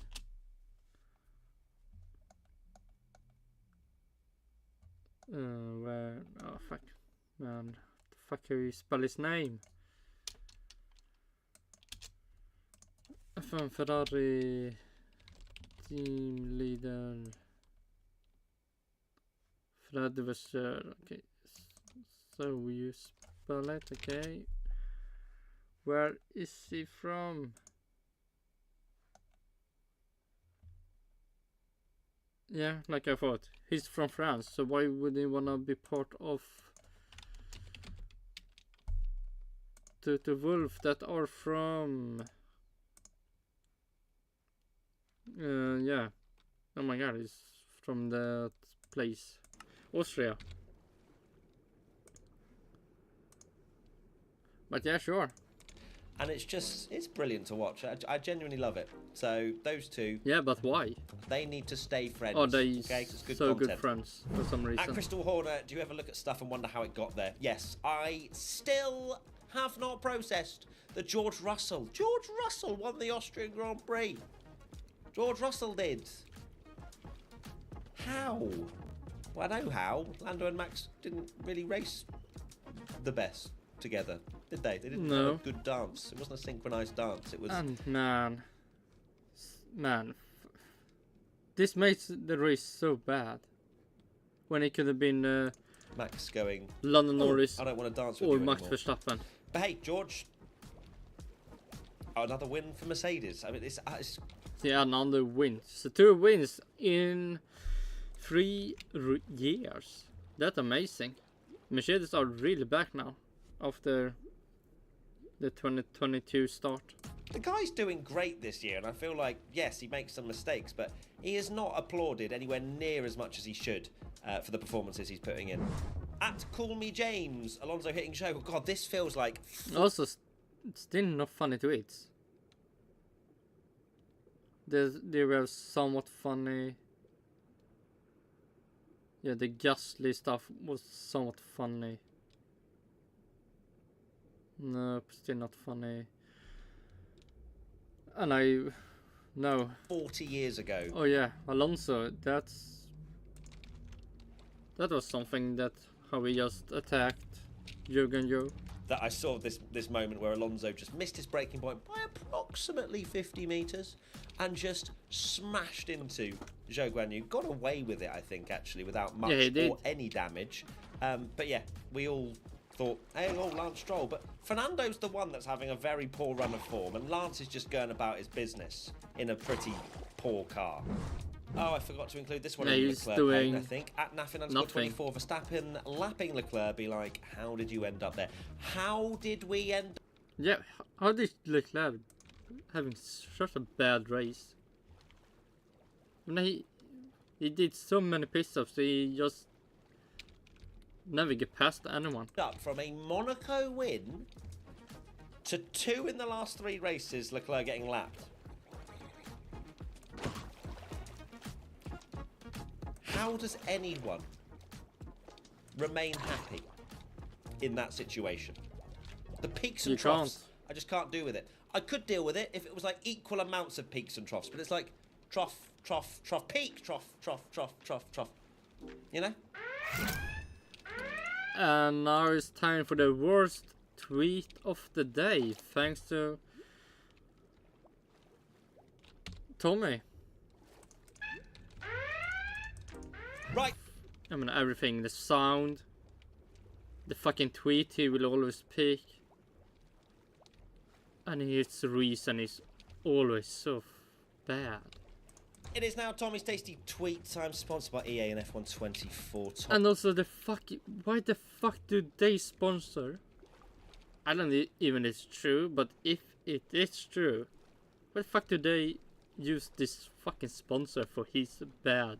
Where? Oh fuck, man! The fuck, how you spell his name? From Ferrari team leader Fred Vasseur. Okay, so you spell it. Okay, where is he from? Yeah, like I thought. He's from France, so why would he wanna be part of the Wolf that are from yeah. Oh my god, he's from that place. Austria. But yeah, sure. And it's brilliant to watch. I genuinely love it. So those two, Yeah, but why? they need to stay friends. Are they okay? 'Cause it's good so content. good friends for some At reason? Crystal Horner, do you ever look at stuff and wonder how it got there? Yes, I still have not processed that George Russell won the Austrian Grand Prix. George Russell did. How? Well, I know how. Lando and Max didn't really race the best together, did they? They didn't No. have a good dance. It wasn't a synchronized dance. It was... And man, this makes the race so bad. When it could have been Max going, London Norris I don't want to dance with or you Max anymore. Verstappen. But hey, George, another win for Mercedes. I mean, it's Yeah, another win. So 2 wins in 3 years. That's amazing. Mercedes are really back now after the 2022 start. the guy's doing great this year, and I feel like, yes, he makes some mistakes, but he is not applauded anywhere near as much as he should for the performances he's putting in. At Call Me James, Alonso hitting show. God, this feels like... Also, still not funny tweets. They were somewhat funny. Yeah, the Gasly stuff was somewhat funny. No, still not funny. And no. 40 years ago. Oh yeah, Alonso, that was something that how we just attacked Jürgen Joe. That I saw this moment where Alonso just missed his braking point by approximately 50 metres and just smashed into Zhou Guanyu. Got away with it, I think, actually, without much or any damage. But yeah, we all thought, hey, Lance Stroll. But Fernando's the one that's having a very poor run of form, and Lance is just going about his business in a pretty poor car. Oh, I forgot to include this one in he's Leclerc doing I think. At Naffin_24, Verstappen lapping Leclerc, be like, how did you end up there? How did we end up? Yeah, how did Leclerc having such a bad race? I mean, he did so many pit stops, he just never get past anyone. Up from a Monaco win to 2 in the last 3 races, Leclerc getting lapped. How does anyone remain happy in that situation? The peaks and troughs, I just can't deal with it. I could deal with it if it was like equal amounts of peaks and troughs, but it's like trough, trough, trough, peak, trough, trough, trough, trough, trough. You know? And now it's time for the worst tweet of the day, thanks to Tommy. Right. I mean, everything, the sound, the fucking tweet he will always pick, and his reason is always so bad. It is now Tommy's Tasty Tweet Time, sponsored by EA and F124. And also why the fuck do they sponsor? I don't even it's true, but if it is true, why the fuck do they use this fucking sponsor for his bad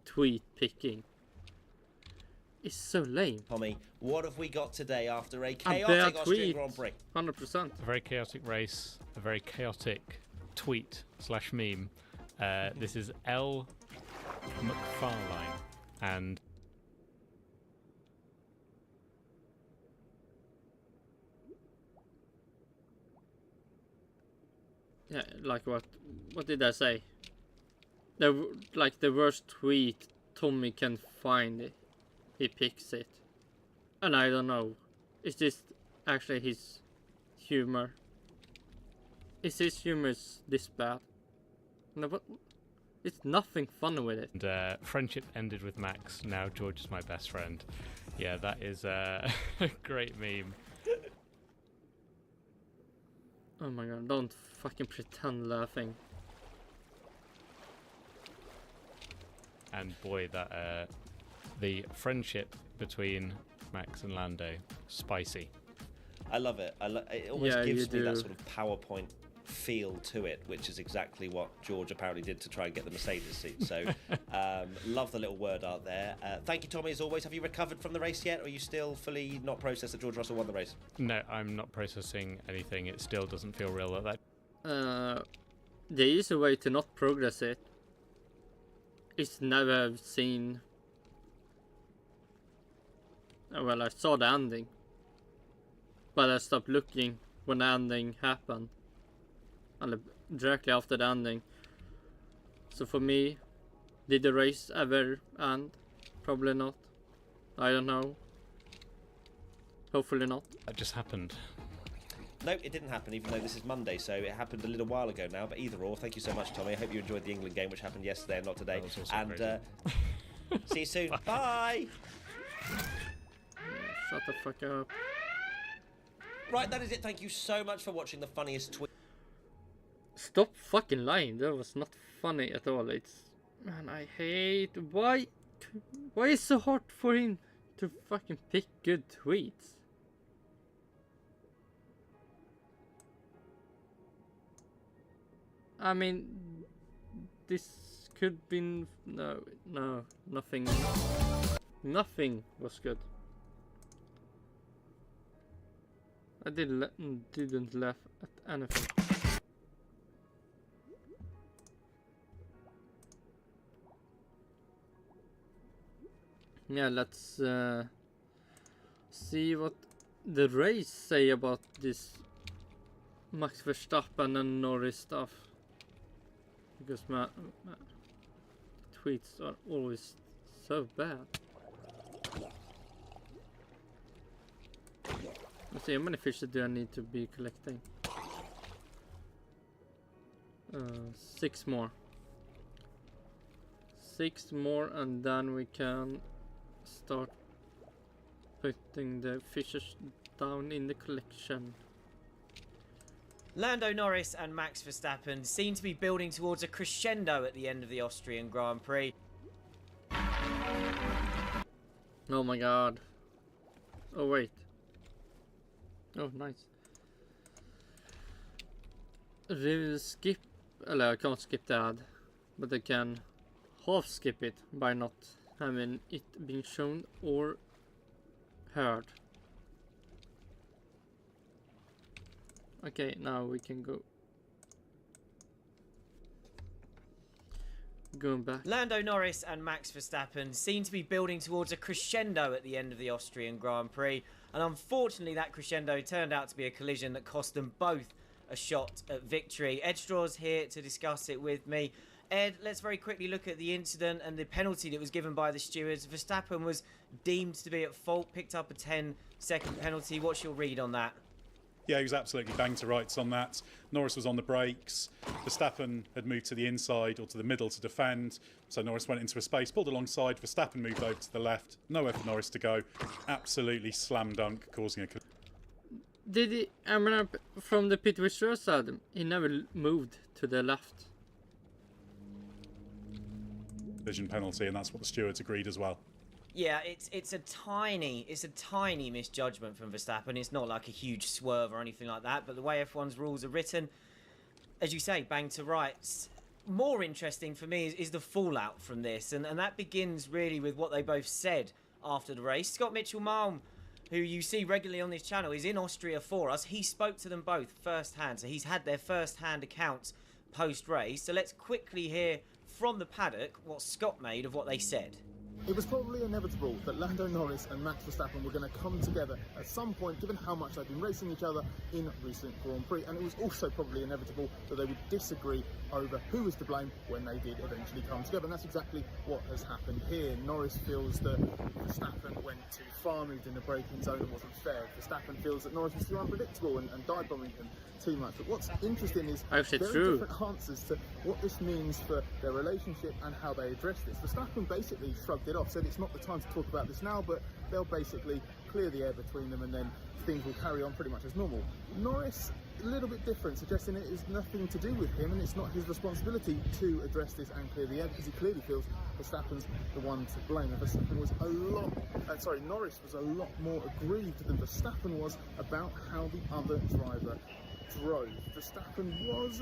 tweet picking? It's so lame. Tommy, what have we got today after a chaotic Austrian Grand Prix? 100%. A very chaotic race, a very chaotic tweet / meme. This is L. McFarlane, and yeah, like what did I say? The worst tweet Tommy can find, he picks it. And I don't know, is this actually his humor? Is his humor this bad? No, but it's nothing fun with it. And friendship ended with Max. Now George is my best friend. Yeah, that is a great meme. Oh my god, don't fucking pretend laughing. And boy, that the friendship between Max and Lando, spicy. I love it. It almost gives me that sort of PowerPoint feel to it, which is exactly what George apparently did to try and get the Mercedes seat. So love the little word art there. Thank you, Tommy, as always. Have you recovered from the race yet, or are you still fully not processed that George Russell won the race? No, I'm not processing anything. It still doesn't feel real like that. The easy way to not progress it is never seen. Well, I saw the ending, but I stopped looking when the ending happened, and directly after the ending. So for me, did the race ever end? Probably not. I don't know. Hopefully not. That just happened. No, it didn't happen, even though this is Monday, so it happened a little while ago now. But either or, thank you so much, Tommy. I hope you enjoyed the England game, which happened yesterday and not today. And see you soon. Bye. Shut the fuck up. Right, that is it. Thank you so much for watching the funniest tweet. Stop fucking lying. That was not funny at all. Man, I hate. Why is it so hard for him to fucking pick good tweets? I mean, this could be no, nothing was good. I didn't laugh at anything. Yeah, let's see what the race say about this Max Verstappen and Norris stuff. Because my tweets are always so bad. Let's see, how many fish do I need to be collecting? 6 more. 6 more, and then we can start putting the fishes down in the collection. Lando Norris and Max Verstappen seem to be building towards a crescendo at the end of the Austrian Grand Prix. Oh my god. Oh wait. Oh nice. Skip, eller I can't skip the ad, but I can half skip it by not having it being shown or heard. Okay, now we can go. Going back. Lando Norris and Max Verstappen seem to be building towards a crescendo at the end of the Austrian Grand Prix, and unfortunately that crescendo turned out to be a collision that cost them both a shot at victory. Ed Straw's here to discuss it with me. Ed, let's very quickly look at the incident and the penalty that was given by the stewards. Verstappen was deemed to be at fault, picked up a 10-second penalty. What's your read on that? Yeah, he was absolutely banged to rights on that. Norris was on the brakes. Verstappen had moved to the inside or to the middle to defend. So Norris went into a space, pulled alongside. Verstappen moved over to the left. Nowhere for Norris to go. Absolutely slam dunk, causing a Did he, I mean, from the pit visual side, he never moved to the left. collision penalty, and that's what the stewards agreed as well. Yeah, it's a tiny misjudgment from Verstappen. It's not like a huge swerve or anything like that, but the way F1's rules are written, as you say, bang to rights. More interesting for me is the fallout from this, and that begins really with what they both said after the race. Scott Mitchell-Malm, who you see regularly on this channel, is in Austria for us. He spoke to them both firsthand, so he's had their first-hand accounts post-race. So let's quickly hear from the paddock what Scott made of what they said. It was probably inevitable that Lando Norris and Max Verstappen were going to come together at some point, given how much they've been racing each other in recent Grand Prix, and it was also probably inevitable that they would disagree over who was to blame when they did eventually come together, and that's exactly what has happened here. Norris feels that Verstappen went too far, moved in the braking zone and wasn't fair. Verstappen feels that Norris was too unpredictable and dive-bombing him too much. But what's interesting is very different answers to what this means for their relationship and how they address this. Verstappen basically shrugged it off, said it's not the time to talk about this now, but they'll basically clear the air between them and then things will carry on pretty much as normal. Norris, a little bit different, suggesting it is nothing to do with him and it's not his responsibility to address this and clear the air, because he clearly feels Verstappen's the one to blame. And Verstappen was Norris was a lot more aggrieved than Verstappen was about how the other driver drove. Verstappen was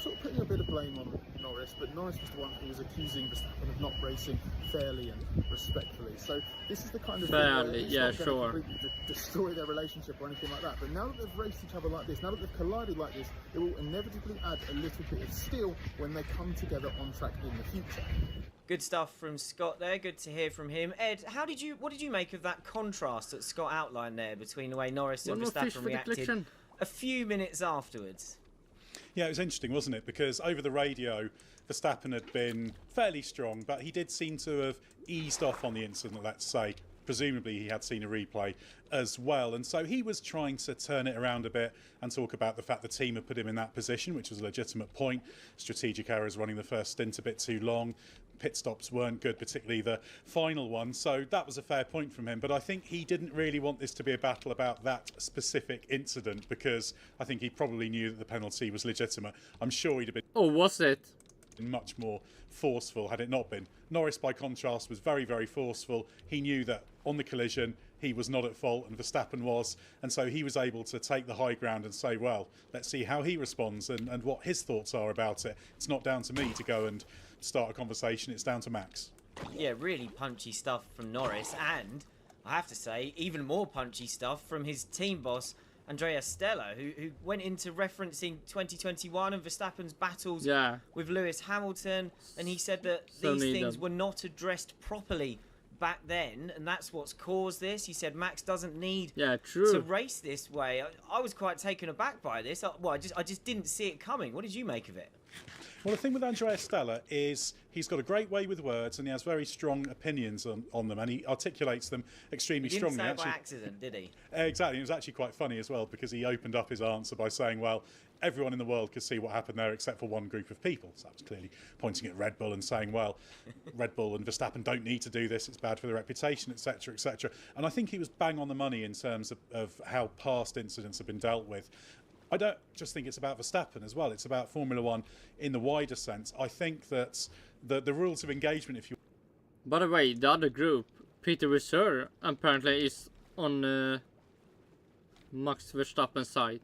sort of putting a bit of blame on Norris, but Norris was the one who was accusing Verstappen of not racing fairly and respectfully. So this is the kind of fairly, thing where it's not going to completely destroy their relationship or anything like that. But now that they've raced each other like this, now that they've collided like this, it will inevitably add a little bit of steel when they come together on track in the future. Good stuff from Scott there. Good to hear from him. Ed, what did you make of that contrast that Scott outlined there between the way Norris and Verstappen reacted a few minutes afterwards? Yeah, it was interesting, wasn't it? Because over the radio, Verstappen had been fairly strong, but he did seem to have eased off on the incident, let's say. Presumably he had seen a replay as well. And so he was trying to turn it around a bit and talk about the fact the team had put him in that position, which was a legitimate point. Strategic errors, running the first stint a bit too long. Pit stops weren't good, particularly the final one. So that was a fair point from him. But I think he didn't really want this to be a battle about that specific incident, because I think he probably knew that the penalty was legitimate. I'm sure he'd have been... Oh, was it? ...much more forceful had it not been. Norris, by contrast, was very, very forceful. He knew that on the collision he was not at fault and Verstappen was, and so he was able to take the high ground and say, well, let's see how he responds and what his thoughts are about it. It's not down to me to go and start a conversation, it's down to Max. Yeah, really punchy stuff from Norris, and I have to say, even more punchy stuff from his team boss, Andrea Stella, who went into referencing 2021 and Verstappen's battles with Lewis Hamilton, and he said that these things were not addressed properly back then, and that's what's caused this. He said Max doesn't need true. to race this way. I was quite taken aback by this. I just didn't see it coming. What did you make of it? Well, the thing with Andrea Stella is he's got a great way with words, and he has very strong opinions on them, and he articulates them extremely strongly. He didn't say it by accident, did he? Exactly. It was actually quite funny as well, because he opened up his answer by saying, well, everyone in the world could see what happened there except for one group of people. So that was clearly pointing at Red Bull and saying, well, Red Bull and Verstappen don't need to do this, it's bad for their reputation, etc., etc. And I think he was bang on the money in terms of how past incidents have been dealt with. I don't just think it's about Verstappen as well, it's about Formula One in the wider sense. I think that the rules of engagement, if you... By the way, the other group, Peter Reser, apparently is on Max Verstappen's side.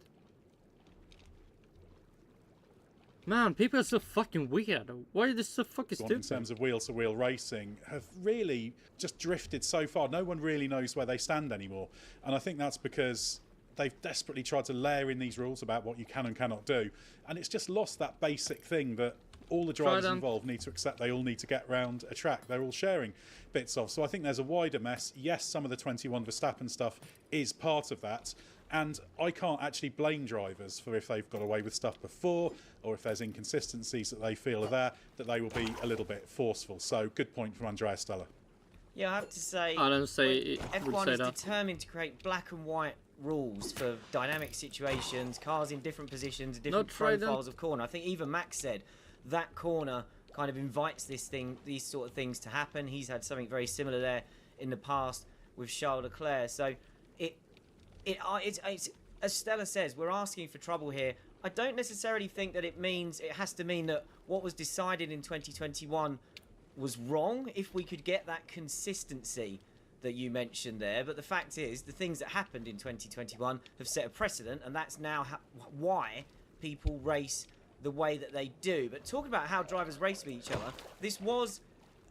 Man, people are so fucking weird. Why are they so fucking stupid? In terms of wheel-to-wheel racing, have really just drifted so far. No one really knows where they stand anymore. And I think that's because they've desperately tried to layer in these rules about what you can and cannot do. And it's just lost that basic thing that all the drivers involved need to accept. They all need to get round a track. They're all sharing bits of. So I think there's a wider mess. Yes, some of the 21 Verstappen stuff is part of that. And I can't actually blame drivers for if they've got away with stuff before, or if there's inconsistencies that they feel are there, that they will be a little bit forceful. So good point from Andrea Stella. Yeah, I have to say, I don't say F1 is determined to create black and white rules for dynamic situations, cars in different positions, different profiles of corner. I think even Max said that corner kind of invites these sort of things to happen. He's had something very similar there in the past with Charles Leclerc. So it's as Stella says, we're asking for trouble here. I don't necessarily think that it has to mean that what was decided in 2021 was wrong, if we could get that consistency that you mentioned there. But the fact is, the things that happened in 2021 have set a precedent, and that's now why people race the way that they do. But talking about how drivers race with each other, this was,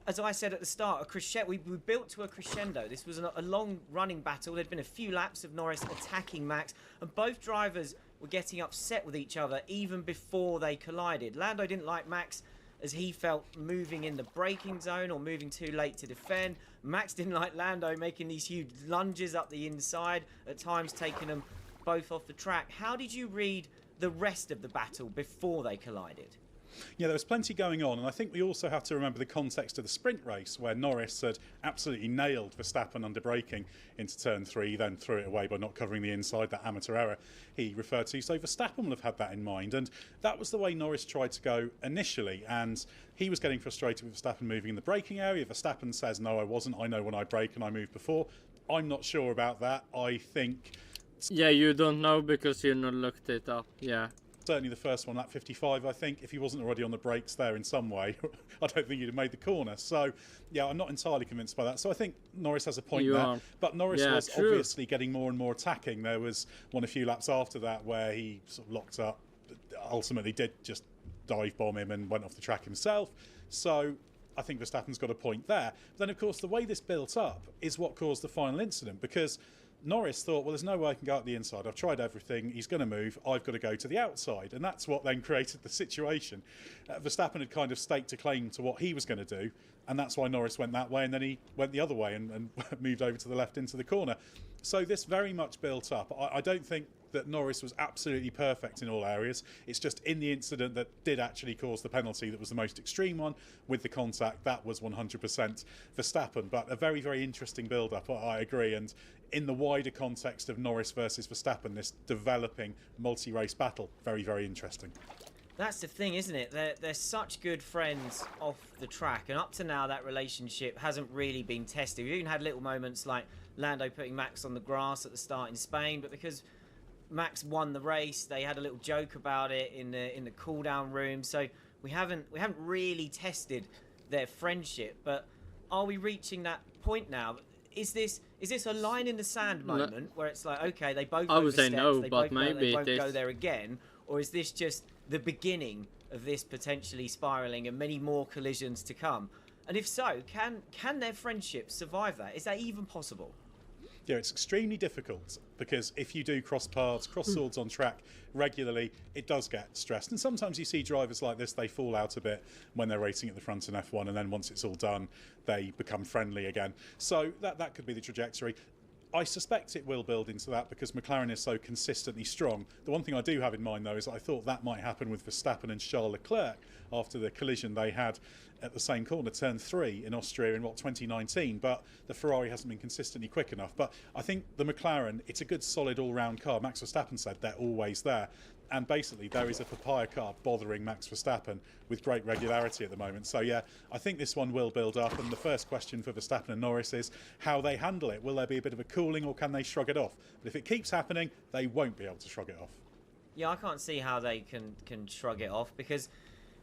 as I said at the start, a crescendo. We built to a crescendo. This was a long-running battle. There'd been a few laps of Norris attacking Max, and both drivers were getting upset with each other even before they collided. Lando didn't like Max as he felt moving in the braking zone or moving too late to defend. Max didn't like Lando making these huge lunges up the inside, at times taking them both off the track. How did you read the rest of the battle before they collided? Yeah, there was plenty going on, and I think we also have to remember the context of the sprint race, where Norris had absolutely nailed Verstappen under braking into turn 3, then threw it away by not covering the inside, that amateur error he referred to. So Verstappen will have had that in mind, and that was the way Norris tried to go initially, and he was getting frustrated with Verstappen moving in the braking area. Verstappen says, no, I wasn't, I know when I brake and I moved before. I'm not sure about that. I think... Yeah, you don't know because you not looked it up, yeah. Certainly the first one, lap 55, I think, if he wasn't already on the brakes there in some way, I don't think he'd have made the corner. So, yeah, I'm not entirely convinced by that. So I think Norris has a point there. But Norris was obviously getting more and more attacking. There was a few laps after that where he sort of locked up, ultimately did just dive bomb him and went off the track himself. So I think Verstappen's got a point there. But then, of course, the way this built up is what caused the final incident, because Norris thought, well, there's no way I can go up the inside. I've tried everything. He's going to move. I've got to go to the outside. And that's what then created the situation. Verstappen had kind of staked a claim to what he was going to do. And that's why Norris went that way. And then he went the other way and moved over to the left into the corner. So this very much built up. I don't think that Norris was absolutely perfect in all areas. It's just in the incident that did actually cause the penalty that was the most extreme one with the contact, that was 100% Verstappen. But a very, very interesting build-up, I agree. And in the wider context of Norris versus Verstappen, this developing multi-race battle, very, very interesting. That's the thing, isn't it? They're such good friends off the track, and up to now that relationship hasn't really been tested. We've even had little moments like Lando putting Max on the grass at the start in Spain, but because Max won the race, they had a little joke about it in the cool down room. So we haven't really tested their friendship. But are we reaching that point now? Is this a line in the sand moment where it's like, okay, they both I would say steps, no, they but both know maybe they won't it go is. there again, or is this just the beginning of this potentially spiraling and many more collisions to come? And if so, can their friendship survive that? Is that even possible? Yeah, it's extremely difficult because if you do cross paths, cross swords on track regularly, it does get stressed. And sometimes you see drivers like this, they fall out a bit when they're racing at the front in F1, and then once it's all done, they become friendly again. So that could be the trajectory. I suspect it will build into that because McLaren is so consistently strong. The one thing I do have in mind, though, is I thought that might happen with Verstappen and Charles Leclerc after the collision they had at the same corner, turn 3 in Austria in 2019, but the Ferrari hasn't been consistently quick enough. But I think the McLaren, it's a good solid all-round car. Max Verstappen said they're always there, and basically there is a papaya car bothering Max Verstappen with great regularity at the moment. So yeah, I think this one will build up, and the first question for Verstappen and Norris is how they handle it. Will there be a bit of a cooling, or can they shrug it off? But if it keeps happening, they won't be able to shrug it off. Yeah, I can't see how they can shrug it off, because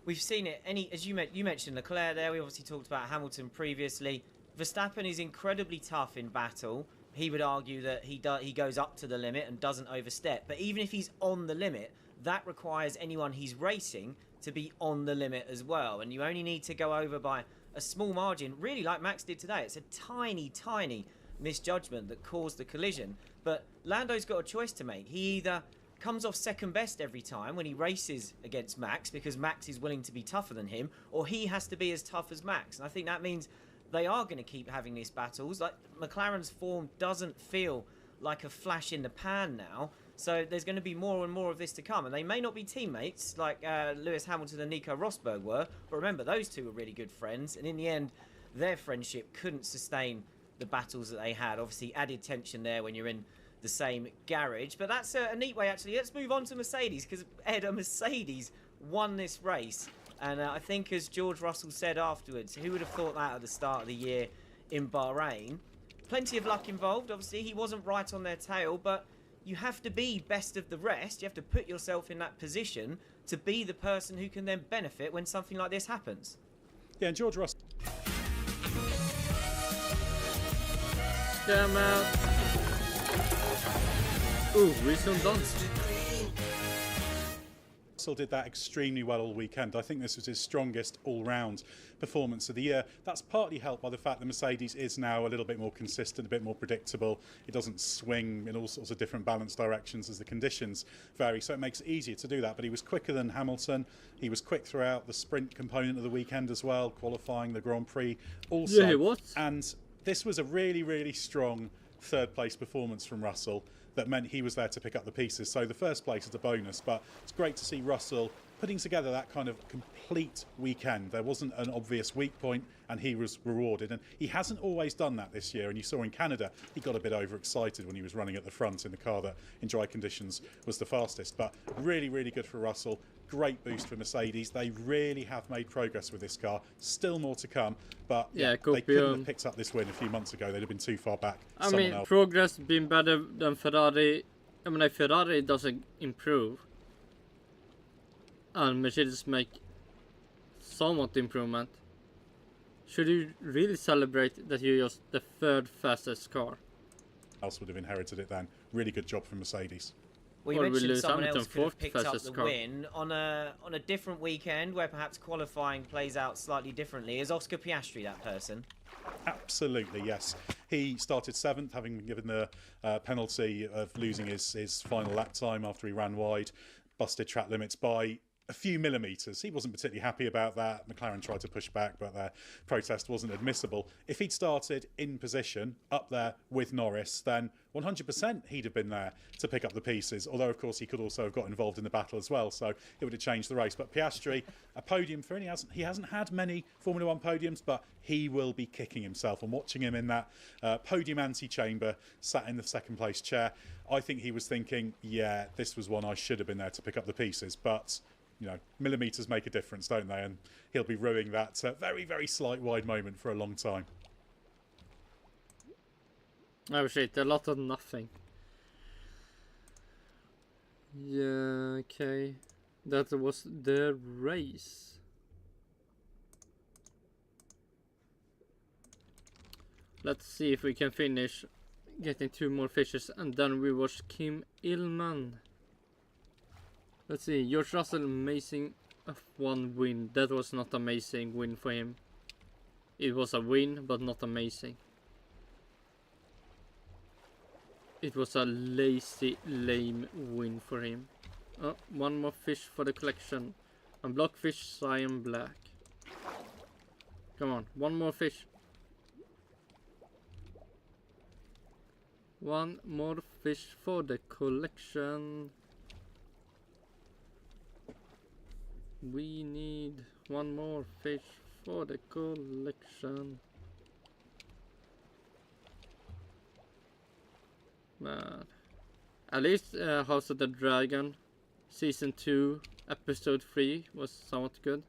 we've seen it. As you mentioned Leclerc there. We obviously talked about Hamilton previously. Verstappen is incredibly tough in battle. He would argue that he goes up to the limit and doesn't overstep. But even if he's on the limit, that requires anyone he's racing to be on the limit as well. And you only need to go over by a small margin, really, like Max did today. It's a tiny, tiny misjudgment that caused the collision. But Lando's got a choice to make. He either comes off second best every time when he races against Max because Max is willing to be tougher than him, or he has to be as tough as Max. And I think that means they are going to keep having these battles. Like, McLaren's form doesn't feel like a flash in the pan now, so there's going to be more and more of this to come. And they may not be teammates like Lewis Hamilton and Nico Rosberg were, but remember, those two were really good friends, and in the end their friendship couldn't sustain the battles that they had. Obviously added tension there when you're in the same garage. But that's a neat way, actually. Let's move on to Mercedes, because Ed, a Mercedes won this race, and I think, as George Russell said afterwards, who would have thought that at the start of the year in Bahrain? Plenty of luck involved. Obviously he wasn't right on their tail, but you have to be best of the rest. You have to put yourself in that position to be the person who can then benefit when something like this happens. Yeah, and George Russell. Damn out. Ooh, redundant. Russell did that extremely well all weekend. I think this was his strongest all-round performance of the year. That's partly helped by the fact that Mercedes is now a little bit more consistent, a bit more predictable. It doesn't swing in all sorts of different balance directions as the conditions vary, so it makes it easier to do that. But he was quicker than Hamilton. He was quick throughout the sprint component of the weekend as well, qualifying the Grand Prix also. Yeah, he was. And this was a really, really strong third-place performance from Russell that meant he was there to pick up the pieces. So the first place is a bonus, but it's great to see Russell putting together that kind of complete weekend. There wasn't an obvious weak point, and he was rewarded. And he hasn't always done that this year. And you saw in Canada, he got a bit overexcited when he was running at the front in the car that in dry conditions was the fastest. But really, really good for Russell. Great boost for Mercedes. They really have made progress with this car. Still more to come, but yeah, they couldn't have picked up this win a few months ago. They'd have been too far back. I mean, progress been better than Ferrari. I mean, if Ferrari doesn't improve and Mercedes make somewhat improvement, should you really celebrate that you're just the third fastest car? Else would have inherited it then. Really good job from Mercedes. Well, you mentioned someone else could have picked up the win on a different weekend where perhaps qualifying plays out slightly differently. Is Oscar Piastri that person? Absolutely, yes. He started 7th, having been given the penalty of losing his final lap time after he ran wide, busted track limits by a few millimetres. He wasn't particularly happy about that. McLaren tried to push back, but their protest wasn't admissible. If he'd started in position up there with Norris, then 100% he'd have been there to pick up the pieces. Although, of course, he could also have got involved in the battle as well, so it would have changed the race. But Piastri, a podium for him. He hasn't had many Formula 1 podiums, but he will be kicking himself. And watching him in that podium antechamber, sat in the second place chair, I think he was thinking, yeah, this was one I should have been there to pick up the pieces. But you know, millimetres make a difference, don't they? And he'll be ruining that very, very slight wide moment for a long time. Oh shit, a lot of nothing. Yeah, okay. That was the race. Let's see if we can finish getting 2 more fishes, and then we watch Kym Illman. Let's see, George Russell, amazing F1 win. That was not amazing win for him. It was a win, but not amazing. it was a lazy, lame win for him. Oh, one more fish for the collection. Unblock fish, cyan black. Come on, one more fish. One more fish for the collection. We need one more fish for the collection. Man. At least House of the Dragon Season 2 Episode 3 was somewhat good.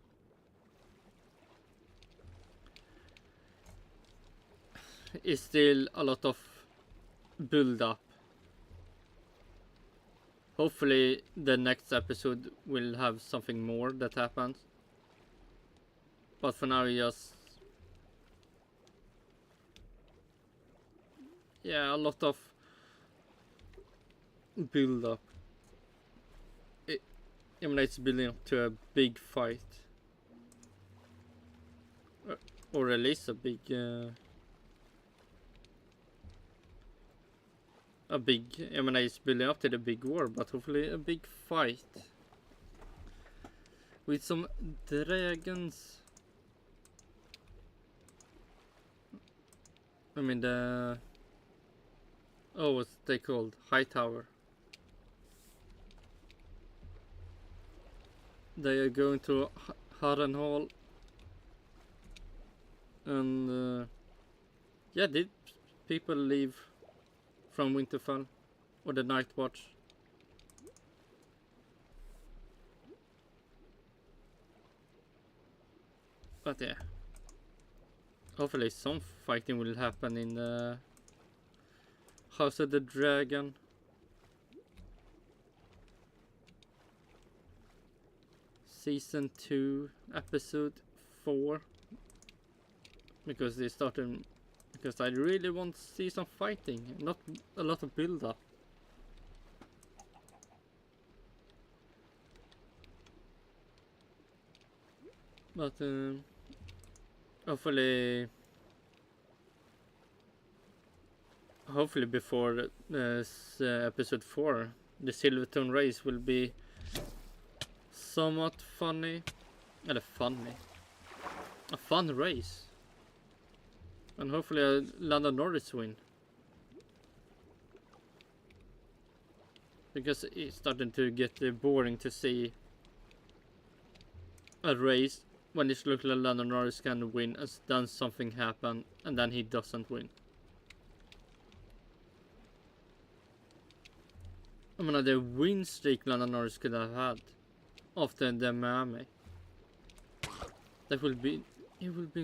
It's still a lot of build up. Hopefully the next episode will have something more that happens. But for now, just... yeah, a lot of build up. I mean, it's building up to a big fight. Or at least a big... I mean, it's building up to the big war, but hopefully a big fight. With some dragons. I mean the... oh, what's they called? High Tower. They are going to Harrenhal. And yeah, did people leave from Winterfell or the Night Watch? But yeah, hopefully some fighting will happen in the House of the Dragon. Season 2, Episode 4. Because they started... because I really want to see some fighting, not a lot of build-up. But hopefully before episode 4, the Silvertone race will be somewhat funny. Eller funny. A fun race. And hopefully a Lando Norris win. Because it's starting to get boring to see a race when it looks like Lando Norris can win and then something happen and then he doesn't win. I mean, the win streak Lando Norris could have had after the Miami. It will be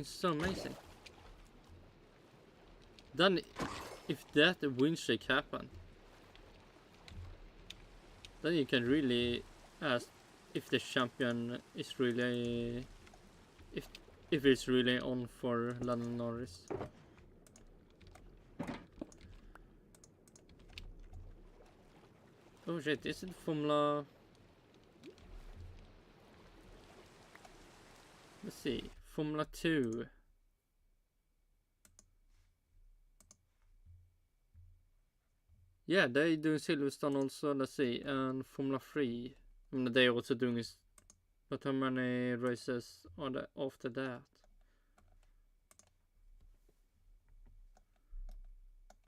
so amazing. Then, if that win streak happen, then you can really ask if the champion is really, if it's really on for Lando Norris. Oh shit! Is it Formula? Let's see, Formula 2. Yeah, they do Silverstone also, let's see, and Formula 3. I mean, they also doing is, but how many races are there after that?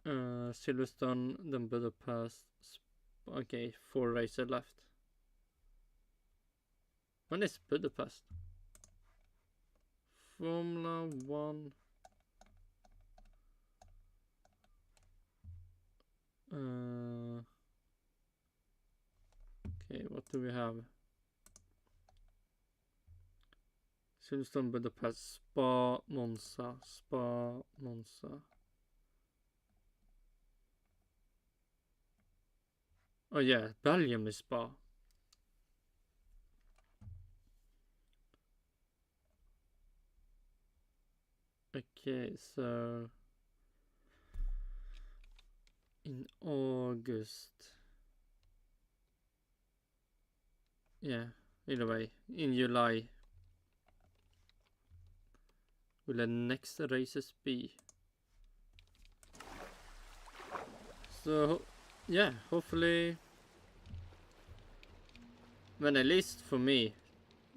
Silverstone, then Budapest. Okay, 4 races left. When is Budapest? Formula 1. Okay, what do we have? Silverstone, Budapest, Spa, Monza. Oh yeah, Belgium is Spa. Okay, so in August. Yeah, either way, in July will the next races be? So yeah, hopefully, when at least for me,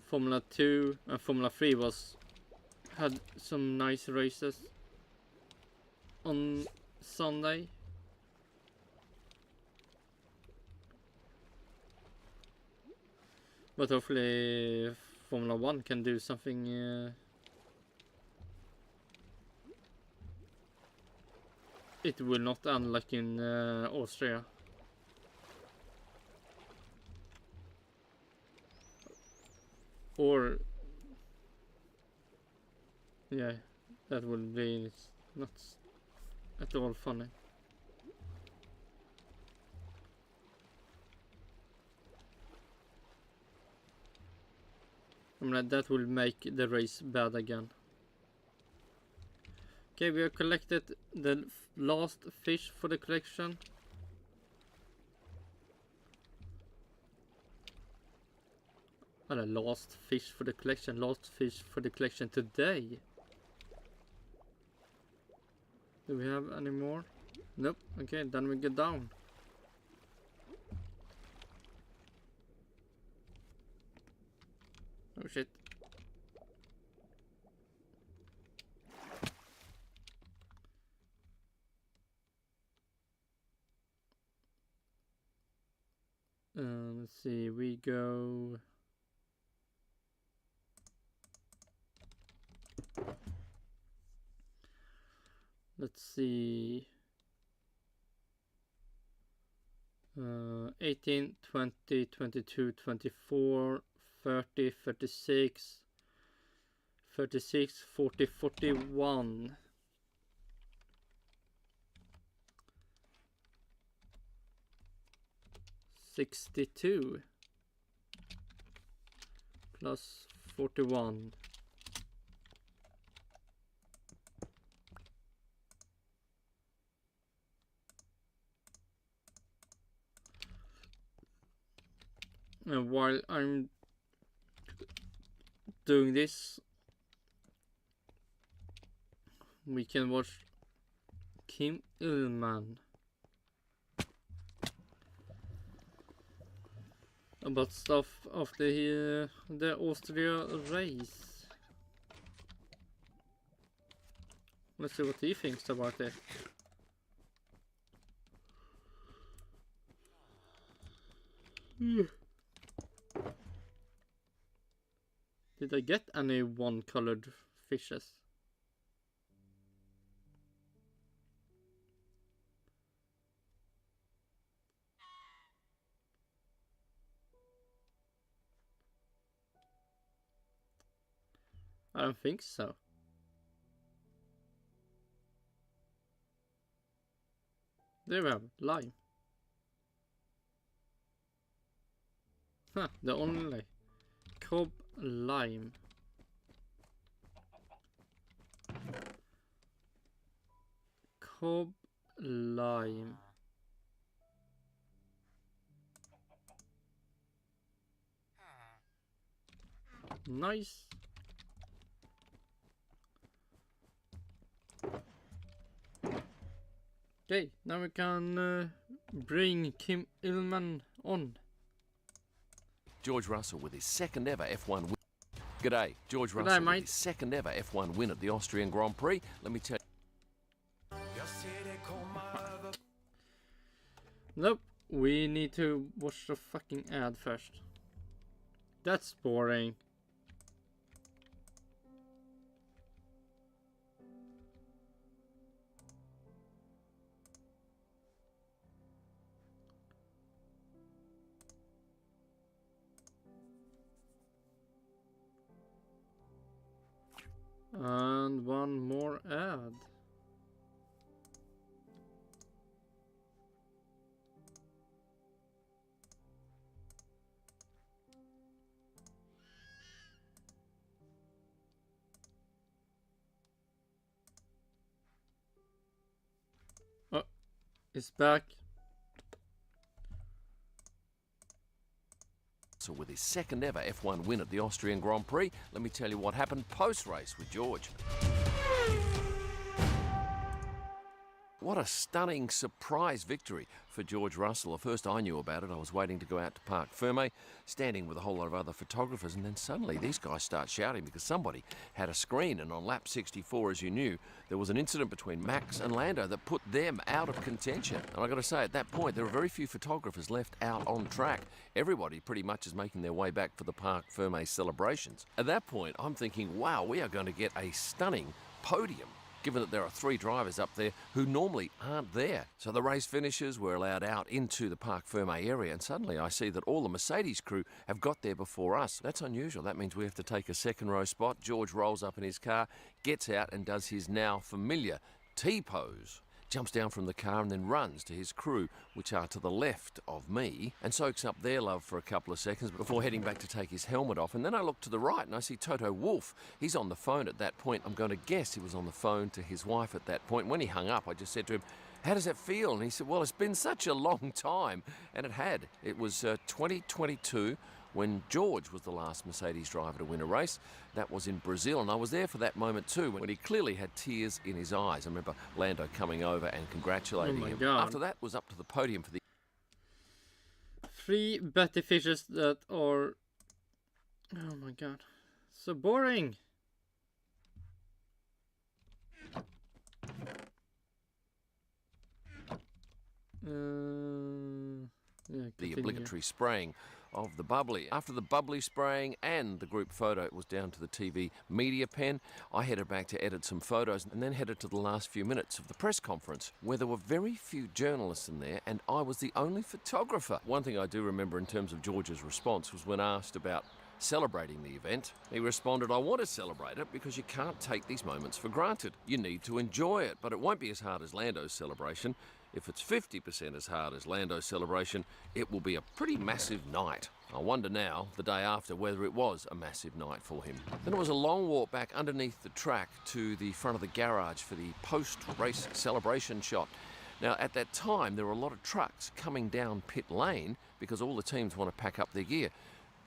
Formula 2 and Formula 3 had some nice races on Sunday. But hopefully Formula 1 can do something it will not end like in Austria. Or yeah, that would be not at all funny. I mean, that will make the race bad again. Okay, we have collected the last fish for the collection. Oh, the last fish for the collection. Last fish for the collection today. Do we have any more? Nope. Okay, then we get down. Oh shit. Let's see, we go. Let's see. 18, 20, 22, 24, 30, 36, 36, 40, 41. $62 plus 41. And while I'm doing this, we can watch Kym Illman about stuff of the Austria race. Let's see what he thinks about it. Did I get any one-colored fishes? I don't think so. There we have lime. Huh, the only Cob lime. Cob lime. Nice. Okay, now we can bring Kym Illman on. George Russell with his second ever F1 win. G'day, George Russell with his second ever F1 win at the Austrian Grand Prix. Let me tell you. Nope, we need to watch the fucking ad first. That's boring. And one more ad. Oh, it's back. So with his second ever F1 win at the Austrian Grand Prix, let me tell you what happened post-race with George. What a stunning surprise victory for George Russell. The first I knew about it, I was waiting to go out to Parc Fermé, standing with a whole lot of other photographers, and then suddenly these guys start shouting because somebody had a screen, and on lap 64, as you knew, there was an incident between Max and Lando that put them out of contention. And I've got to say, at that point, there were very few photographers left out on track. Everybody pretty much is making their way back for the Parc Fermé celebrations. At that point, I'm thinking, wow, we are going to get a stunning podium, given that there are 3 drivers up there who normally aren't there. So the race finishers were allowed out into the Parc Fermé area, and suddenly I see that all the Mercedes crew have got there before us. That's unusual. That means we have to take a second row spot. George rolls up in his car, gets out and does his now familiar T-pose. Jumps down from the car and then runs to his crew, which are to the left of me, and soaks up their love for a couple of seconds before heading back to take his helmet off. And then I look to the right and I see Toto Wolff. He's on the phone at that point. I'm going to guess he was on the phone to his wife at that point. When he hung up, I just said to him, "How does that feel?" And he said, "Well, it's been such a long time." And it had. It was 2022 when George was the last Mercedes driver to win a race. That was in Brazil, and I was there for that moment too, when he clearly had tears in his eyes. I remember Lando coming over and congratulating him. God. After that was up to the podium for the 3 betty fishes that are... Oh my god. So boring. Yeah, the continue. obligatory spraying of the bubbly. After the bubbly spraying and the group photo, it was down to the TV media pen. I headed back to edit some photos and then headed to the last few minutes of the press conference, where there were very few journalists in there and I was the only photographer. One thing I do remember in terms of George's response was when asked about celebrating the event, he responded, "I want to celebrate it because you can't take these moments for granted. You need to enjoy it, but it won't be as hard as Lando's celebration. If it's 50% as hard as Lando's celebration, it will be a pretty massive night." I wonder now, the day after, whether it was a massive night for him. Then it was a long walk back underneath the track to the front of the garage for the post-race celebration shot. Now, at that time, there were a lot of trucks coming down pit lane because all the teams want to pack up their gear.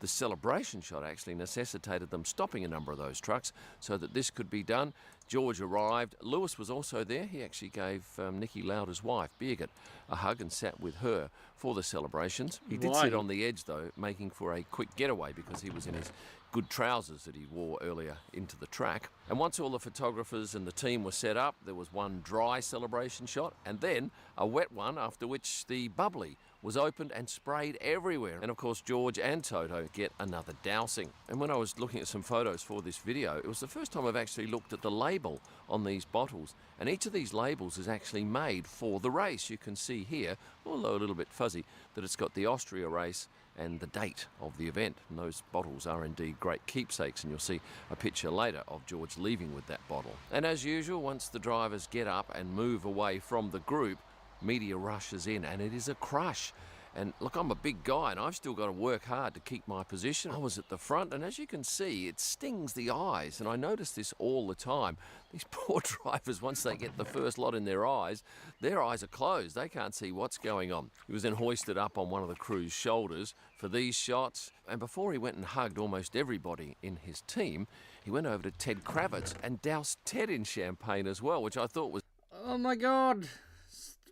The celebration shot actually necessitated them stopping a number of those trucks so that this could be done. George arrived. Lewis was also there. He actually gave Niki Lauda's wife, Birgit, a hug and sat with her for the celebrations. He did sit on the edge, though, making for a quick getaway because he was in his good trousers that he wore earlier into the track. And once all the photographers and the team were set up, there was one dry celebration shot and then a wet one, after which the bubbly was opened and sprayed everywhere. And of course, George and Toto get another dousing. And when I was looking at some photos for this video, it was the first time I've actually looked at the label on these bottles. And each of these labels is actually made for the race. You can see here, although a little bit fuzzy, that it's got the Austria race and the date of the event. And those bottles are indeed great keepsakes, and you'll see a picture later of George leaving with that bottle. And as usual, once the drivers get up and move away from the group, media rushes in and it is a crush. And look, I'm a big guy and I've still got to work hard to keep my position. I was at the front, and as you can see, it stings the eyes, and I notice this all the time. These poor drivers, once they get the first lot in their eyes are closed. They can't see what's going on. He was then hoisted up on one of the crew's shoulders for these shots, and before he went and hugged almost everybody in his team, he went over to Ted Kravitz and doused Ted in champagne as well, which I thought was... Oh my god!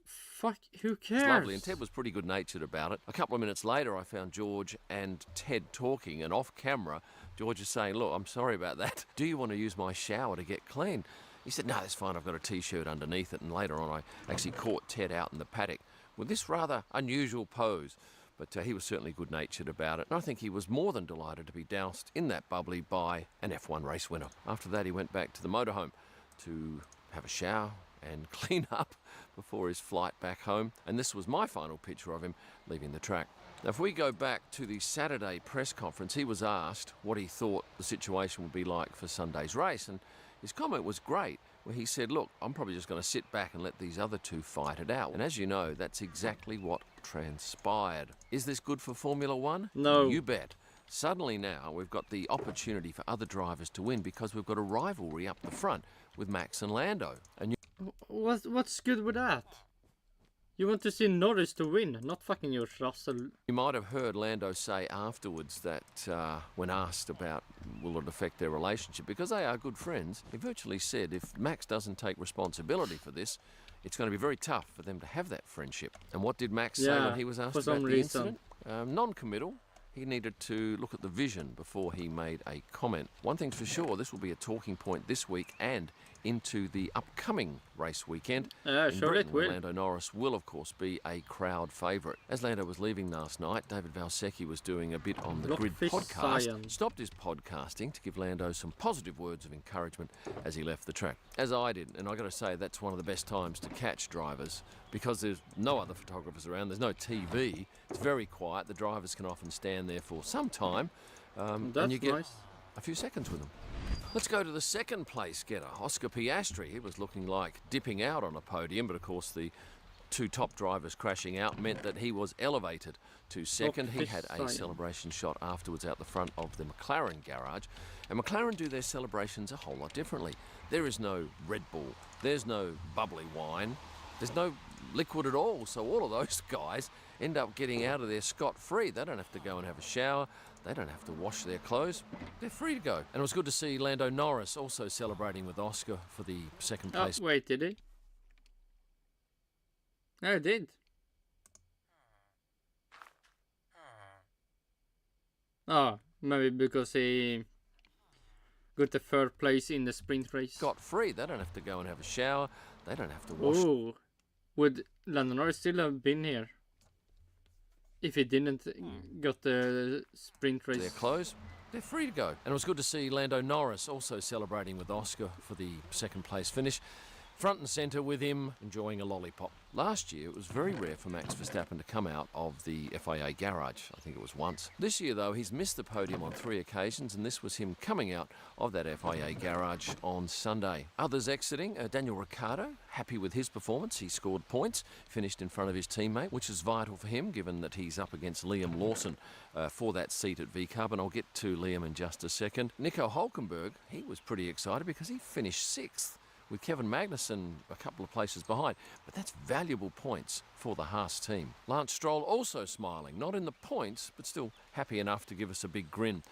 Fuck, who cares? It's lovely, and Ted was pretty good-natured about it. A couple of minutes later, I found George and Ted talking, and off camera, George is saying, "Look, I'm sorry about that. Do you want to use my shower to get clean?" He said, "No, that's fine. I've got a T-shirt underneath it." And later on, I actually caught Ted out in the paddock with this rather unusual pose. But he was certainly good-natured about it. And I think he was more than delighted to be doused in that bubbly by an F1 race winner. After that, he went back to the motorhome to have a shower and clean up before his flight back home. And this was my final picture of him leaving the track. Now, if we go back to the Saturday press conference, he was asked what he thought the situation would be like for Sunday's race, and his comment was great, where he said, "Look, I'm probably just going to sit back and let these other two fight it out." And as you know, that's exactly what transpired. Is this good for Formula One? No. You bet. Suddenly now we've got the opportunity for other drivers to win because we've got a rivalry up the front with Max and Lando. And What's good with that? You want to see Norris to win, not fucking George Russell. You might have heard Lando say afterwards that when asked about will it affect their relationship, because they are good friends, he virtually said if Max doesn't take responsibility for this, it's going to be very tough for them to have that friendship. And what did Max say when he was asked about the incident? Non-committal. He needed to look at the vision before he made a comment. One thing's for sure, this will be a talking point this week and into the upcoming race weekend. In sure Britain, it will. Lando Norris will, of course, be a crowd favourite. As Lando was leaving last night, David Valsecchi was doing a bit on the Grid Rockfish podcast, science. stopped his podcasting to give Lando some positive words of encouragement as he left the track. As I did, and I got to say, that's one of the best times to catch drivers because there's no other photographers around, there's no TV, it's very quiet, the drivers can often stand there for some time, and you get nice. a few seconds with them. Let's go to the second place getter, Oscar Piastri. He was looking like dipping out on a podium, but of course the two top drivers crashing out meant that he was elevated to second. He had a celebration shot afterwards out the front of the McLaren garage. And McLaren do their celebrations a whole lot differently. There is no Red Bull, there's no bubbly wine, there's no liquid at all. So all of those guys end up getting out of there scot-free. They don't have to go and have a shower. They don't have to wash their clothes. They're free to go. And it was good to see Lando Norris also celebrating with Oscar for the second place. Oh, wait, did he? Yeah, he did. Oh, maybe because he got the third place in the sprint race. Scot-free. They don't have to go and have a shower. They don't have to wash. Oh, would Lando Norris still have been here if he didn't got the sprint race? Their clothes, they're free to go. And it was good to see Lando Norris also celebrating with Oscar for the second place finish. Front and centre with him, enjoying a lollipop. Last year, it was very rare for Max Verstappen to come out of the FIA garage. I think it was once. This year, though, he's missed the podium on 3 occasions, and this was him coming out of that FIA garage on Sunday. Others exiting, Daniel Ricciardo, happy with his performance. He scored points, finished in front of his teammate, which is vital for him, given that he's up against Liam Lawson for that seat at VCARB, and I'll get to Liam in just a second. Nico Hülkenberg, he was pretty excited because he finished 6th. With Kevin Magnussen a couple of places behind. But that's valuable points for the Haas team. Lance Stroll also smiling, not in the points, but still happy enough to give us a big grin.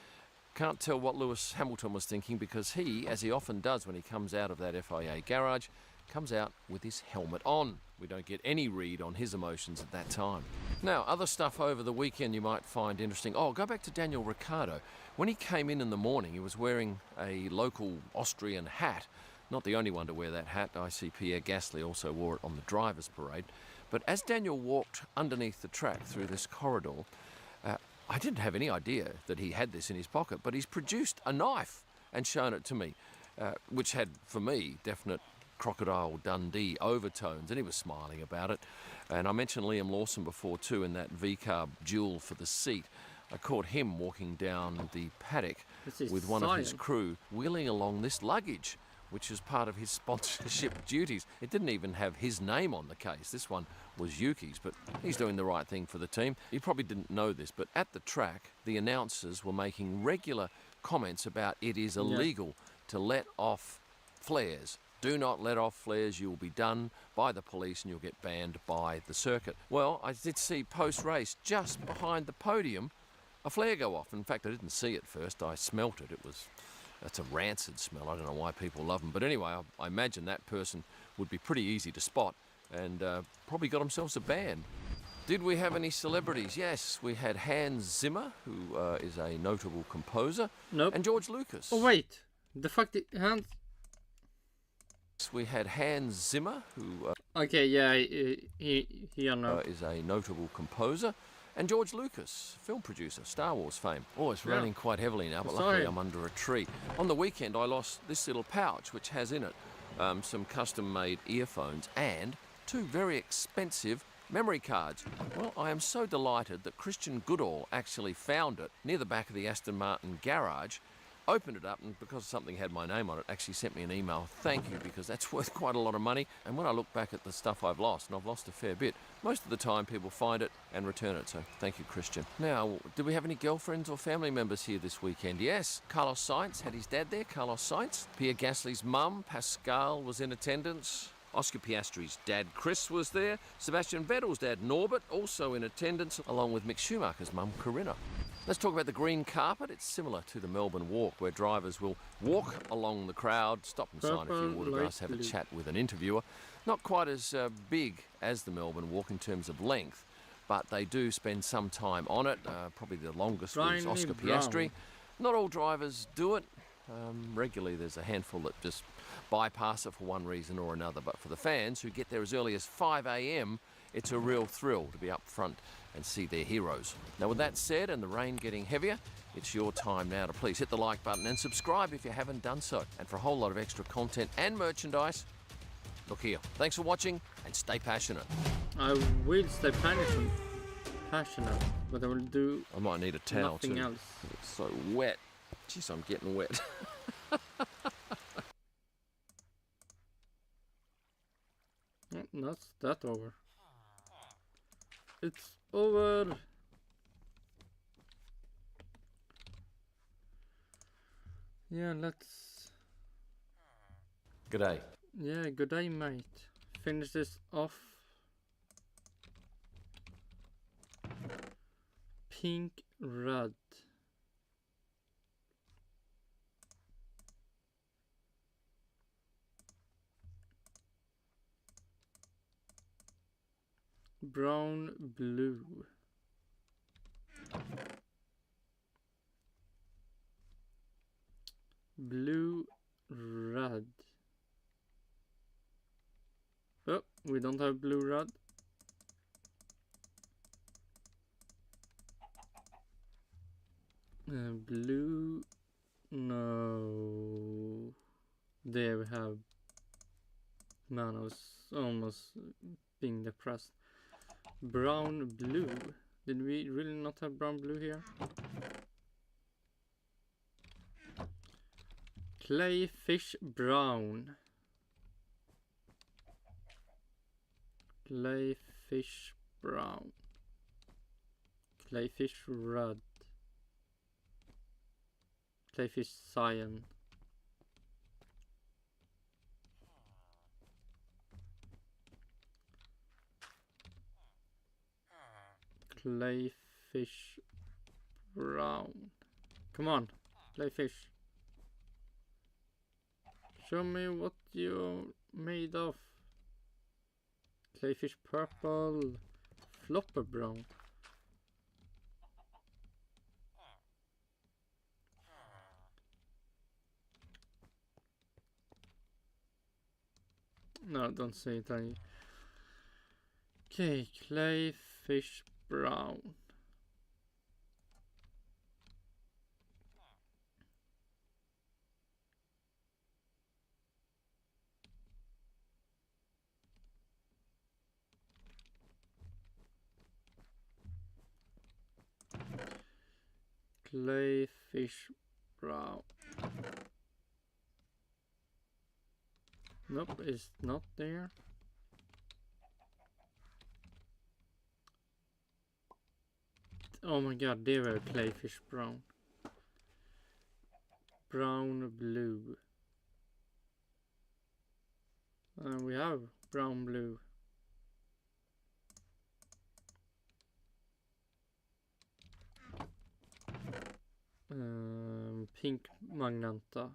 Can't tell what Lewis Hamilton was thinking because he, as he often does when he comes out of that FIA garage, comes out with his helmet on. We don't get any read on his emotions at that time. Now, other stuff over the weekend you might find interesting. Oh, go back to Daniel Ricciardo. When he came in the morning, he was wearing a local Austrian hat. Not the only one to wear that hat. I see Pierre Gasly also wore it on the drivers' parade. But as Daniel walked underneath the track through this corridor, I didn't have any idea that he had this in his pocket, but he's produced a knife and shown it to me, which had, for me, definite Crocodile Dundee overtones, and he was smiling about it. And I mentioned Liam Lawson before too in that VCARB duel for the seat. I caught him walking down the paddock with one of his crew wheeling along this luggage, which is part of his sponsorship duties. It didn't even have his name on the case. This one was Yuki's, but he's doing the right thing for the team. You probably didn't know this, but at the track, the announcers were making regular comments about it is illegal to let off flares. Do not let off flares. You will be done by the police and you'll get banned by the circuit. Well, I did see post-race, just behind the podium, a flare go off. In fact, I didn't see it first. I smelt it. That's a rancid smell. I don't know why people love them. But anyway, I imagine that person would be pretty easy to spot and probably got themselves a ban. Did we have any celebrities? Yes, we had Hans Zimmer, who is a notable composer. Nope. And George Lucas. Oh, wait. The fuck did Hans... We had Hans Zimmer, who... okay, yeah, he is a notable composer. And George Lucas, film producer, Star Wars fame. Oh, it's raining quite heavily now, but luckily I'm under a tree. On the weekend, I lost this little pouch, which has in it some custom-made earphones and 2 very expensive memory cards. Well, I am so delighted that Christian Goodall actually found it near the back of the Aston Martin garage, opened it up, and because something had my name on it, actually sent me an email. Thank you, because that's worth quite a lot of money. And when I look back at the stuff I've lost, and I've lost a fair bit, most of the time people find it and return it. So thank you, Christian. Now, did we have any girlfriends or family members here this weekend? Yes. Carlos Sainz had his dad there, Carlos Sainz. Pierre Gasly's mum, Pascal, was in attendance. Oscar Piastri's dad, Chris, was there. Sebastian Vettel's dad, Norbert, also in attendance, along with Mick Schumacher's mum, Corinna. Let's talk about the green carpet. It's similar to the Melbourne Walk, where drivers will walk along the crowd, stop and sign a few autographs, have a chat with an interviewer. Not quite as big as the Melbourne Walk in terms of length, but they do spend some time on it. Probably the longest was Oscar Piastri. Not all drivers do it. Regularly there's a handful that just bypass it for one reason or another, but for the fans who get there as early as 5 a.m, it's a real thrill to be up front and see their heroes. Now with that said, and the rain getting heavier, it's your time now to please hit the like button and subscribe if you haven't done so. And for a whole lot of extra content and merchandise, look here. Thanks for watching and stay passionate. I will stay passionate, but I will do I might need a towel nothing too. else. It's so wet. Jeez, I'm getting wet. Not that over. It's over. Yeah, let's... G'day. Yeah, good day, mate. Finish this off. Pink, red. Brown, blue. Blue, red. Oh, we don't have blue, red. Blue, no. There we have. Man, I was almost being depressed. Brown, blue. Did we really not have brown, blue here? Clayfish, brown. Clayfish, brown. Clayfish, red. Clayfish, cyan. Clayfish, brown. Come on, clayfish. Show me what you're made of. Clayfish, purple. Flopper, brown. No, don't say it. Okay, clayfish, brown. Clayfish, brown. Nope, it's not there. Oh my god, there were clayfish, brown. Brown, blue. We have brown, blue. Pink, magenta.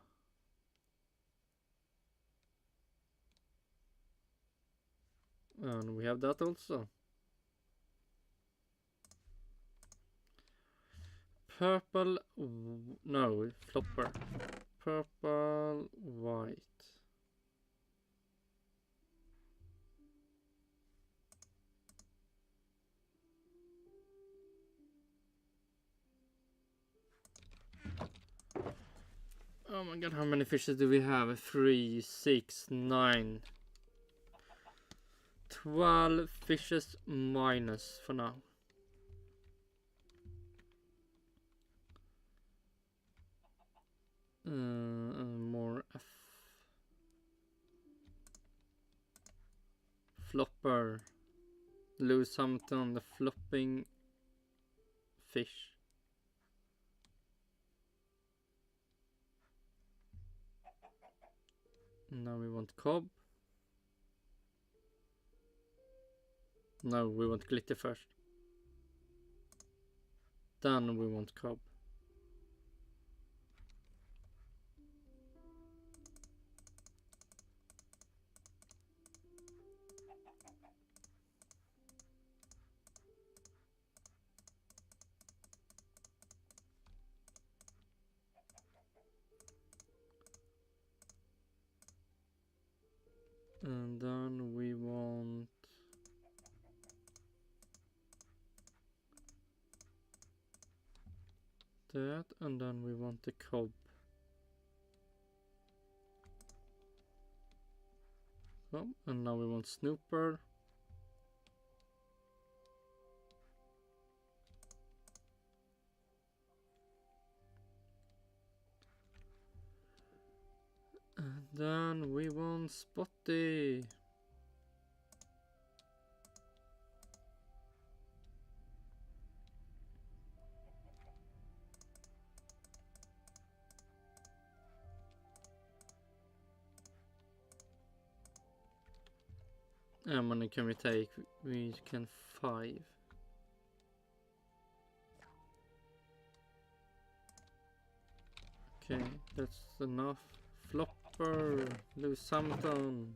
And we have that also. Purple, no, flopper. Purple, white. Oh my god, how many fishes do we have? 3, 6, 9. 12 fishes minus for now. More flopper. Lewis Hamilton, the flopping fish. Now we want cob. No, we want glitter first. Then we want cob. And then we want that, and then we want the cob. Oh, and now we want snooper. And then we want spotty. How many can we take? We can 5. Okay, that's enough. Flopper, Lewis Hamilton,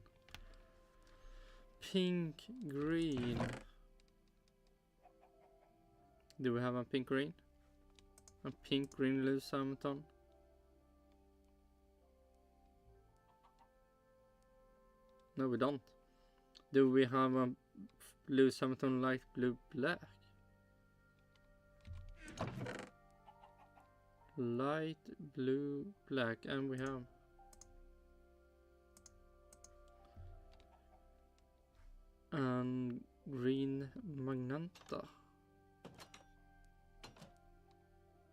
pink, green. Do we have a pink green? A pink green Lewis Hamilton? No, we don't. Do we have a Lewis Hamilton light blue black? Light blue black, and we have and green magenta.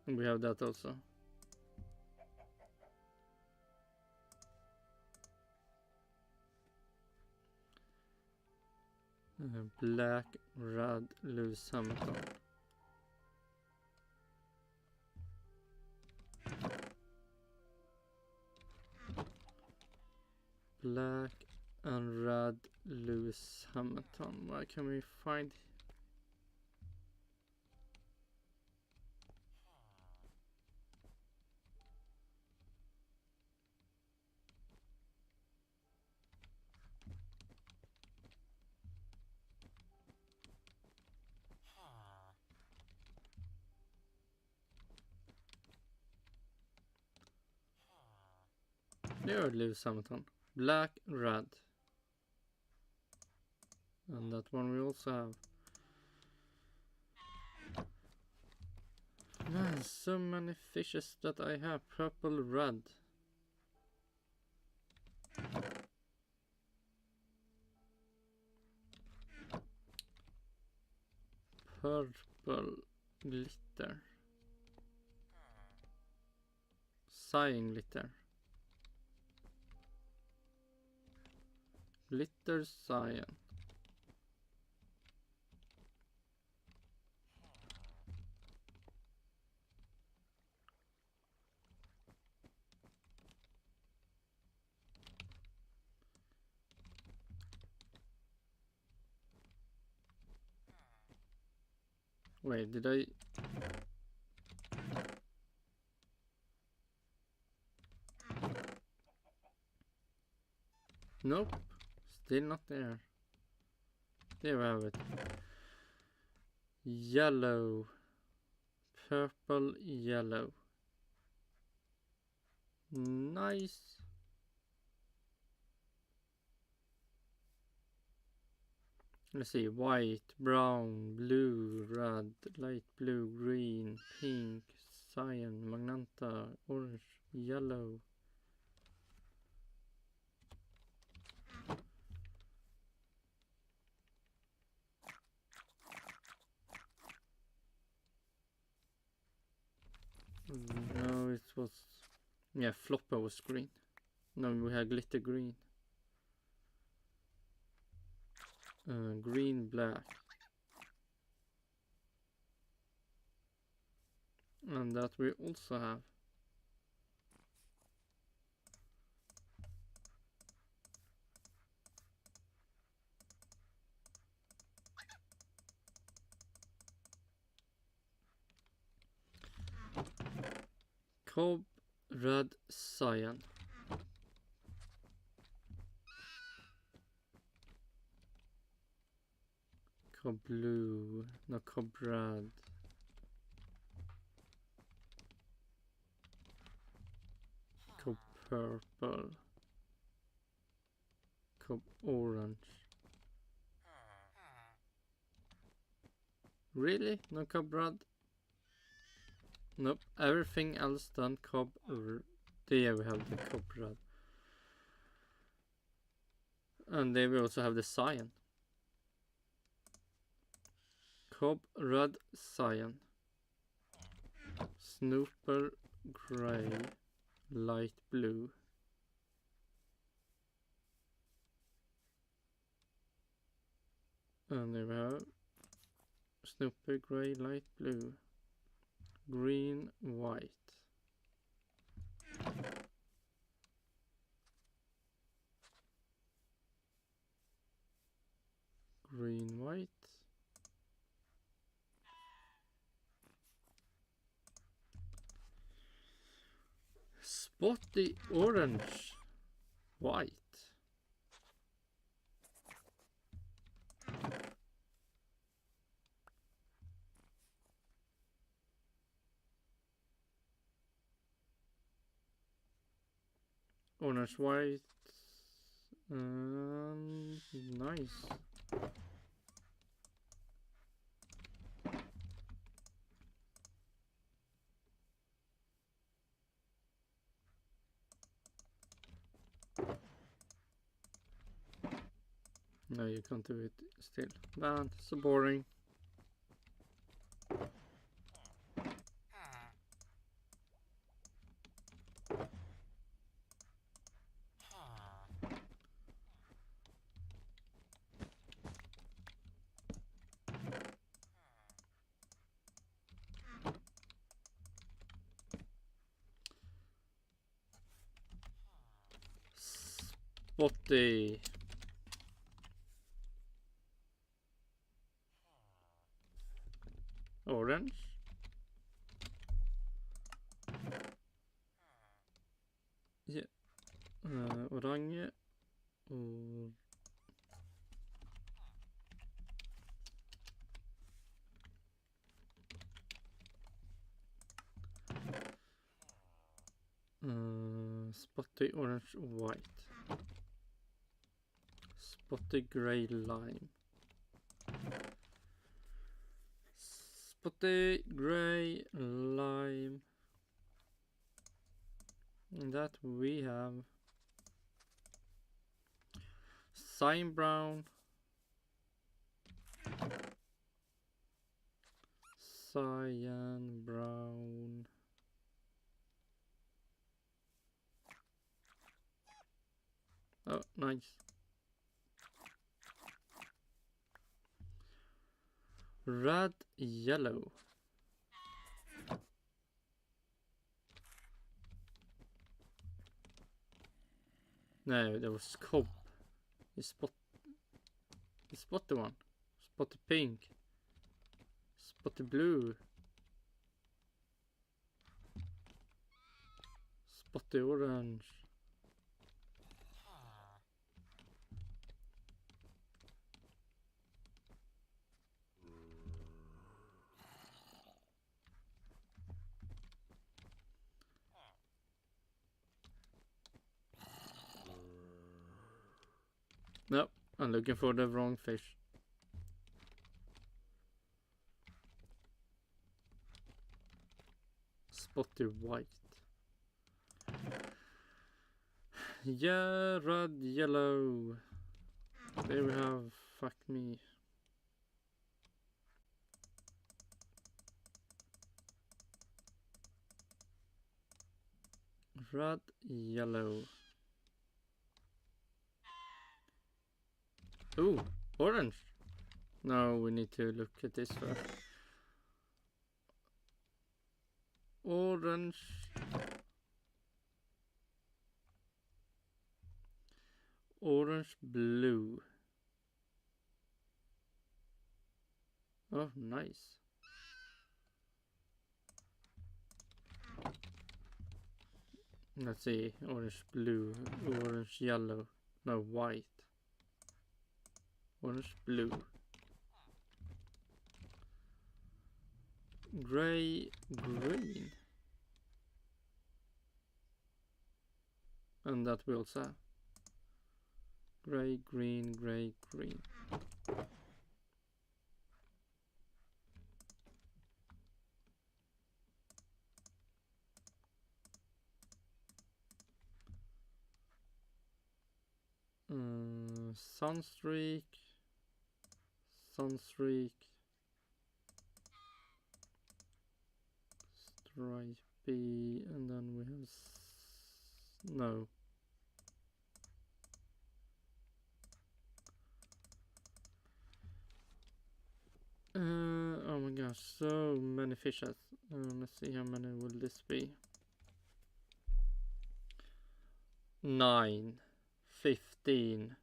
And we have that also. Black, red, Lewis Hamilton. Black and red Lewis Hamilton. Where can we find? There, Lewis Hamilton. Black, red. And that one we also have. Man, so many fishes that I have. Purple, red. Purple, glitter. Cyan glitter. Glitter cyan. Wait, did I? Nope. Still not there. There we have it. Yellow. Purple, yellow. Nice. Let's see. White, brown, blue, red, light blue, green, pink, cyan, magenta, orange, yellow. No, it was... Yeah, flopper was green. No, we had glitter green. Green, black. And that we also have. Cobb, red, cyan. Cobb blue, no cobb red. Cobb purple. Cobb orange. Really? No cobb red? Nope. Everything else done cobb. There we have the cobb red. And there we also have the cyan. Cobb red, cyan. Snooper gray, light blue. And there we have Snooper gray, light blue. Green, white. Green, white. Spotty orange, white. Orange, white. Nice. No, you can't do it still. Man, so boring. Spotty. Orange. Ja. Orange. Spotty orange, white. Spotty gray, lime. Spotty gray, lime. And that we have cyan brown, cyan brown, oh nice, red, yellow. No, that was cob. You spot the one. Spot the pink. Spot the blue. Spot the orange. No, I'm looking for the wrong fish. Spotty white. Yeah, red, yellow. There we have, fuck me. Red, yellow. Ooh, orange. No, we need to look at this first. Orange. Orange, blue. Oh, nice. Let's see, orange, blue, orange, yellow, no, white, orange, blue, gray, green, and that we also have. Gray, green, gray, green. Sunstreak, sunstreak, stripey, and then we have no. Oh my gosh, so many fishes. Let's see, how many will this be? 9, 15,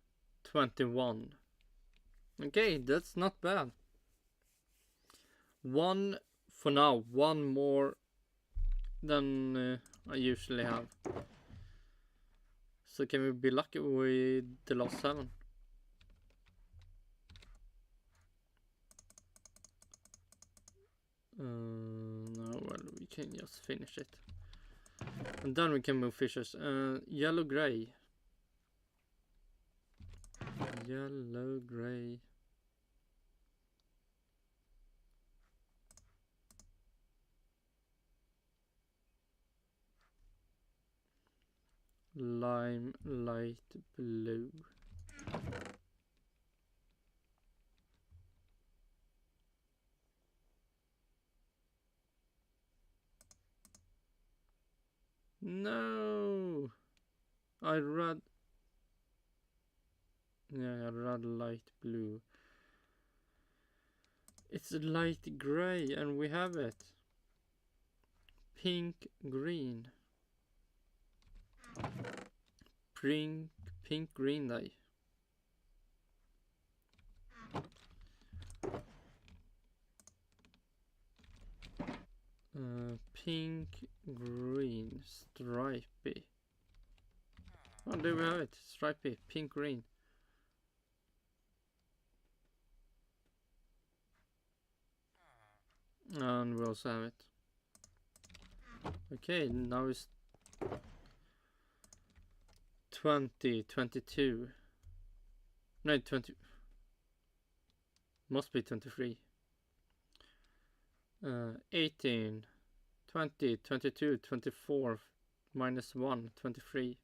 21. Okay, that's not bad. One for now, one more than I usually have. So can we be lucky with the last 7? No, well, we can just finish it. And then we can move fishes. Yellow, gray. Yellow, gray. Lime, light blue. No, I'd rather light blue. It's light gray, and we have it. Pink, green. Pink, green day. Pink, green, stripy. Oh, there we have it. Stripy, pink, green. And we also have it. Okay, now it's 20, 22. No, 20. Must be 23. 18, 20, 22, 24, minus 1, 23.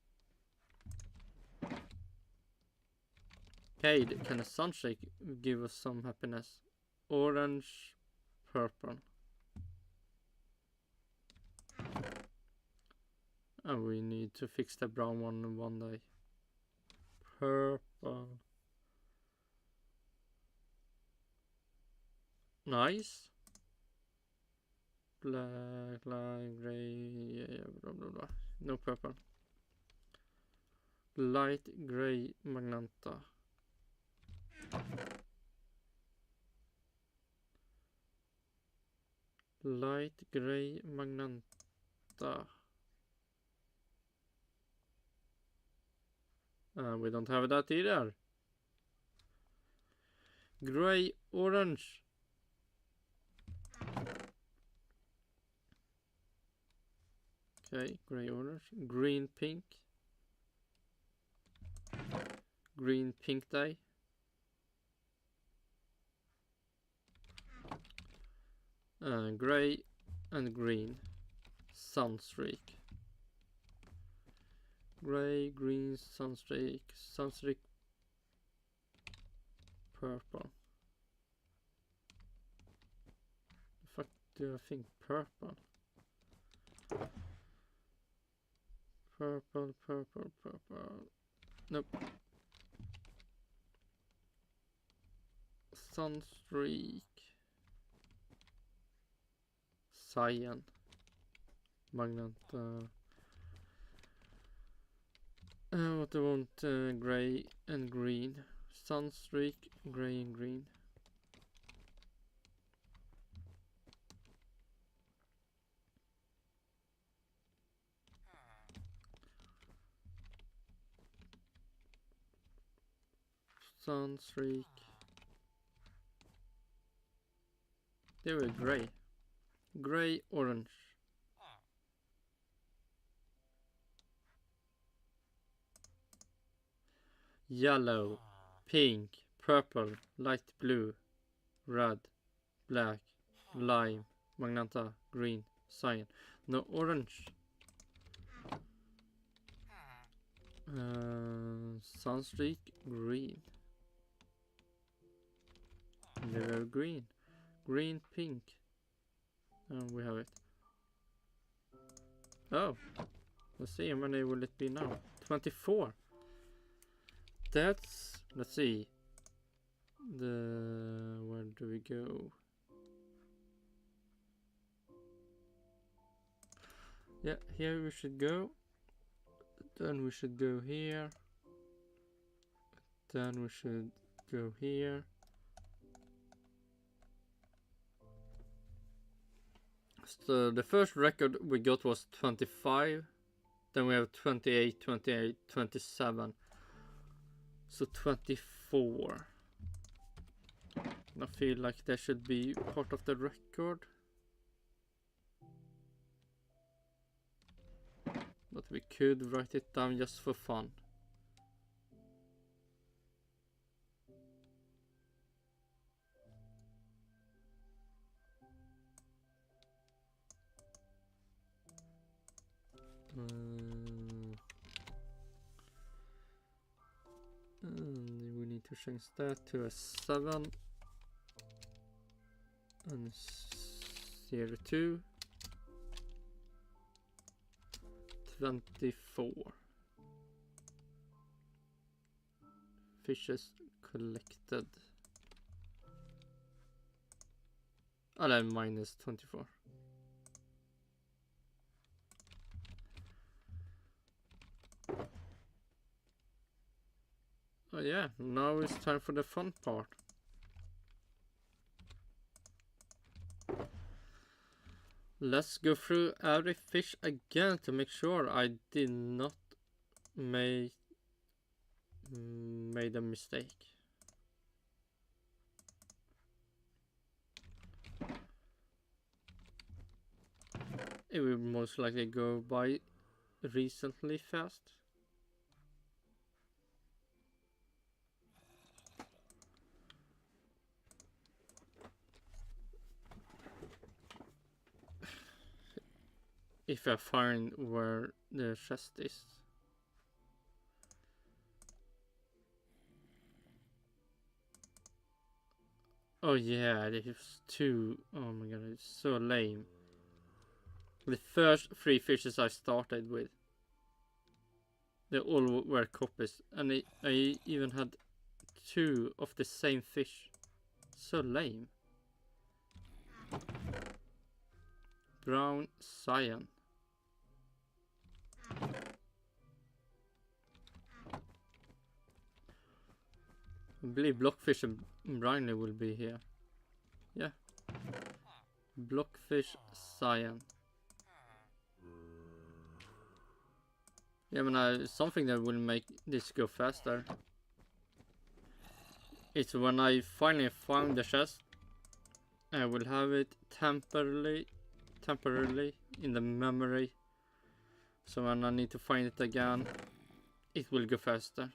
Okay, can a sunshake give us some happiness? Orange, purple. And we need to fix the brown one day. Purple. Nice. Black, light, gray, yeah, blah, blah, blah. No purple. Light gray magenta. Light gray magenta. We don't have that either. Gray orange. Okay, gray orange. Green pink. Green pink dye. Gray and green. Sunstreak. Gray, green, sunstreak. Sunstreak purple. The fuck do I think purple? Purple, purple, purple. Nope. Sunstreak. Cyan. Magenta. What I want, gray and green. Sunstreak, gray and green. Sunstreak. They were grey. Grey, orange. Yellow, pink, purple, light blue, red, black, lime, magenta, green, cyan. No orange. Sunstreak, green. They were green. Green, pink. And we have it. Oh. Let's see, how many will it be now? 24. That's, let's see. Where do we go? Yeah, here we should go. Then we should go here. Then we should go here. So the first record we got was 25. Then we have 28, 28, 27. So 24. I feel like that should be part of the record. But we could write it down just for fun. And we need to change that to a 7 and 02. 24 fishes collected. Oh, no, minus 24. Oh yeah, now it's time for the fun part. Let's go through every fish again to make sure I did not made a mistake. It will most likely go by recently fast. If I find where the chest is. Oh yeah, there's 2. Oh my god, it's so lame. The first 3 fishes I started with, they all were copies, and I even had 2 of the same fish. So lame. Brown cyan. I believe blockfish and briny will be here. Yeah. Blockfish cyan. Yeah, but something that will make this go faster. It's when I finally found the chest. I will have it temporarily in the memory. So when I need to find it again, it will go faster.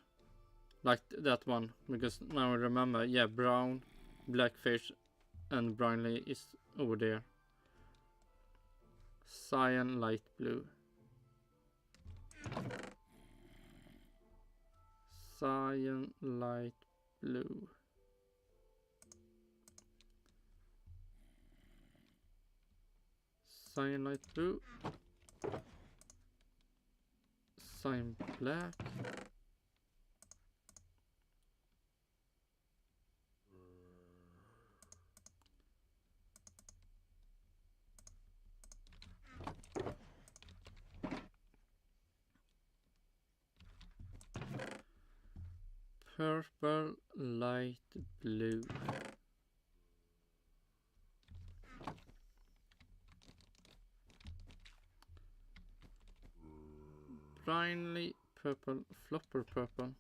Like that one, because now I remember, yeah, brown, blackfish and briny is over there. Cyan, light blue. Cyan, light blue. Cyan, light blue. Cyan, black. Purple, light blue. Briny, purple, flopper, purple.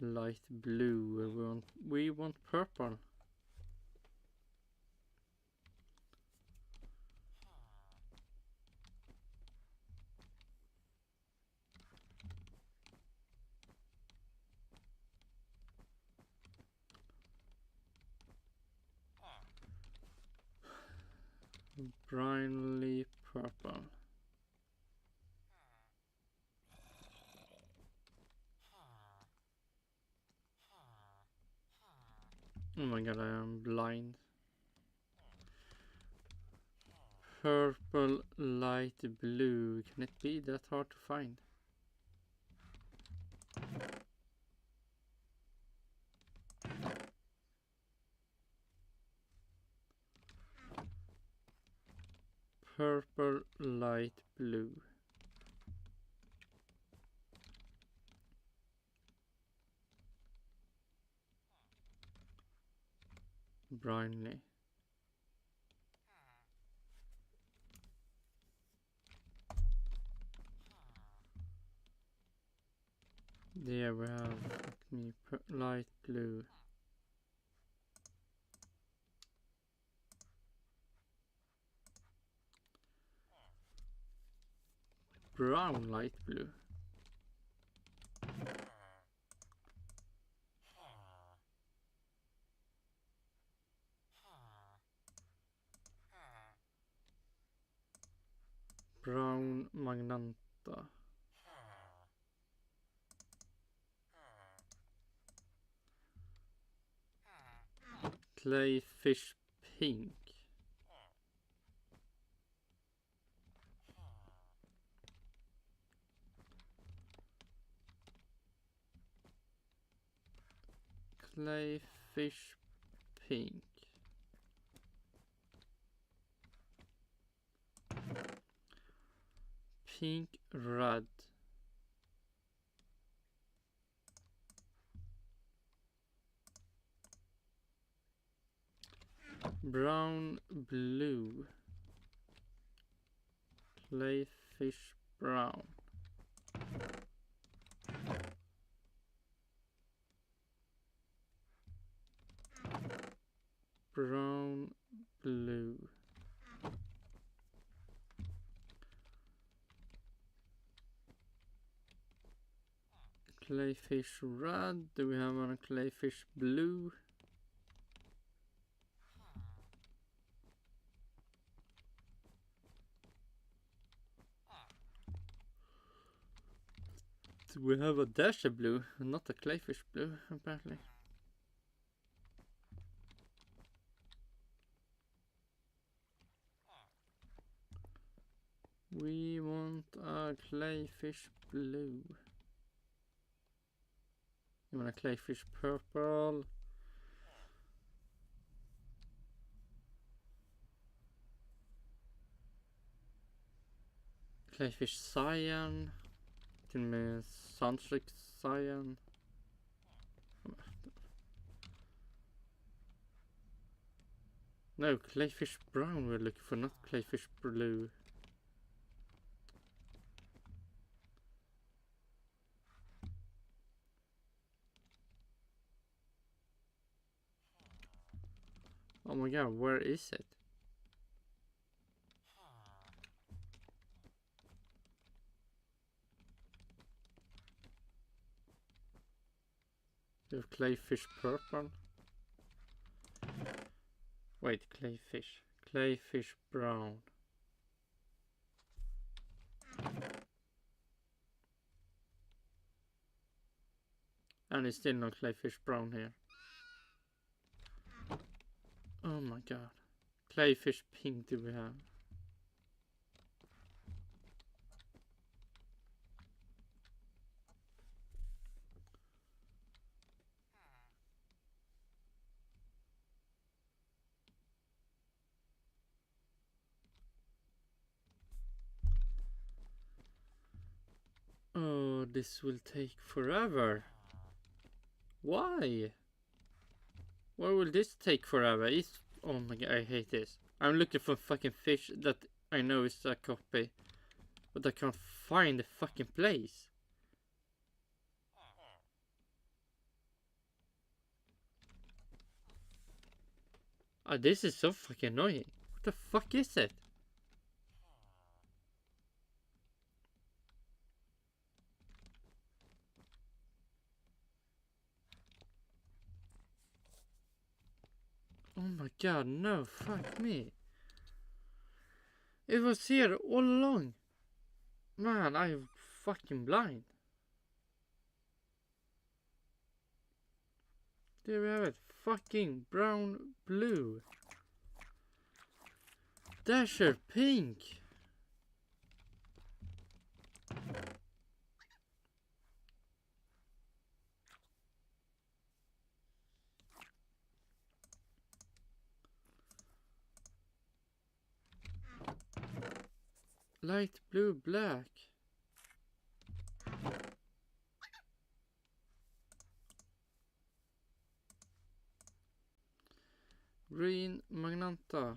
light blue. We want purple. Brightly purple. Oh my god, I am blind. Purple, light blue. Can it be that hard to find? Purple, light blue. Brightly. There we have light blue. Brown light blue. Brown magenta. Clayfish pink. Clayfish pink. Pink red. Brown blue. Clayfish brown. Brown blue. Clayfish red. Do we have a clayfish blue? Do we have a dasher blue? Not a clayfish blue, apparently. We want a clayfish blue. You want a clayfish purple? Clayfish cyan. Till och med sunstreak cyan. No, clayfish brown we're looking for, not clayfish blue. Oh my god, where is it? You have clayfish purple. Wait, clayfish. Clayfish brown. And it's still no clayfish brown here. Oh my god. Clayfish pink do we have? Oh, this will take forever. Why? Why will this take forever? Oh my god, I hate this. I'm looking for fucking fish that I know is a copy, but I can't find the fucking place. This is so fucking annoying. What the fuck is it? Oh my god, no, fuck me. It was here all along. Man, I'm fucking blind. There we have it. Fucking brown, blue. Dasher, pink. Light blue, black. Green, Magnanta.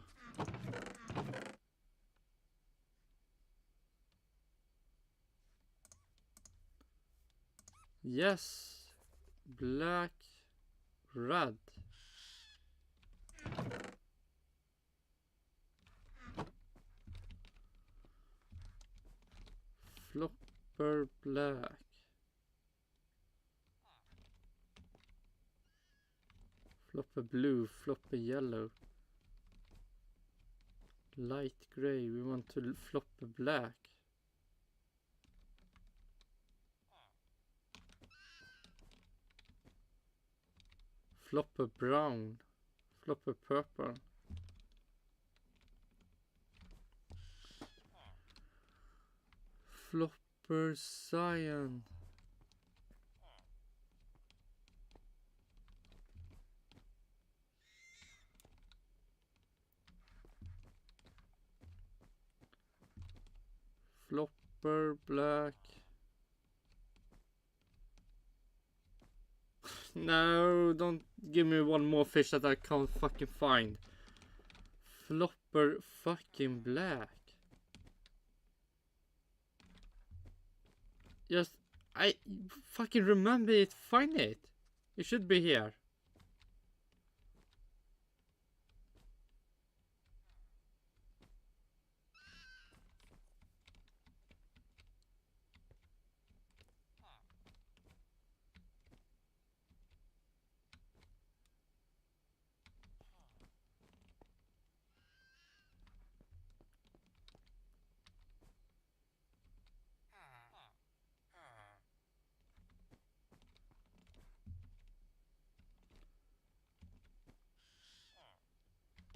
Yes. Black, red. Flopper, black. Flopper blue, flopper yellow. Light grey, we want to flopper black. Flopper brown. Flopper purple. Flopper cyan. Flopper black. No, don't give me one more fish that I can't fucking find. Flopper fucking black. Just, I fucking remember it, find it. It should be here.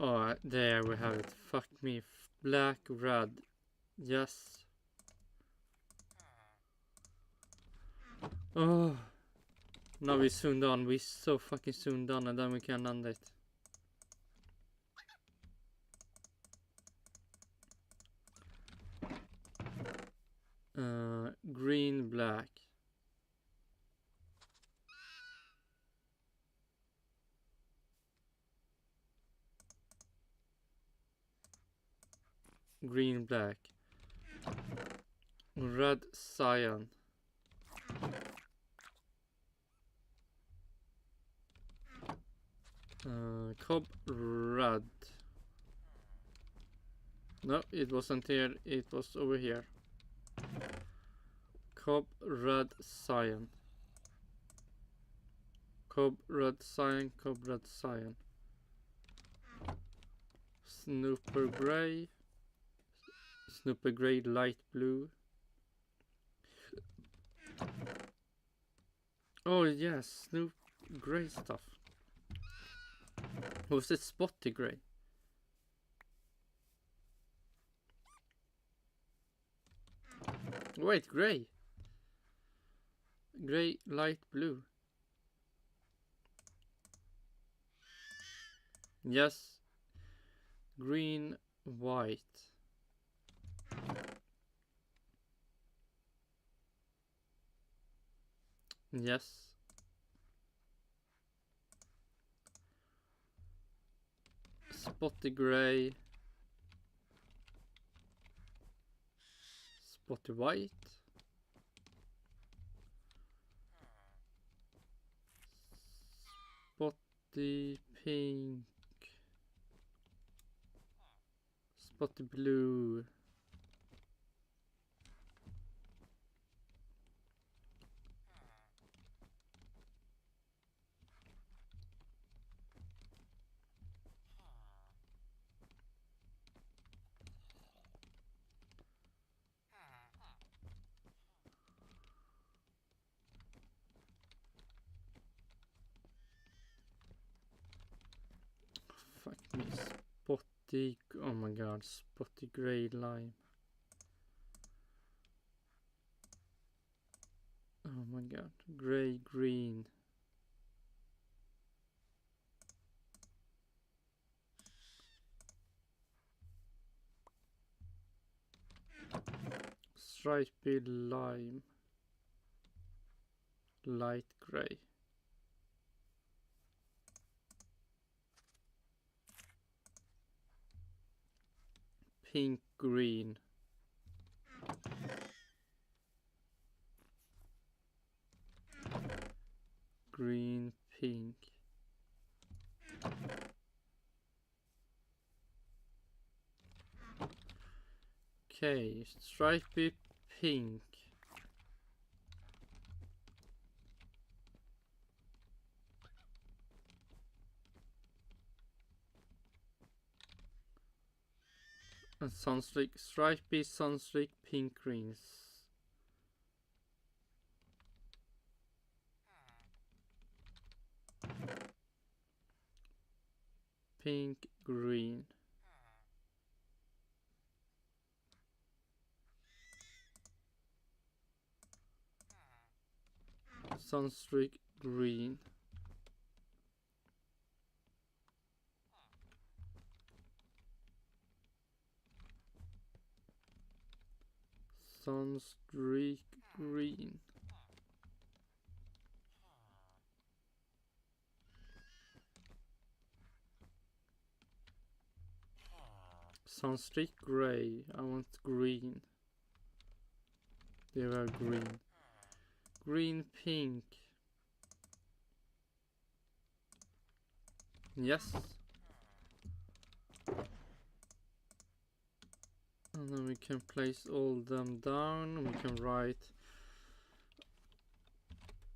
Oh, there we have it. Fuck me. Black, red. Yes. Oh. Now we're soon done. We're so fucking soon done, and then we can end it. Green, black. Green, black. Red, cyan. Cob, red. No, it wasn't here. It was over here. Cob, red, cyan. Cob, red, cyan. Cob, red, cyan. Snooper, grey. Snooper, grey, light blue. Oh yes, Snoop grey stuff. Or was it spotty grey? Wait, grey. Grey, light blue. Yes. Green, white. Yes. Spotty grey. Spotty white. Spotty pink. spotty blue. Fuck me, spotty, oh my god, spotty grey lime. Oh my god, grey green. Stripy lime. Light grey. Pink green. Green pink. Okay, stripy pink. And sunstreak, stripy sunstreak pink greens. Pink green. Sunstreak green. Sunstreak green. Sunstreak grey. I want green. They were green. Green pink. Yes. And then we can place all them down. We can write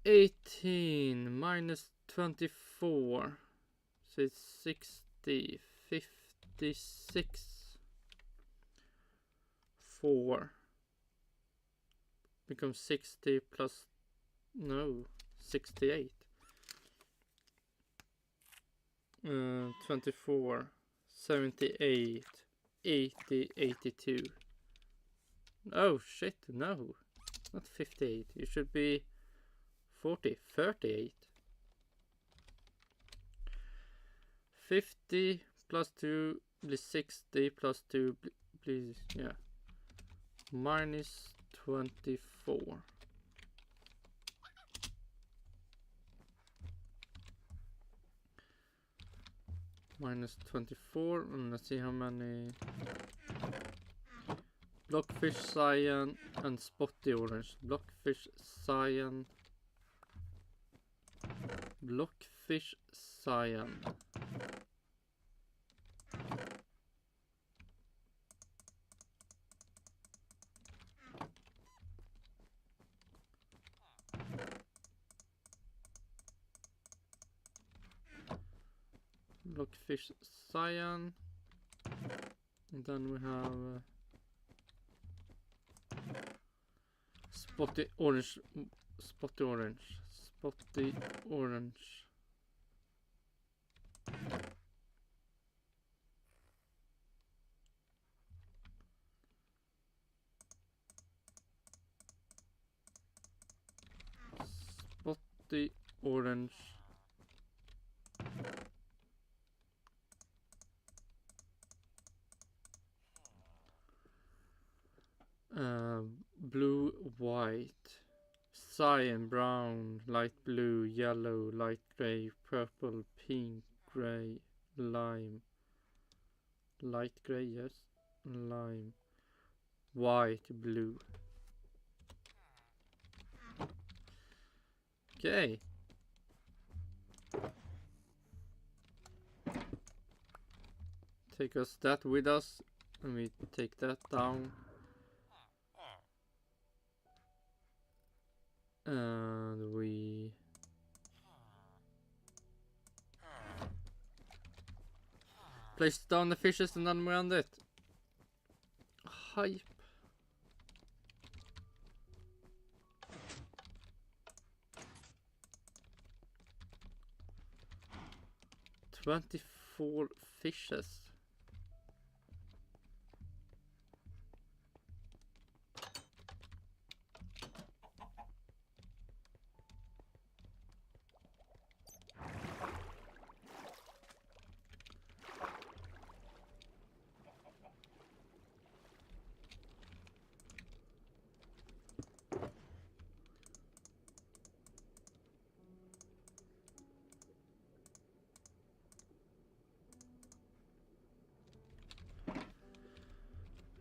18 minus 24. So it's 60. 56. 4. Becomes 60 plus, no, 68. 24. 78. 80, 82. Oh shit, no. Not 58. It should be 40, 38. 50 plus 2, please 60 plus 2, please, yeah. Minus 24. Minus 24, and let's see how many. Blockfish, cyan, and spotty orange. Blockfish, cyan. Blockfish, cyan. Blockfish, cyan. And then we have spotty orange, spotty orange, spotty orange. Spotty orange. Blue, white, cyan, brown, light blue, yellow, light grey, purple, pink, grey, lime, light grey, yes, lime, white, blue. Okay. Take us that with us Let me take that down. And we place down the fishes and then we end it. Hype. $24 fishes.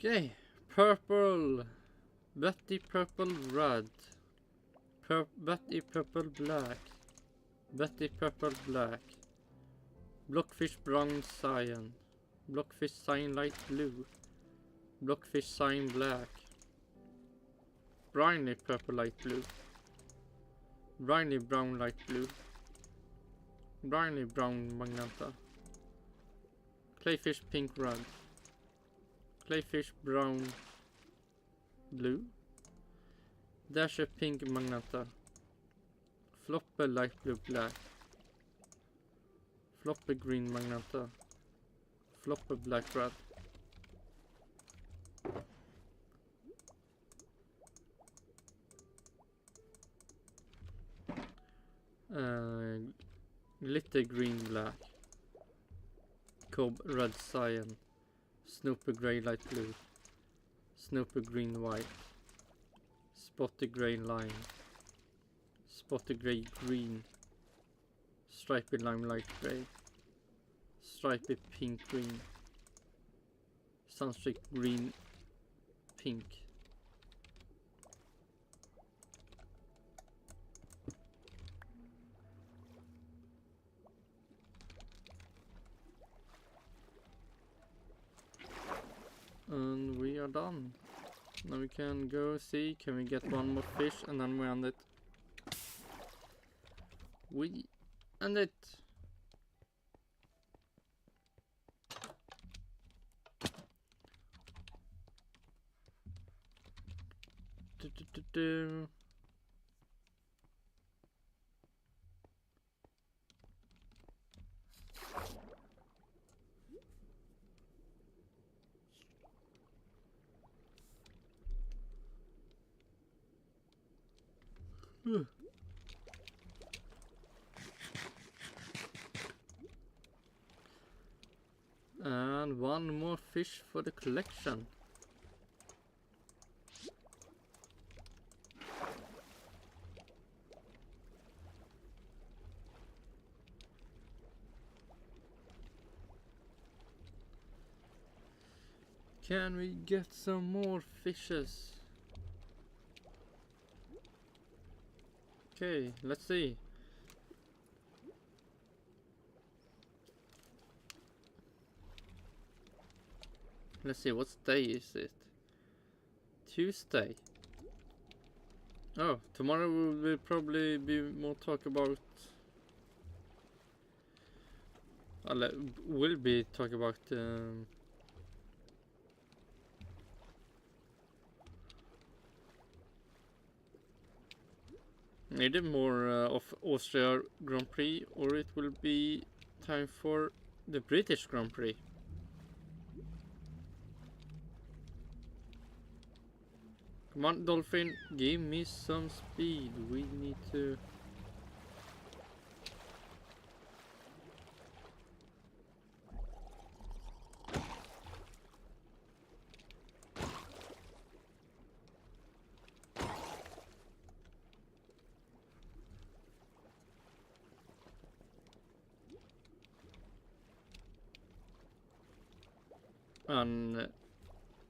Okay, purple, Betty purple red, Betty purple black, Betty purple black, blockfish brown cyan, blockfish cyan light blue, blockfish cyan black, briny purple light blue, briny brown light blue, briny brown magenta, clayfish pink red, clayfish brown blue, dasher pink magenta, flopper light blue black, flopper green magenta, flopper black red, glitter green black, cob red cyan, snooper grey light blue, snooper green white, spotted grey lime, spotted grey green, stripy lime light grey, stripy pink green, sunstreak green pink. And we are done. Now we can go see, can we get one more fish and then we end it. We end it. Do. And one more fish for the collection. Can we get some more fishes? Okay, let's see. Let's see, what day is it? Tuesday. Oh, tomorrow will probably be more talk about... will be talk about... either more of Austria Grand Prix, or it will be time for the British Grand Prix. Come on, Dolphin, give me some speed. We need to... And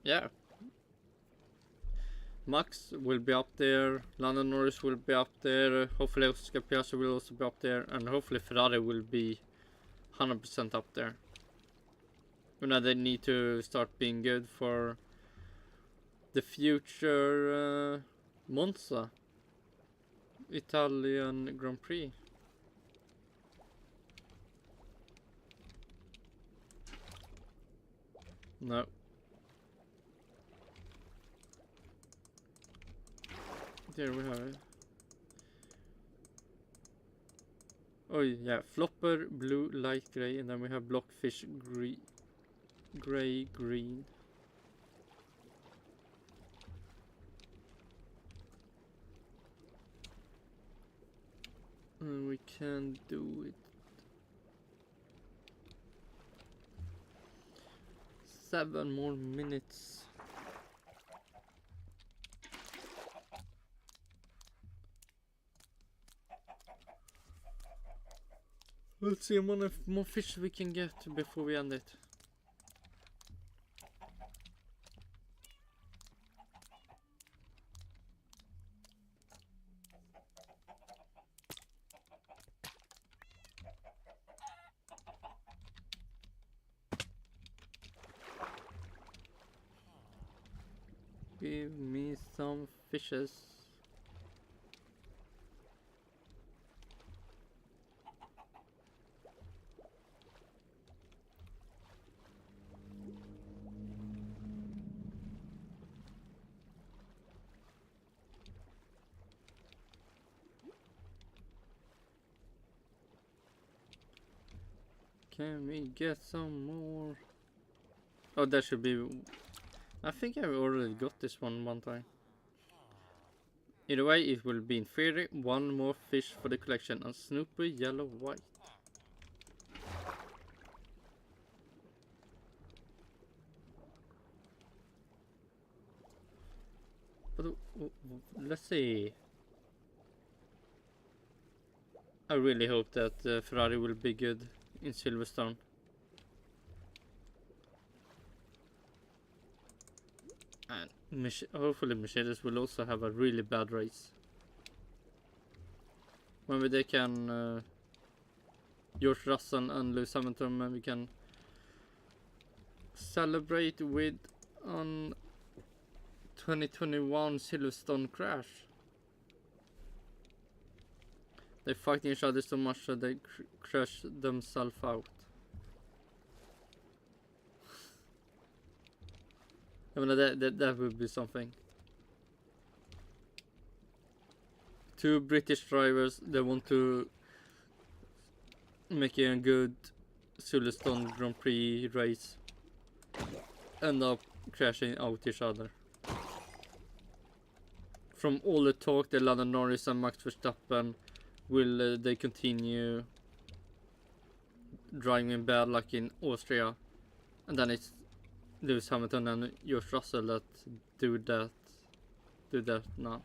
yeah, Max will be up there, Lando Norris will be up there, hopefully Oscar Piastri will also be up there, and hopefully Ferrari will be 100% up there. You know, they need to start being good for the future Monza Italian Grand Prix. No. There we have it. Oh yeah, flopper blue, light gray, and then we have blockfish gray, green. And we can do it. 7 more minutes. Let's see how many more fish we can get before we end it. Give me some fishes. Can we get some more? Oh, that should be... I think I've already got this one time. Either way, it will be in theory 1 more fish for the collection on Snoopy Yellow White. But let's see. I really hope that Ferrari will be good in Silverstone. And hopefully Mercedes will also have a really bad race. Maybe they can George Russell and Lewis Hamilton, maybe can celebrate with on 2021 Silverstone crash. They fight each other so much that they crash themselves out. I mean, that would be something. 2 British drivers, they want to make a good Silverstone Grand Prix race, end up crashing out each other. From all the talk that Lando Norris and Max Verstappen will they continue driving bad like in Austria, and then it's Lewis Hamilton and George Russell that do that now.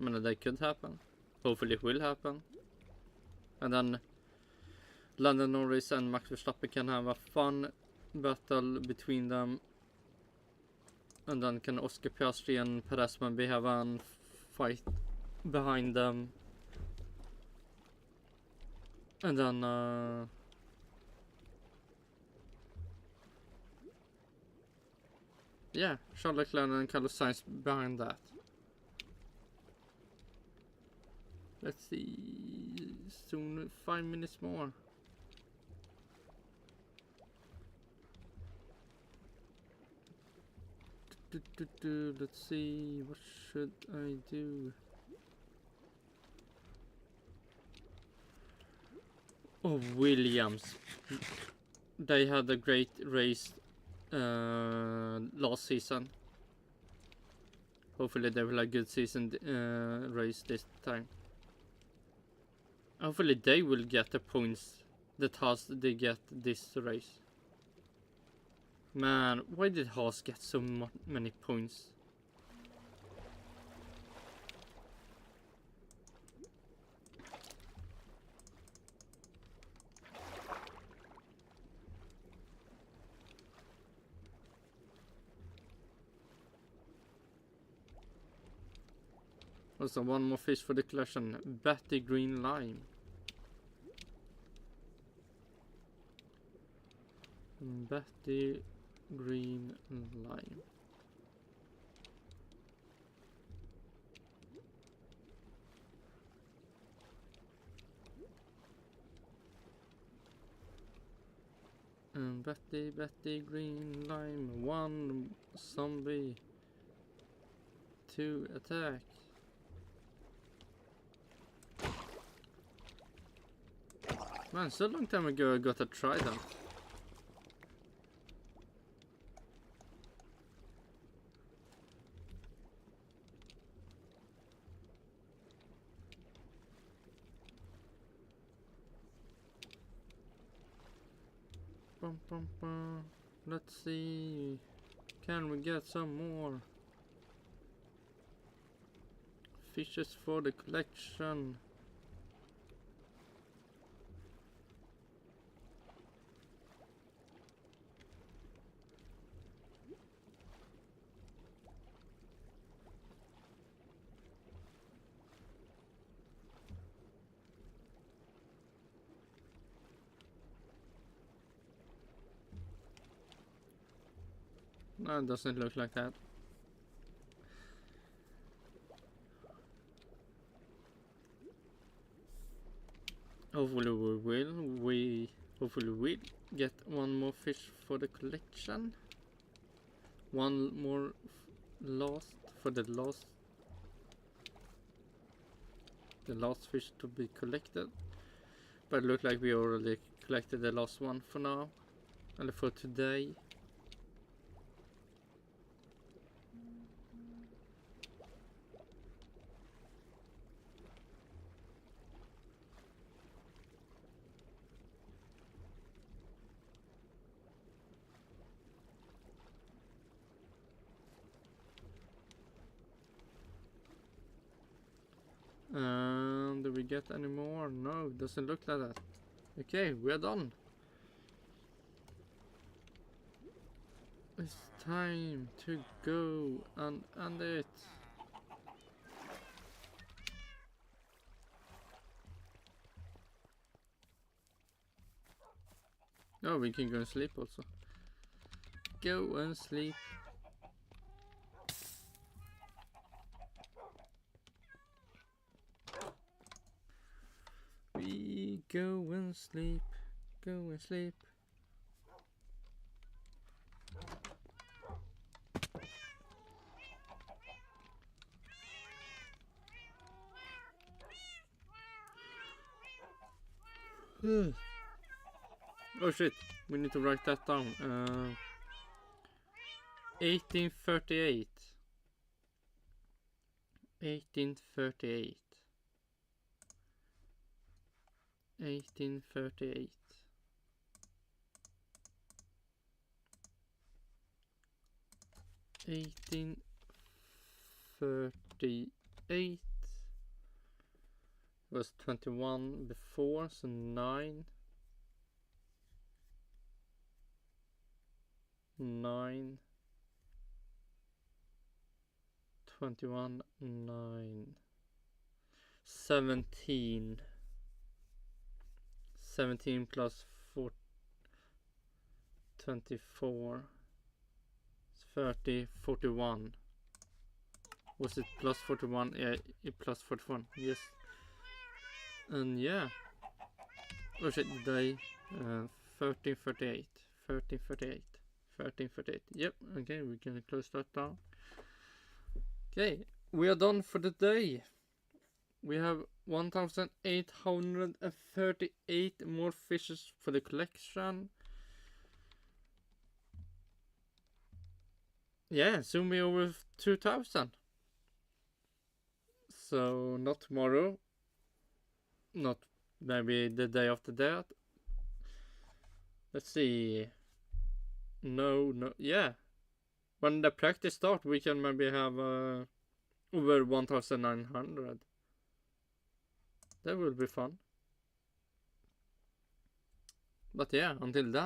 I mean, that could happen. Hopefully it will happen. And then Lando Norris and Max Verstappen can have a fun battle between them. And then can Oscar Piastri and Perez maybe have a fight behind them. And then yeah, Charles Leclerc and Carlos Sainz behind that. Let's see, soon 5 minutes more. Let's see, what should I do? Oh, Williams. They had a great race last season. Hopefully they will have a good season race this time. Hopefully they will get the points that Haas they get this race. Man, why did Haas get so many points? Also, 1 more fish for the collection. Batty green lime. Betty green lime. And Betty green lime. 1 zombie. 2 attack. Man, so long time ago I got a trident. Bum, bum, bum. Let's see. Can we get some more fishes for the collection? No, it doesn't look like that. Hopefully we will. Hopefully we'll get one more fish for the collection. One more lost for the last fish to be collected. But it looks like we already collected the last one for now. And for today. Do we get any more? No, it doesn't look like that. Okay, we're done. It's time to go and end it. Oh, we can go and sleep also. Go and sleep. We go and sleep, go and sleep. Oh shit, we need to write that down. 1838. 1838. 1838. 1838 was 21 before, so 9. 9. 21, 9. 17. 17 plus 4, 24, 30, 41. Was it plus 41? Yeah, plus 41, yes. And yeah. Oh shit, the day 1338. 1338. 1338. Yep, okay, we're gonna close that down. Okay, we are done for the day. We have 1,838 more fishes for the collection. Yeah, soon be over 2,000. So not tomorrow. Not maybe the day after that. Let's see. No, yeah. When the practice starts, we can maybe have over 1,900. That will be fun. But yeah, until then.